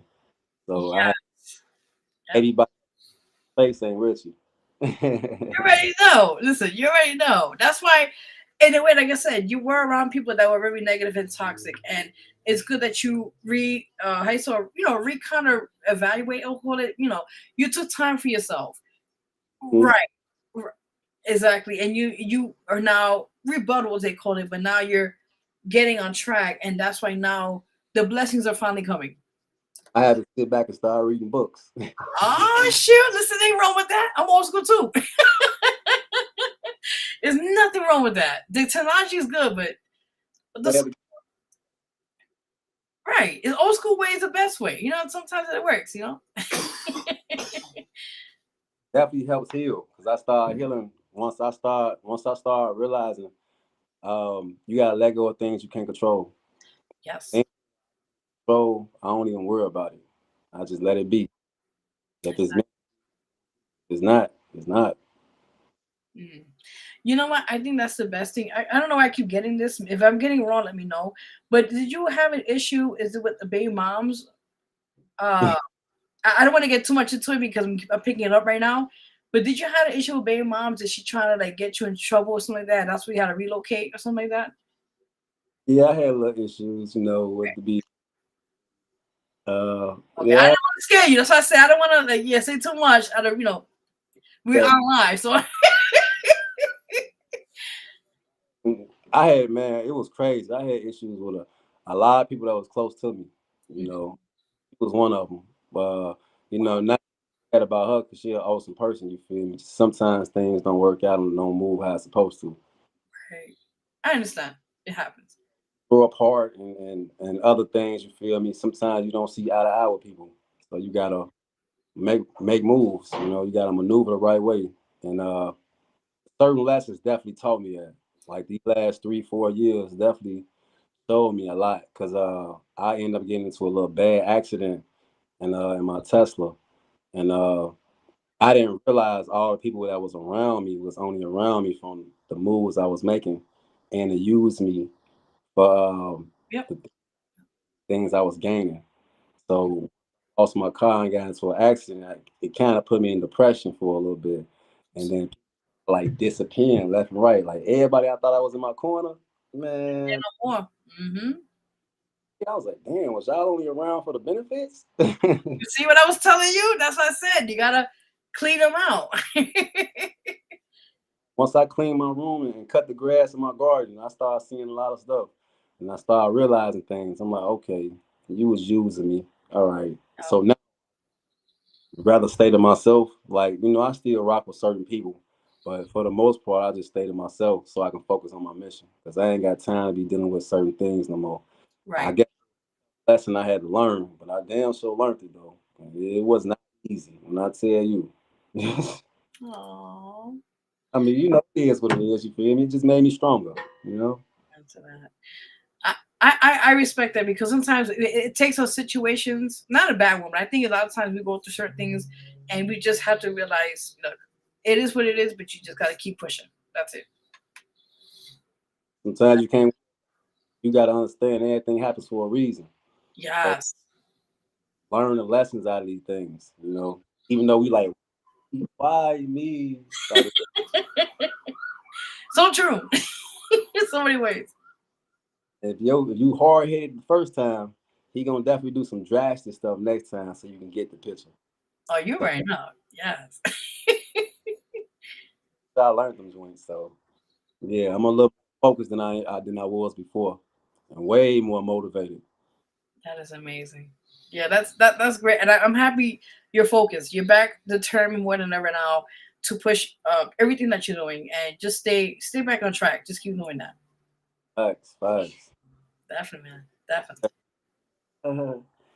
So I have Yes. Yep. everybody face ain't Richie. You already know. Listen, you already know. That's why, in a way, like I said, you were around people that were very negative and toxic, and it's good that you how you re kind of evaluate or call it. You took time for yourself. Right. Exactly. And you are now rebuttal, they call it, but now you're getting on track, and that's why now the blessings are finally coming. I had to sit back and start reading books. Oh shoot! Listen, ain't wrong with that. I'm old school too. There's nothing wrong with that. The technology is good, but the right, it's old school way is the best way. You know, sometimes it works. You know. Definitely helps heal because I started healing once I start realizing you gotta let go of things you can't control. Yes. Things you control, I don't even worry about it. I just let it be. If it's meant, it's not. Mm. You know what? I think that's the best thing. I don't know why I keep getting this. If I'm getting it wrong, let me know. But did you have an issue? Is it with the baby moms? I don't want to get too much into it because I'm picking it up right now. But did you have an issue with baby moms? Is she trying to like get you in trouble or something like that? That's why you had to relocate or something like that? Yeah, I had little issues, with the be. Okay, I didn't Yeah, want to scare you. That's why I said I don't want to like say too much. I don't, we're that, on live, so I had, man, it was crazy. I had issues with a lot of people that was close to me. He was one of them. But not that about her because she an awesome person. You feel me? Sometimes things don't work out and don't move how it's supposed to. right. I understand. It happens. Grow up hard and other things. You feel me? Sometimes you don't see eye to eye with people, so you gotta make moves. You gotta maneuver the right way. And certain lessons definitely taught me that. Like these last 3-4 years definitely showed me a lot because I ended up getting into a little bad accident in my Tesla, and I didn't realize all the people that was around me was only around me from the moves I was making, and to use me for Yep. the things I was gaining. So, lost my car and got into an accident. It kind of put me in depression for a little bit, and then like disappearing left and right. Like everybody, I thought I was in my corner. Man, No more. Mm-hmm. I was like, damn, was y'all only around for the benefits? You see what I was telling you? That's what I said. You gotta clean them out. Once I cleaned my room and cut the grass in my garden, I started seeing a lot of stuff, and I started realizing things. I'm like, okay, you was using me, all right. So now, I'd rather stay to myself. Like I still rock with certain people, but for the most part, I just stay to myself so I can focus on my mission because I ain't got time to be dealing with certain things no more. I Right. guess lesson I had to learn, but I damn sure learned it though. It was not easy when I tell you. Oh, I mean, it is what it is. You feel me? It just made me stronger. You know. answer that. I respect that because sometimes it takes us situations, not a bad one, but I think a lot of times we go through certain things and we just have to realize, look, it is what it is, but you just got to keep pushing. That's it. Sometimes you can't. You got to understand everything happens for a reason. So Yes. learn the lessons out of these things. Even though we like, why me? Like, So true. In so many ways. if you hard headed the first time, he gonna definitely do some drastic stuff next time so you can get the picture. Oh, you're right now. Yes. So I learned them joints. So yeah, I'm a little focused than I was before, and way more motivated. That is amazing. Yeah, that's great, and I'm happy you're focused. You're back determined more than ever now to push everything that you're doing, and just stay back on track. Just keep doing that. Facts, facts. Definitely, man. Definitely.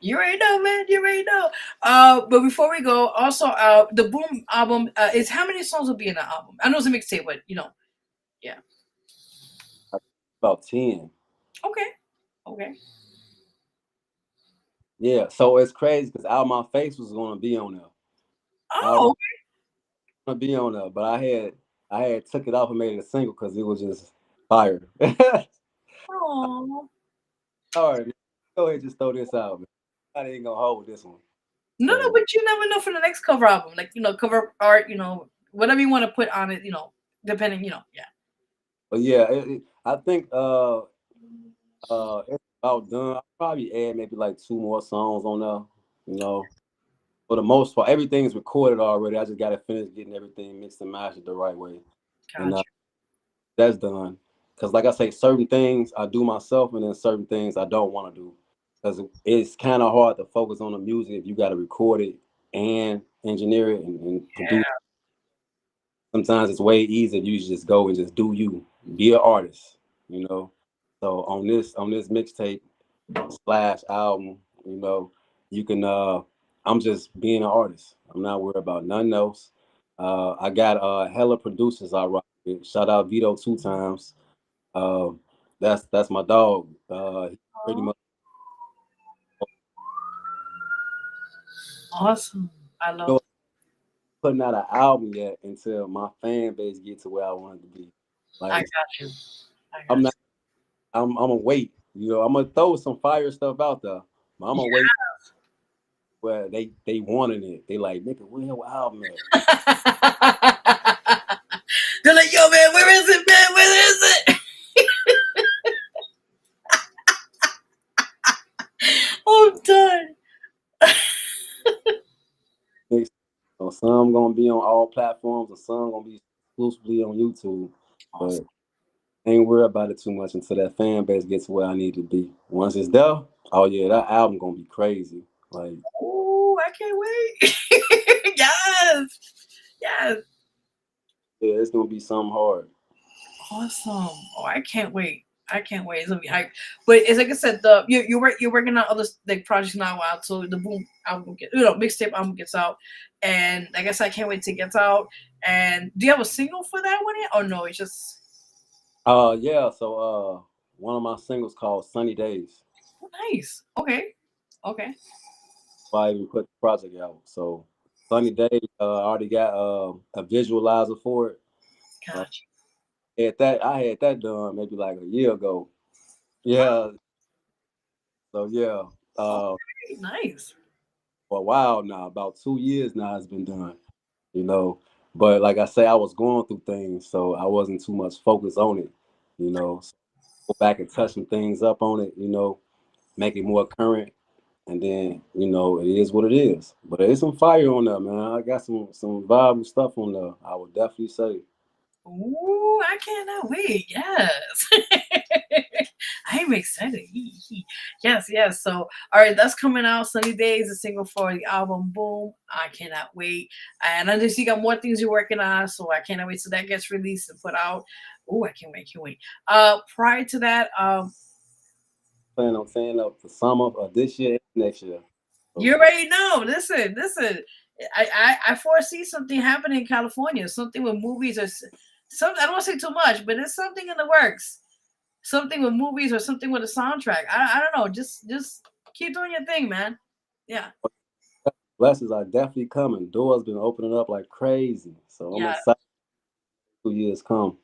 You already know, man. You already know. But before we go, also, the Boom album is how many songs will be in the album? I know it's a mixtape, but yeah. About 10. Okay. Okay. Yeah, so it's crazy because Out My Face was gonna be on there. I was Oh. gonna be on there, but I had took it off and made it a single because it was just fire. Oh. All right, man. Go ahead, just throw this out, man. I ain't gonna hold this one. No, no, So, but you never know for the next cover album, like cover art, whatever you want to put on it, depending, yeah. but yeah, I think it's about done. I'll probably add maybe like two more songs on there, you know. for the most part, everything is recorded already. I just got to finish getting everything mixed and matched the right way, and Gotcha. that's done. Because, like I say, certain things I do myself, and then certain things I don't want to do. Because it's kind of hard to focus on the music if you got to record it and engineer it and produce. Sometimes it's way easier if you just go and just do you, be an artist, you know. So on this mixtape slash album, you know, you can I'm just being an artist. I'm not worried about nothing else. I got hella producers I rock with. Shout out Vito 2 times. Uh, that's my dog. He pretty Oh, much awesome. I love. you know, putting out an album yet until my fan base get to where I want it to be. I Like got you. I I'm got not I'm gonna wait. You know, I'm gonna throw some fire stuff out there. But I'm you. gonna wait where they wanted it. They like, nigga, where your album at? They're like, yo, man, where is it, man? Where is it? I'm done. So some gonna be on all platforms, and some gonna be exclusively on YouTube. Awesome. But ain't worry about it too much until that fan base gets where I need to be. Once it's there, oh yeah, that album gonna be crazy. Like Oh, I can't wait. Yes. Yes. yeah, it's gonna be something hard. Awesome. Oh, I can't wait. I can't wait. It's gonna be hype. But it's like I said, the you're working on other like projects now out. So the Boom album get mixtape album gets out, and like I said, I can't wait till it gets out. And do you have a single for that one yet? Oh no, it's just Yeah. So one of my singles called "Sunny Days." nice. Okay. Okay. I even put the project out. So "Sunny Days," I already got a visualizer for it. Uh, Gotcha. I had that done maybe like a year ago. Yeah. So yeah. Uh, Okay. Nice. for a while now, about 2 years now, it's been done. You know, but like I say, I was going through things, so I wasn't too much focused on it. You know, so go back and touch some things up on it. You know, make it more current, and then it is what it is. But there's some fire on there, man. I got some viable stuff on there. I would definitely say. Ooh, I cannot wait. Yes. I'm excited. Yes, yes. So, all right, that's coming out. Sunny Days, a single for the album Boom. I cannot wait. And I just you got more things you're working on, so I cannot wait till that gets released and put out. Ooh, I can't wait, can't wait. Prior to that, Plan on saying up for summer of this year and next year. you So already know. Listen, listen. I foresee something happening in California. Something with movies or something. I don't want to say too much, but it's something in the works. Something with movies or something with a soundtrack. I don't know. Just keep doing your thing, man. Yeah. blessings are definitely coming. Doors been opening up like crazy. So I'm Yeah. excited. 2 years come.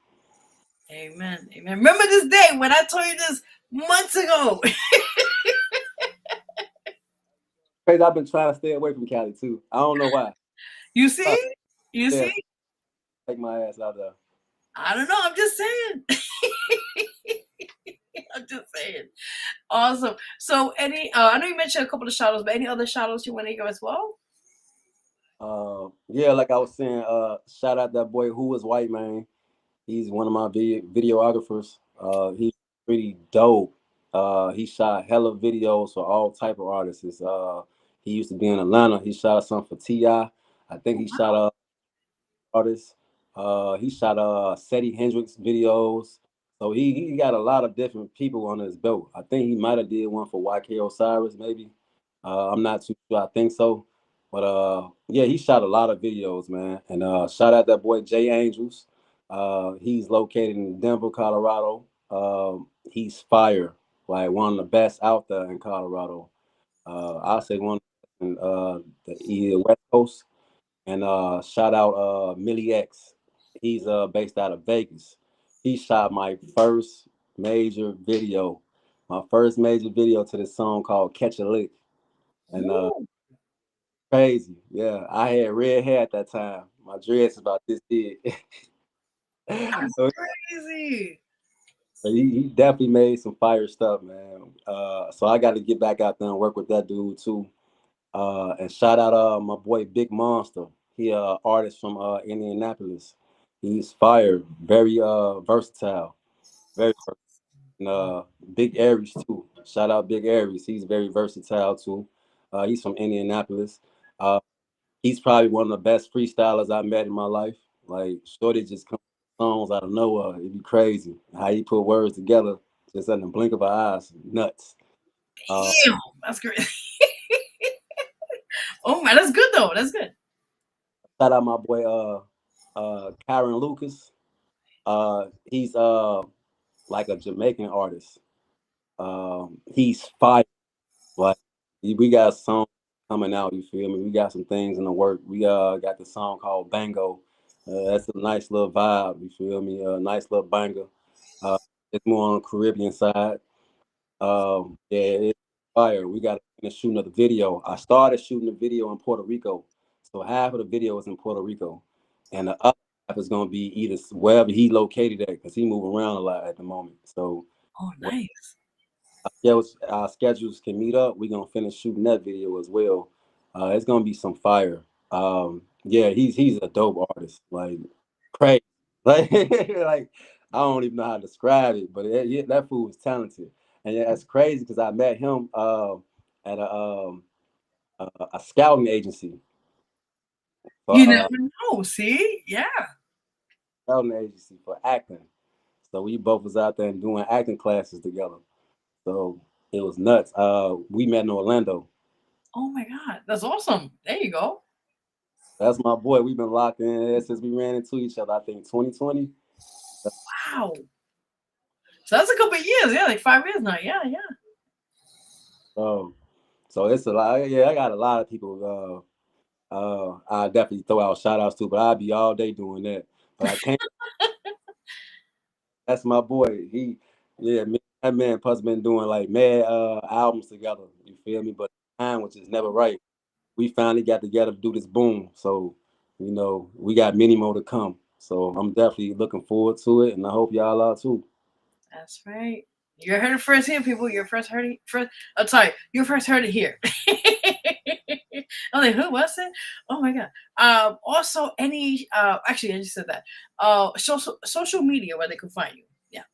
Amen. Amen. Remember this day when I told you this months ago. Crazy. I've been trying to stay away from Cali too. I don't know why. You Uh, see? You yeah, see? take my ass out there. I don't know. I'm just saying. I'm just saying. Awesome. So any I know you mentioned a couple of shout outs, but any other shout outs you want to give as well? Yeah, like I was saying, shout out that boy who is white man. He's one of my videographers. He's pretty dope. He shot hella videos for all type of artists. He used to be in Atlanta. He shot some for Ti. I think he shot artists. He shot Seti Hendrix videos. So he got a lot of different people on his belt. I think he might have did one for YK Osiris, maybe. I'm not too sure. I think so. But yeah, he shot a lot of videos, man. And shout out that boy Jay Angels. He's located in Denver, Colorado. He's fire, like one of the best out there in Colorado. I'll say one in the West Coast. And shout out Millie X. He's based out of Vegas. He shot my first major video, to this song called Catch a Lick. And Ooh, crazy. Yeah. I had red hair at that time. My dreads is about this big. that's So crazy. he definitely made some fire stuff, man. So I got to get back out there and work with that dude too. And shout out my boy Big Monster. He artist from Indianapolis. He's fire, very versatile, very and, Big Aries too. Shout out Big Aries. He's very versatile too. He's from Indianapolis. Uh, he's probably one of the best freestylers I met in my life. Like Shorty just comes with songs out of nowhere. It'd be crazy how he put words together just in the blink of our eyes. Nuts. Uh, Damn, that's great. Oh my, that's good though. That's good. Shout out my boy Karen Lucas. He's like a Jamaican artist. He's fire. Like we got songs coming out. You feel me? We got some things in the work. We got the song called Bango. That's a nice little vibe. You feel me? A nice little banger. Uh, it's more on the Caribbean side. Yeah, it's fire. We got to finish shooting the video. I started shooting the video in Puerto Rico, so half of the video is in Puerto Rico, and the other half is gonna be either wherever he located at, because he move around a lot at the moment. So Oh, nice. yeah, our schedules can meet up. We're gonna finish shooting that video as well. It's gonna be some fire. Yeah, he's a dope artist, like crazy. Like I don't even know how to describe it, but yeah, that fool is talented, and yeah, that's crazy because I met him at a scouting agency for You never know. See, yeah. for acting. So we both was out there and doing acting classes together. So it was nuts. We met in Orlando. Oh my God, that's awesome. There you go. That's my boy. We've been locked in since we ran into each other. I think 2020. Wow. So that's a couple of years. Yeah, like 5 years now. Yeah, yeah. Um, so it's a lot. Yeah, I got a lot of people. I definitely throw out shout outs to, but I'll be all day doing that. But I can't. That's my boy. Yeah, that man plus been doing like mad albums together. You feel me? But time which is never right. We finally got together to do this boom. So we got many more to come. So I'm definitely looking forward to it, and I hope y'all are too. That's right. You heard it first here, people. You first heard it first. I'm sorry. You first heard it here. I'm like, who was it? Oh my God. Also, any. Actually, I just said that. Social media where they can find you. Yeah.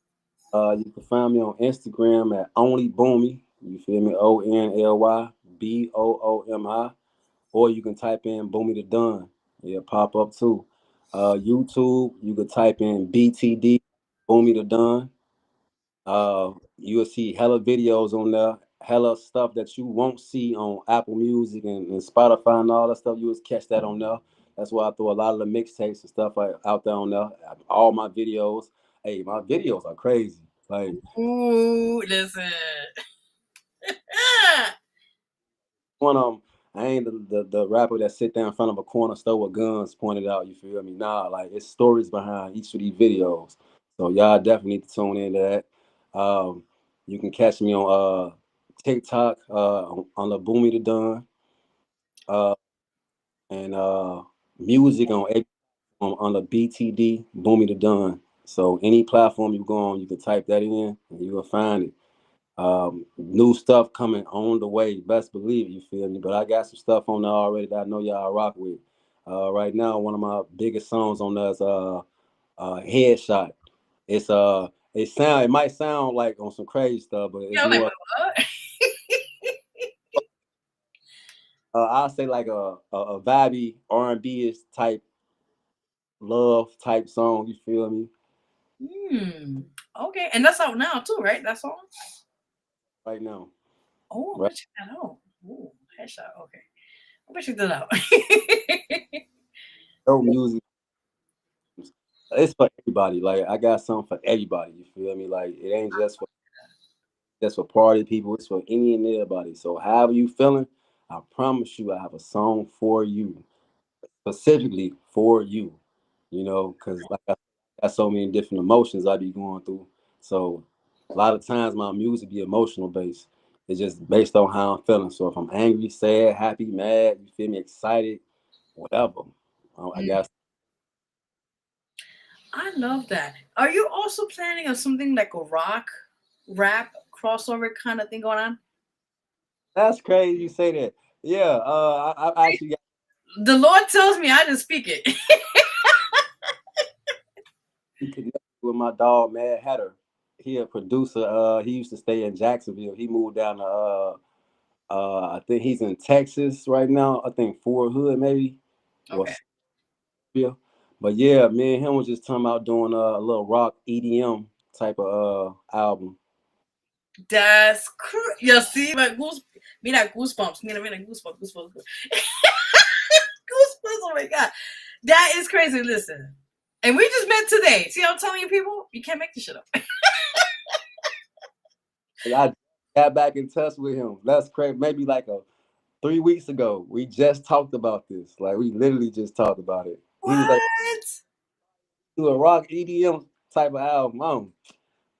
You can find me on Instagram at only Boomi. You feel me? ONLYBOOMI. Or you can type in Boomi the Dunn. It'll pop up too. YouTube, you can type in BTD Boomi the Dunn. You'll see hella videos on there, hella stuff that you won't see on Apple Music and Spotify and all that stuff. You will catch that on there. That's why I throw a lot of the mixtapes and stuff out there on there. All my videos. Hey, my videos are crazy. Like Ooh, listen. one of them, I ain't the rapper that sit down in front of a corner store with guns pointed out. You feel me? Nah, like it's stories behind each of these videos. So y'all definitely need to tune into that. You can catch me on TikTok on the Boomi the Dunn, uh, and music on the BTD Boomi the Dunn. So any platform you go on, you can type that in and you will find it. New stuff coming on the way. Best believe it, you feel me? But I got some stuff on there already that I know y'all rock with. Right now, one of my biggest songs on there is Headshot. It's it might sound like on some crazy stuff, but it's Yeah, I'm like, more what? I'll say like a vibey R&B type love type song, you feel me? Okay, and that's out now too, right? That song. Right now. Oh, I'm Right. gonna check that out. Ooh, headshot. Okay, I'm gonna check that out. No music. It's for everybody. Like I got something for everybody. You feel me? Like it ain't just for party people. It's for any and everybody. So however you feeling, I promise you, I have a song for you, specifically for you. Because like I got so many different emotions I be going through. So a lot of times my music be emotional based. It's just based on how I'm feeling. So if I'm angry, sad, happy, mad, you feel me, excited, whatever. I Mm, got I love that. Are you also planning on something like a rock, rap crossover kind of thing going on? That's crazy you say that. Yeah, I actually got The Lord tells me I didn't speak it. connected with my dog Mad Hatter. He a producer. He used to stay in Jacksonville. He moved down to I think he's in Texas right now. I think Fort Hood maybe or Okay. Serbia. But yeah, me and him was just talking about doing a little rock EDM type of album. That's you see, my mira goosebumps, mira goosebumps. Goosebumps, oh my god. That is crazy. Listen. And we just met today. See, I'm telling you people, you can't make this shit up. I got back in touch with him. That's crazy. Maybe like 3 weeks ago, we just talked about this. Like we literally just talked about it. He was like, What? do a rock EDM type of album.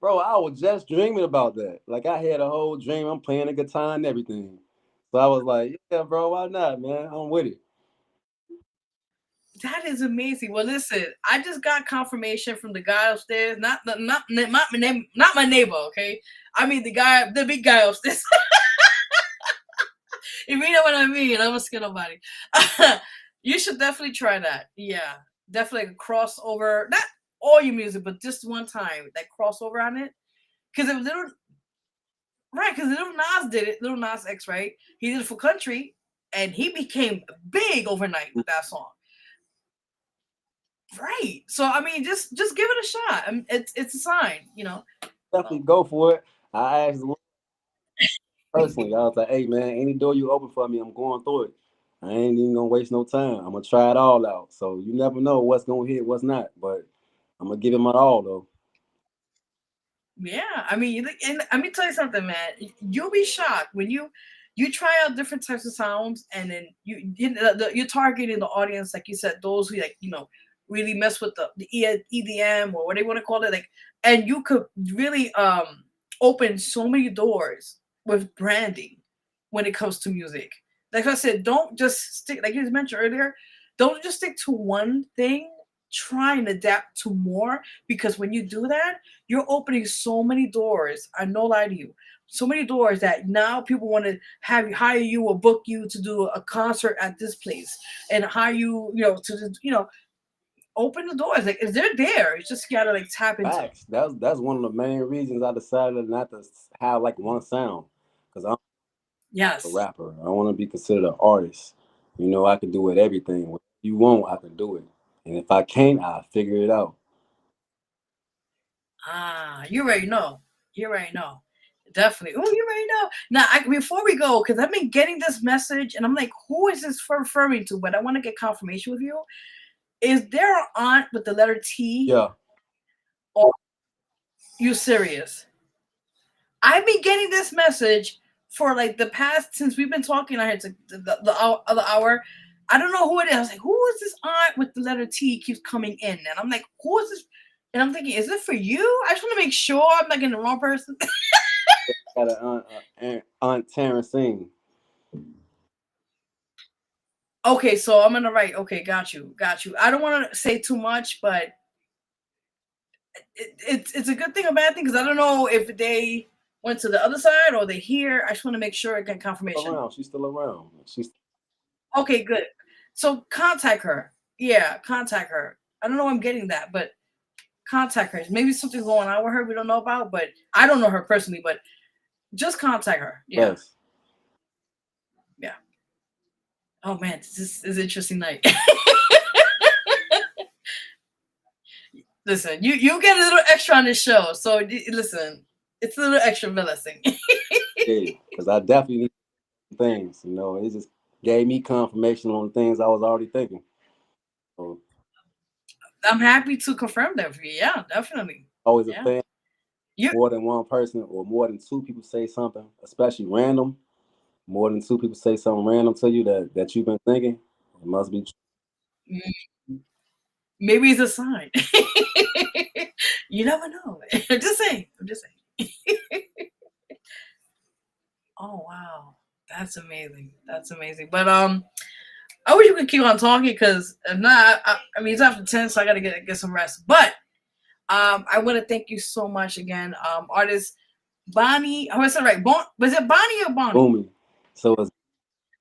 Bro, I was just dreaming about that. Like I had a whole dream. I'm playing the guitar and everything. So I was like, yeah, bro, why not, man? I'm with it. That is amazing. Well, listen, I just got confirmation from the guy upstairs. Not my neighbor. Okay, I mean the big guy upstairs. If you know what I mean, I'm a skin nobody. You should definitely try that. Yeah, definitely a crossover. Not all your music, but just one time that crossover on it. Because it was little right. Because Little Nas did it. Little Nas X, right? He did it for country, and he became big overnight with that song. Right. So I mean, just give it a shot. I mean, it's a sign, you know. Definitely go for it. I asked him personally. I was like, hey, man, any door you open for me, I'm going through it. I ain't even gonna waste no time. I'm gonna try it all out. So you never know what's gonna hit, what's not. But I'm gonna give it my all though. Yeah, I mean, and let me tell you something, man. You'll be shocked when you try out different types of sounds, and then you're targeting the audience, like you said, those who like really mess with the EDM or what they want to call it, like, and you could really open so many doors with branding when it comes to music. Like I said, don't just stick, like you mentioned earlier, don't just stick to one thing. Try and adapt to more, because when you do that, you're opening so many doors. I no lie to you, so many doors that now people want to hire you or book you to do a concert at this place and hire you, open the doors. Like, if they're there, you just gotta like tap into them. Facts. That's one of the main reasons I decided not to have like one sound. Because I'm a Yes. rapper. I want to be considered an artist. I can do it everything. What you want, I can do it. And if I can't, I'll figure it out. You already know. You already know. Definitely. Oh, you already know. Now, before we go, because I've been getting this message, and I'm like, who is this referring to? But I want to get confirmation with you. Is there an aunt with the letter T? Yeah. Or you serious? I've been getting this message for like the past, since we've been talking. I had to the hour. I don't know who it is. I was like, who is this aunt with the letter T keeps coming in? And I'm like, who is this? And I'm thinking, is it for you? I just want to make sure I'm not getting the wrong person. Got an aunt Terrancine. Okay, so I'm gonna write. Okay, got you. I don't want to say too much, but it's a good thing or bad thing, because I don't know if they went to the other side or they here. I just want to make sure I get confirmation. She's still around. She's Okay, good. So contact her. Yeah, contact her. I don't know why I'm getting that, but contact her. Maybe something's going on with her we don't know about, but I don't know her personally, but just contact her. Yeah. Yes. Yeah. Oh man, this is an interesting night. Listen, you get a little extra on this show, so listen, it's a little extra blessing. Yeah, because I definitely need things. It just gave me confirmation on things I was already thinking. So I'm happy to confirm that for you. Yeah, definitely. always a Yeah. fan. More than one person or more than two people say something, especially random. More than two people say something random to you that you've been thinking, it must be true. Maybe it's a sign. You never know. I'm just saying. Oh wow, that's amazing. But I wish you could keep on talking, because if not, I mean, it's after 10, so I gotta get some rest. But I want to thank you so much again, artist Bonnie. I was right. Was it Bonnie or Bonnie? Boomi. So it's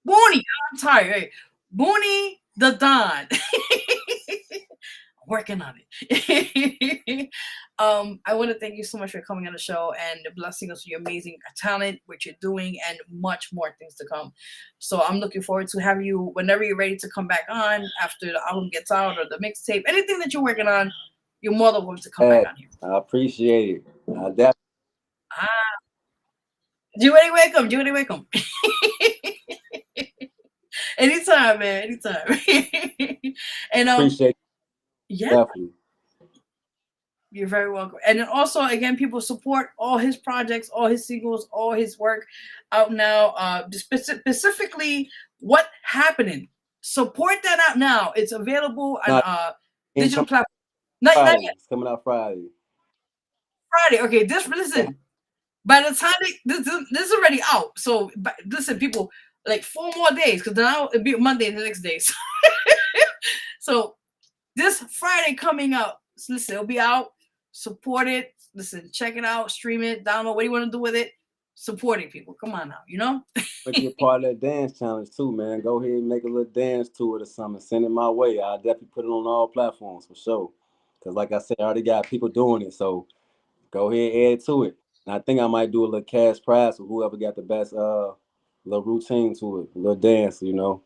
Boonie. I'm tired. Hey, Boonie the Don. Working on it. I want to thank you so much for coming on the show and blessing us with your amazing talent, what you're doing, and much more things to come. So I'm looking forward to having you whenever you're ready to come back on after the album gets out or the mixtape, anything that you're working on. You're more than welcome to come back on here. I appreciate it. I definitely Ah, Judy, welcome. Judy, welcome. Anytime, man. Anytime. And appreciate it. yeah. Definitely. You're very welcome. And then also, again, people support all his projects, all his singles, all his work out now. Specifically, what happening? Support that out now. It's available on digital platform. Not Friday. yet. It's coming out Friday. Friday. Okay, listen. By the time this is already out. So listen, people, like 4 more days because now it'll be Monday the next day. So this Friday coming up. Listen, it'll be out. Support it. Listen, check it out, stream it, download. What do you want to do with it? Supporting people. Come on now, you know? Make it part of that dance challenge too, man. Go ahead and make a little dance to it or something. Send it my way. I'll definitely put it on all platforms for sure. Because like I said, I already got people doing it. So go ahead and add to it. And I think I might do a little cash prize for whoever got the best little routine to it, a little dance, you know.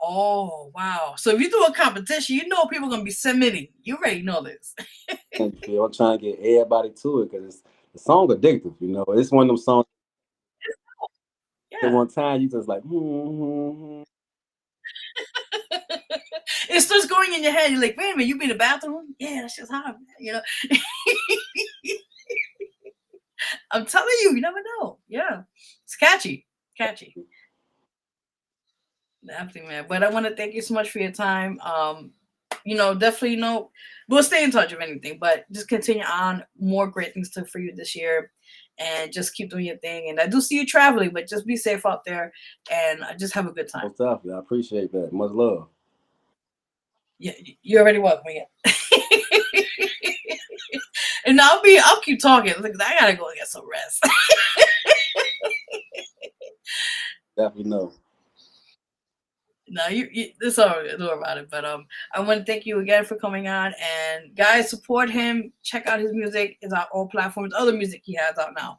Oh, wow. So if you do a competition, you know people are going to be submitting. You already know this. And I'm trying to get everybody to it because the song addictive, you know. It's one of them songs. At Yeah. one time, you just like, mm-hmm. It starts going in your head. You're like, wait a minute, you be in the bathroom? Yeah, that's just hot, you know. I'm telling you, you never know. Yeah. It's catchy. Catchy. Definitely, man. But I want to thank you so much for your time. Definitely, we'll stay in touch if anything, but just continue on. More great things for you this year, and just keep doing your thing. And I do see you traveling, but just be safe out there and just have a good time. Most definitely. I appreciate that. Much love. Yeah, you're already welcome. Yeah. And I'll keep talking. Look, I gotta go get some rest. Definitely know. No, it's all right. Don't worry about it. But I want to thank you again for coming on. And guys, support him. Check out his music. It's on all platforms. Other music he has out now,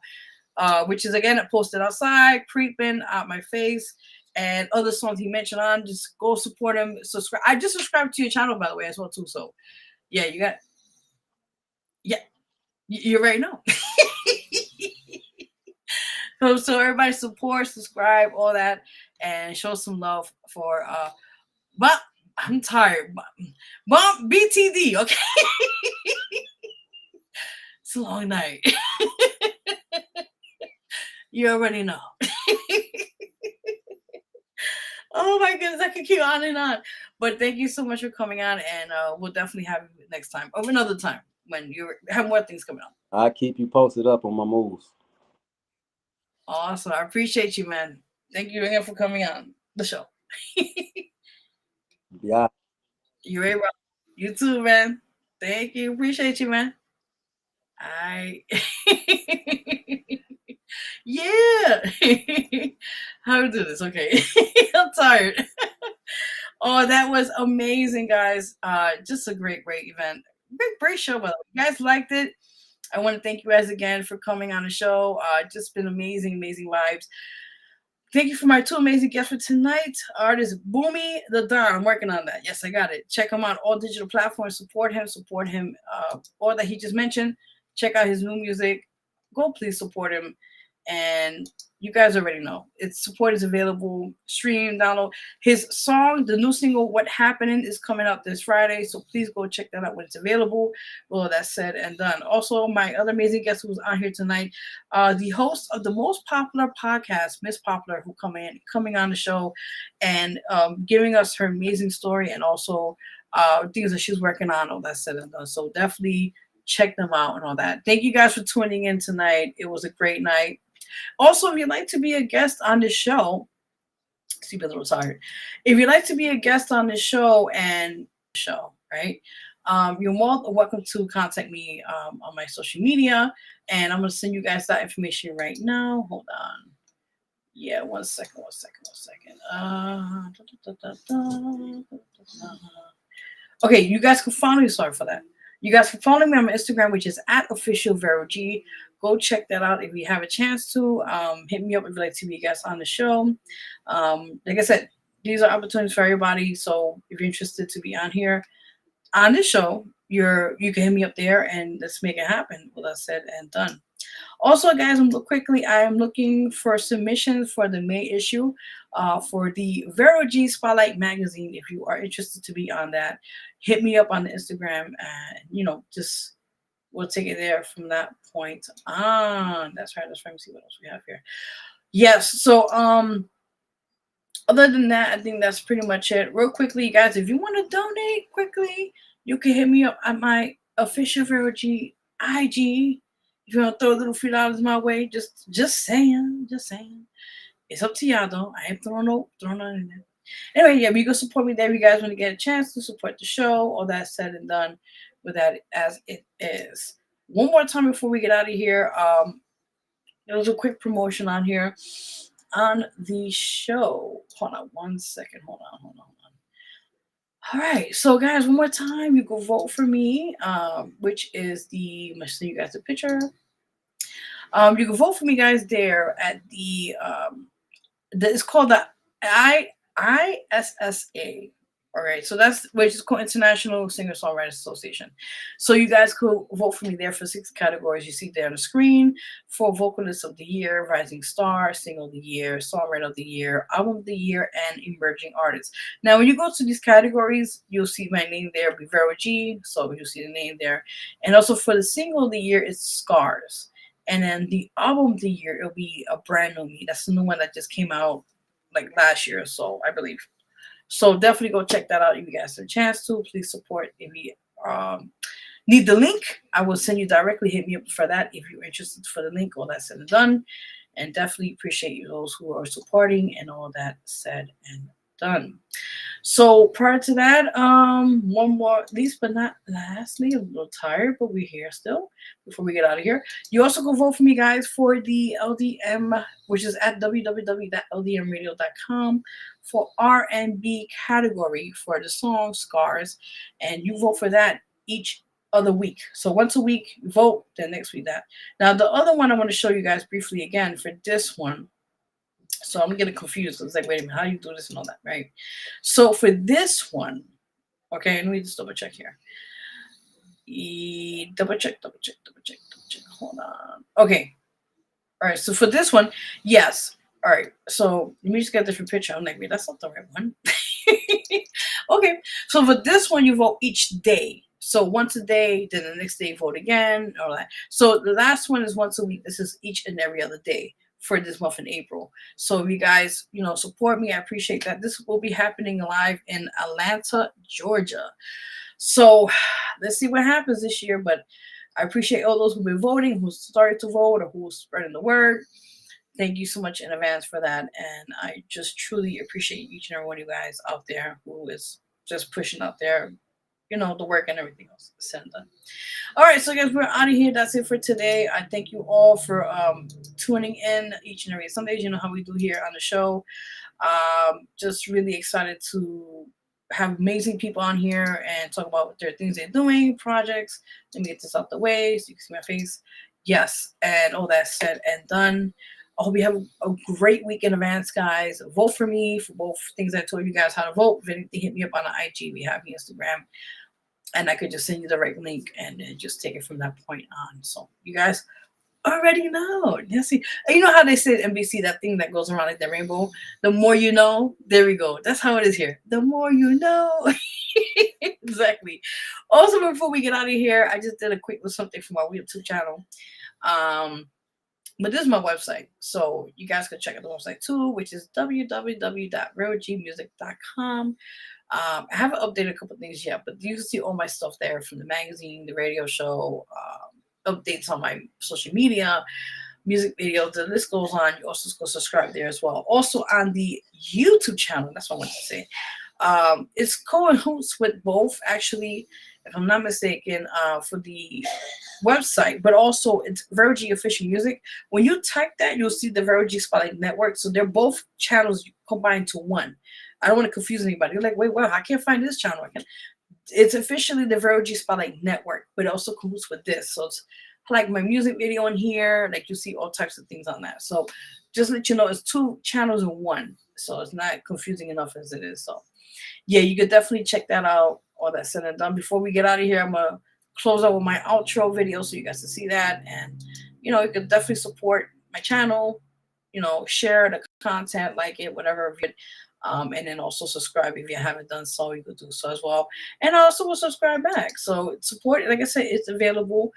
which is again posted outside, creeping out my face, and other songs he mentioned on. Just go support him. Subscribe. I just subscribed to your channel by the way as well too. So yeah, you already know. So everybody support, subscribe, all that, and show some love for but I'm tired. Bump BTD, okay? It's a long night. You already know. Oh my goodness, I could keep on and on. But thank you so much for coming on, and we'll definitely have you next time or another time when you have more things coming up. I'll keep you posted up on my moves. Awesome. I appreciate you, man. Thank you again for coming on the show. Yeah. You're right. You too, man. Thank you. Appreciate you, man. I yeah. How to do this? Okay. I'm tired. Oh, that was amazing, guys. Just a great event. Great show, by the way. You guys liked it. I want to thank you guys again for coming on the show. Just been amazing vibes. Thank you for my 2 amazing guests for tonight. Artist Boomi the Don. I'm working on that. Yes, I got it. Check him out all digital platforms. Support him. All that he just mentioned. Check out his new music. Go please support him. And you guys already know. Its support is available. Stream, download. His song, the new single, What Happening, is coming out this Friday. So please go check that out when it's available. Well, that's said and done. Also, my other amazing guest who's on here tonight, the host of the most popular podcast, Miss Popular, who coming on the show and giving us her amazing story and also things that she's working on. All that said and done. So definitely check them out and all that. Thank you guys for tuning in tonight. It was a great night. Also, if you'd like to be a guest on this show, see, a little tired. If you'd like to be a guest on this show right? You're more than welcome to contact me on my social media, and I'm gonna send you guys that information right now. Hold on. Yeah, one second. Okay, you guys can follow me. Sorry for that. You guys can follow me on my Instagram, which is at official Vero G. Go check that out if you have a chance to. Hit me up if you'd like to be a guest on the show. Like I said, these are opportunities for everybody. So if you're interested to be on here on the show, you can hit me up there and let's make it happen. With that said and done. Also, guys, quickly, I am looking for submissions for the May issue for the Vero G Spotlight magazine. If you are interested to be on that, hit me up on the Instagram and, just we'll take it there from that point on. That's right. Let me see what else we have here. Yes. So, other than that, I think that's pretty much it. Real quickly, guys, if you want to donate quickly, you can hit me up at my official Vero G IG. If you want to throw a little $3 my way, just saying. It's up to y'all though. I ain't throwing nothing in there. Anyway, yeah, you can support me there if you guys want to get a chance to support the show. All that said and done with that as it is. One more time before we get out of here. There was a quick promotion on here on the show. Hold on one second. Hold on. All right, so guys, one more time, you can vote for me, which is I'm gonna show you guys a picture. You can vote for me, guys, there at it's called the ISSA. All right, so that's which is called International Singer Songwriters Association. So you guys could vote for me there for 6 categories you see there on the screen: for Vocalist of the Year, Rising Star, Single of the Year, Songwriter of the Year, Album of the Year, and Emerging Artists. Now, when you go to these categories, you'll see my name there, Vero G. So you'll see the name there, and also for the Single of the Year, it's Scars, and then the Album of the Year, it'll be A Brand New Me. That's the new one that just came out like last year or so, I believe. So definitely go check that out if you guys have a chance to. Please support. If you need the link, I will send you directly. Hit me up for that if you're interested for the link. All that said and done. And definitely appreciate you those who are supporting and all that said and done. So prior to that, one more, least but not lastly, I'm a little tired, but we're here still before we get out of here. You also go vote for me, guys, for the LDM, which is at www.ldmradio.com for R&B category for the song Scars. And you vote for that each other week. So once a week, vote, then next week that. Now, the other one I want to show you guys briefly again for this one. So I'm getting confused. It's like, wait a minute, how do you do this and all that, right? So for this one, okay, let me just double check here. Double check. Hold on. Okay. All right. So for this one, yes. All right. So let me just get a different picture. I'm like, wait, that's not the right one. Okay. So for this one, you vote each day. So once a day, then the next day vote again, all that. So the last one is once a week. This is each and every other day for this month in April. So if you guys, support me, I appreciate that. This will be happening live in Atlanta, Georgia. So let's see what happens this year. But I appreciate all those who've been voting, who started to vote, or who's spreading the word. Thank you so much in advance for that. And I just truly appreciate each and every one of you guys out there who is just pushing out there, the work and everything else said and done. All right, so guys, we're out of here. That's it for today. I thank you all for tuning in each and every Sundays. You know how we do here on the show. Just really excited to have amazing people on here and talk about their things they're doing, projects. Let me get this out the way so you can see my face. Yes, and all that said and done. I hope you have a great week in advance, guys. Vote for me for both things I told you guys how to vote. If anything, hit me up on the IG. We have the Instagram. And I could just send you the right link and then just take it from that point on. So you guys already know. Yes, and you know how they say at NBC, that thing that goes around like the rainbow? The more you know, there we go. That's how it is here. The more you know. Exactly. Also, before we get out of here, I just did a quick little something for my YouTube channel. But this is my website. So you guys can check out the website too, which is www.verogmusic.com. I haven't updated a couple of things yet, but you can see all my stuff there, from the magazine, the radio show, updates on my social media, music videos. The list goes on. You also go subscribe there as well. Also on the YouTube channel, that's what I wanted to say. It's co-hosts with both, actually, if I'm not mistaken, for the website, but also it's Vero G Official Music. When you type that, you'll see the Vero G Spotlight Network. So they're both channels combined to one. I don't want to confuse anybody. You're like, wait, well, I can't find this channel. It's officially the Vero G Spotlight Network, but it also cahoots with this. So it's like my music video on here. Like you see all types of things on that. So just let you know, it's 2 channels in one. So it's not confusing enough as it is. So yeah, you could definitely check that out. All that said and done. Before we get out of here, I'm gonna close out with my outro video so you guys can see that. And you could definitely support my channel, share the content, like it, whatever. And then also subscribe if you haven't done so. You could do so as well. And I also will subscribe back. So support, like I said, it's available.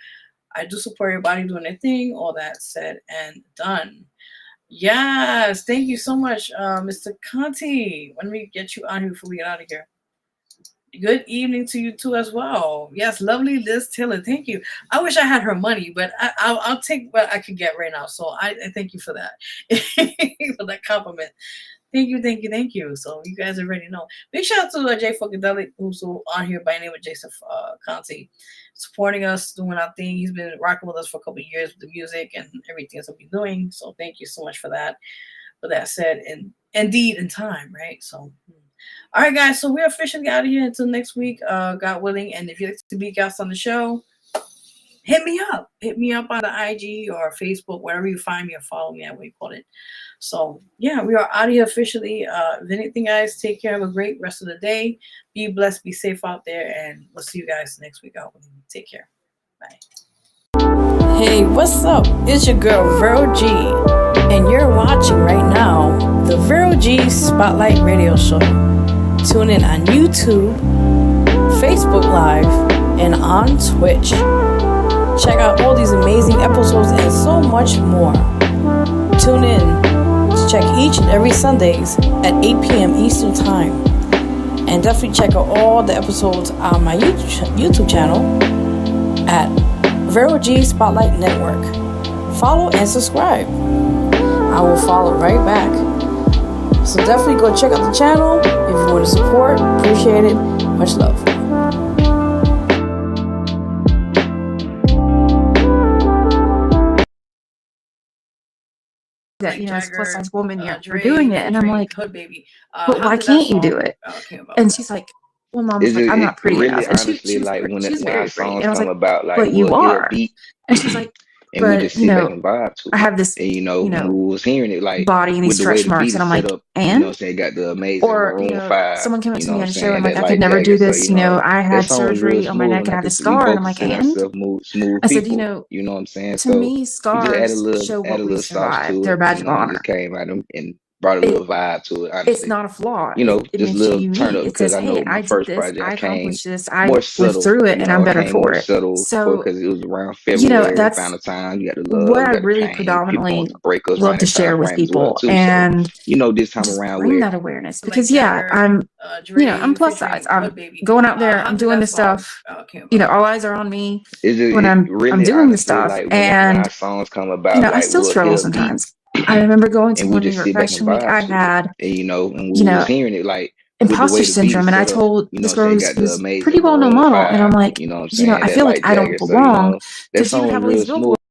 I do support everybody doing their thing. All that said and done. Yes, thank you so much, Mr. Conti. Let me get you on here before we get out of here. Good evening to you too as well. Yes, lovely Liz Taylor. Thank you. I wish I had her money, but I'll take what I could get right now. So I thank you for that, for that compliment. Thank you. So you guys already know. Big shout out to Jay Funkadelic, who's on here by the name of Jason Conti, supporting us, doing our thing. He's been rocking with us for a couple of years with the music and everything else we're doing. So thank you so much for that. With that said, and indeed in time, right? So. All right, guys. So we're officially out of here until next week, God willing. And if you'd like to be guests on the show, hit me up. Hit me up on the IG or Facebook, wherever you find me or follow me at what you call it. So yeah, we are out of here officially. If anything, guys, take care. Have a great rest of the day. Be blessed. Be safe out there, and we'll see you guys next week. Take care. Bye. Hey, what's up? It's your girl Vero G, and you're watching right now the Vero G Spotlight Radio Show. Tune in on YouTube, Facebook Live, and on Twitch. Check out all these amazing episodes and so much more. Tune in to check each and every Sundays at 8 p.m. Eastern Time. And definitely check out all the episodes on my YouTube channel at Vero G Spotlight Network. Follow and subscribe. I will follow right back. So definitely go check out the channel if you want to support. Appreciate it. Much love. That as a plus size woman, you're doing it, and I'm like, but why can't you do it? And she's like, well, Mom, like, I'm not pretty enough. And she's like pretty, when she's very pretty. songs And I was come like, about, like, but you we'll hear are. a beat, And she's like, and we but just sit back and vibe to it. I have this, and we was hearing it like body and these with the way stretch the marks, beat and I'm is like, set up, and saying got the amazing or Maroon 5. someone came up to me on a show, and that, like, I could never do Jagger, this. so, I had that song was surgery real on my smooth, neck, and and I I have this could we scar, and both I'm like, consider and ourselves smooth I said, people. You know what I'm saying? to So me, we just add a scars show little, what we sauce to survived. it. They're a badge of We honor. just came at them and brought a little vibe to it. Honestly, It's not a flaw. It just a makes you little unique. turn up It because says, I know hey, my I did first this, project I came accomplished this, I more went subtle. through it, and I'm It better came for more it. subtle So because it was around February, that's Valentine's. You got the what love, I you got the really pain. People want predominantly to break us love around to that time share with frame as well people, too. and So this time just around bring where that awareness, because I'm I'm plus size. I'm going out there, I'm doing this stuff. All eyes are on me when I'm really doing this honestly stuff, like when and our songs come about, I like still we'll struggle hear a beat sometimes. I remember going to and we one New just York sit back and Fashion Week. I vibe to it. had And we was hearing it like with the imposter way the beat syndrome, is and I set up. told this girl Got the who's amazing pretty well known Maroon model, and I'm 5. like, You know what I'm saying? I That feel like like I don't Jagger. So belong that because you song have was all real these smooth. billboards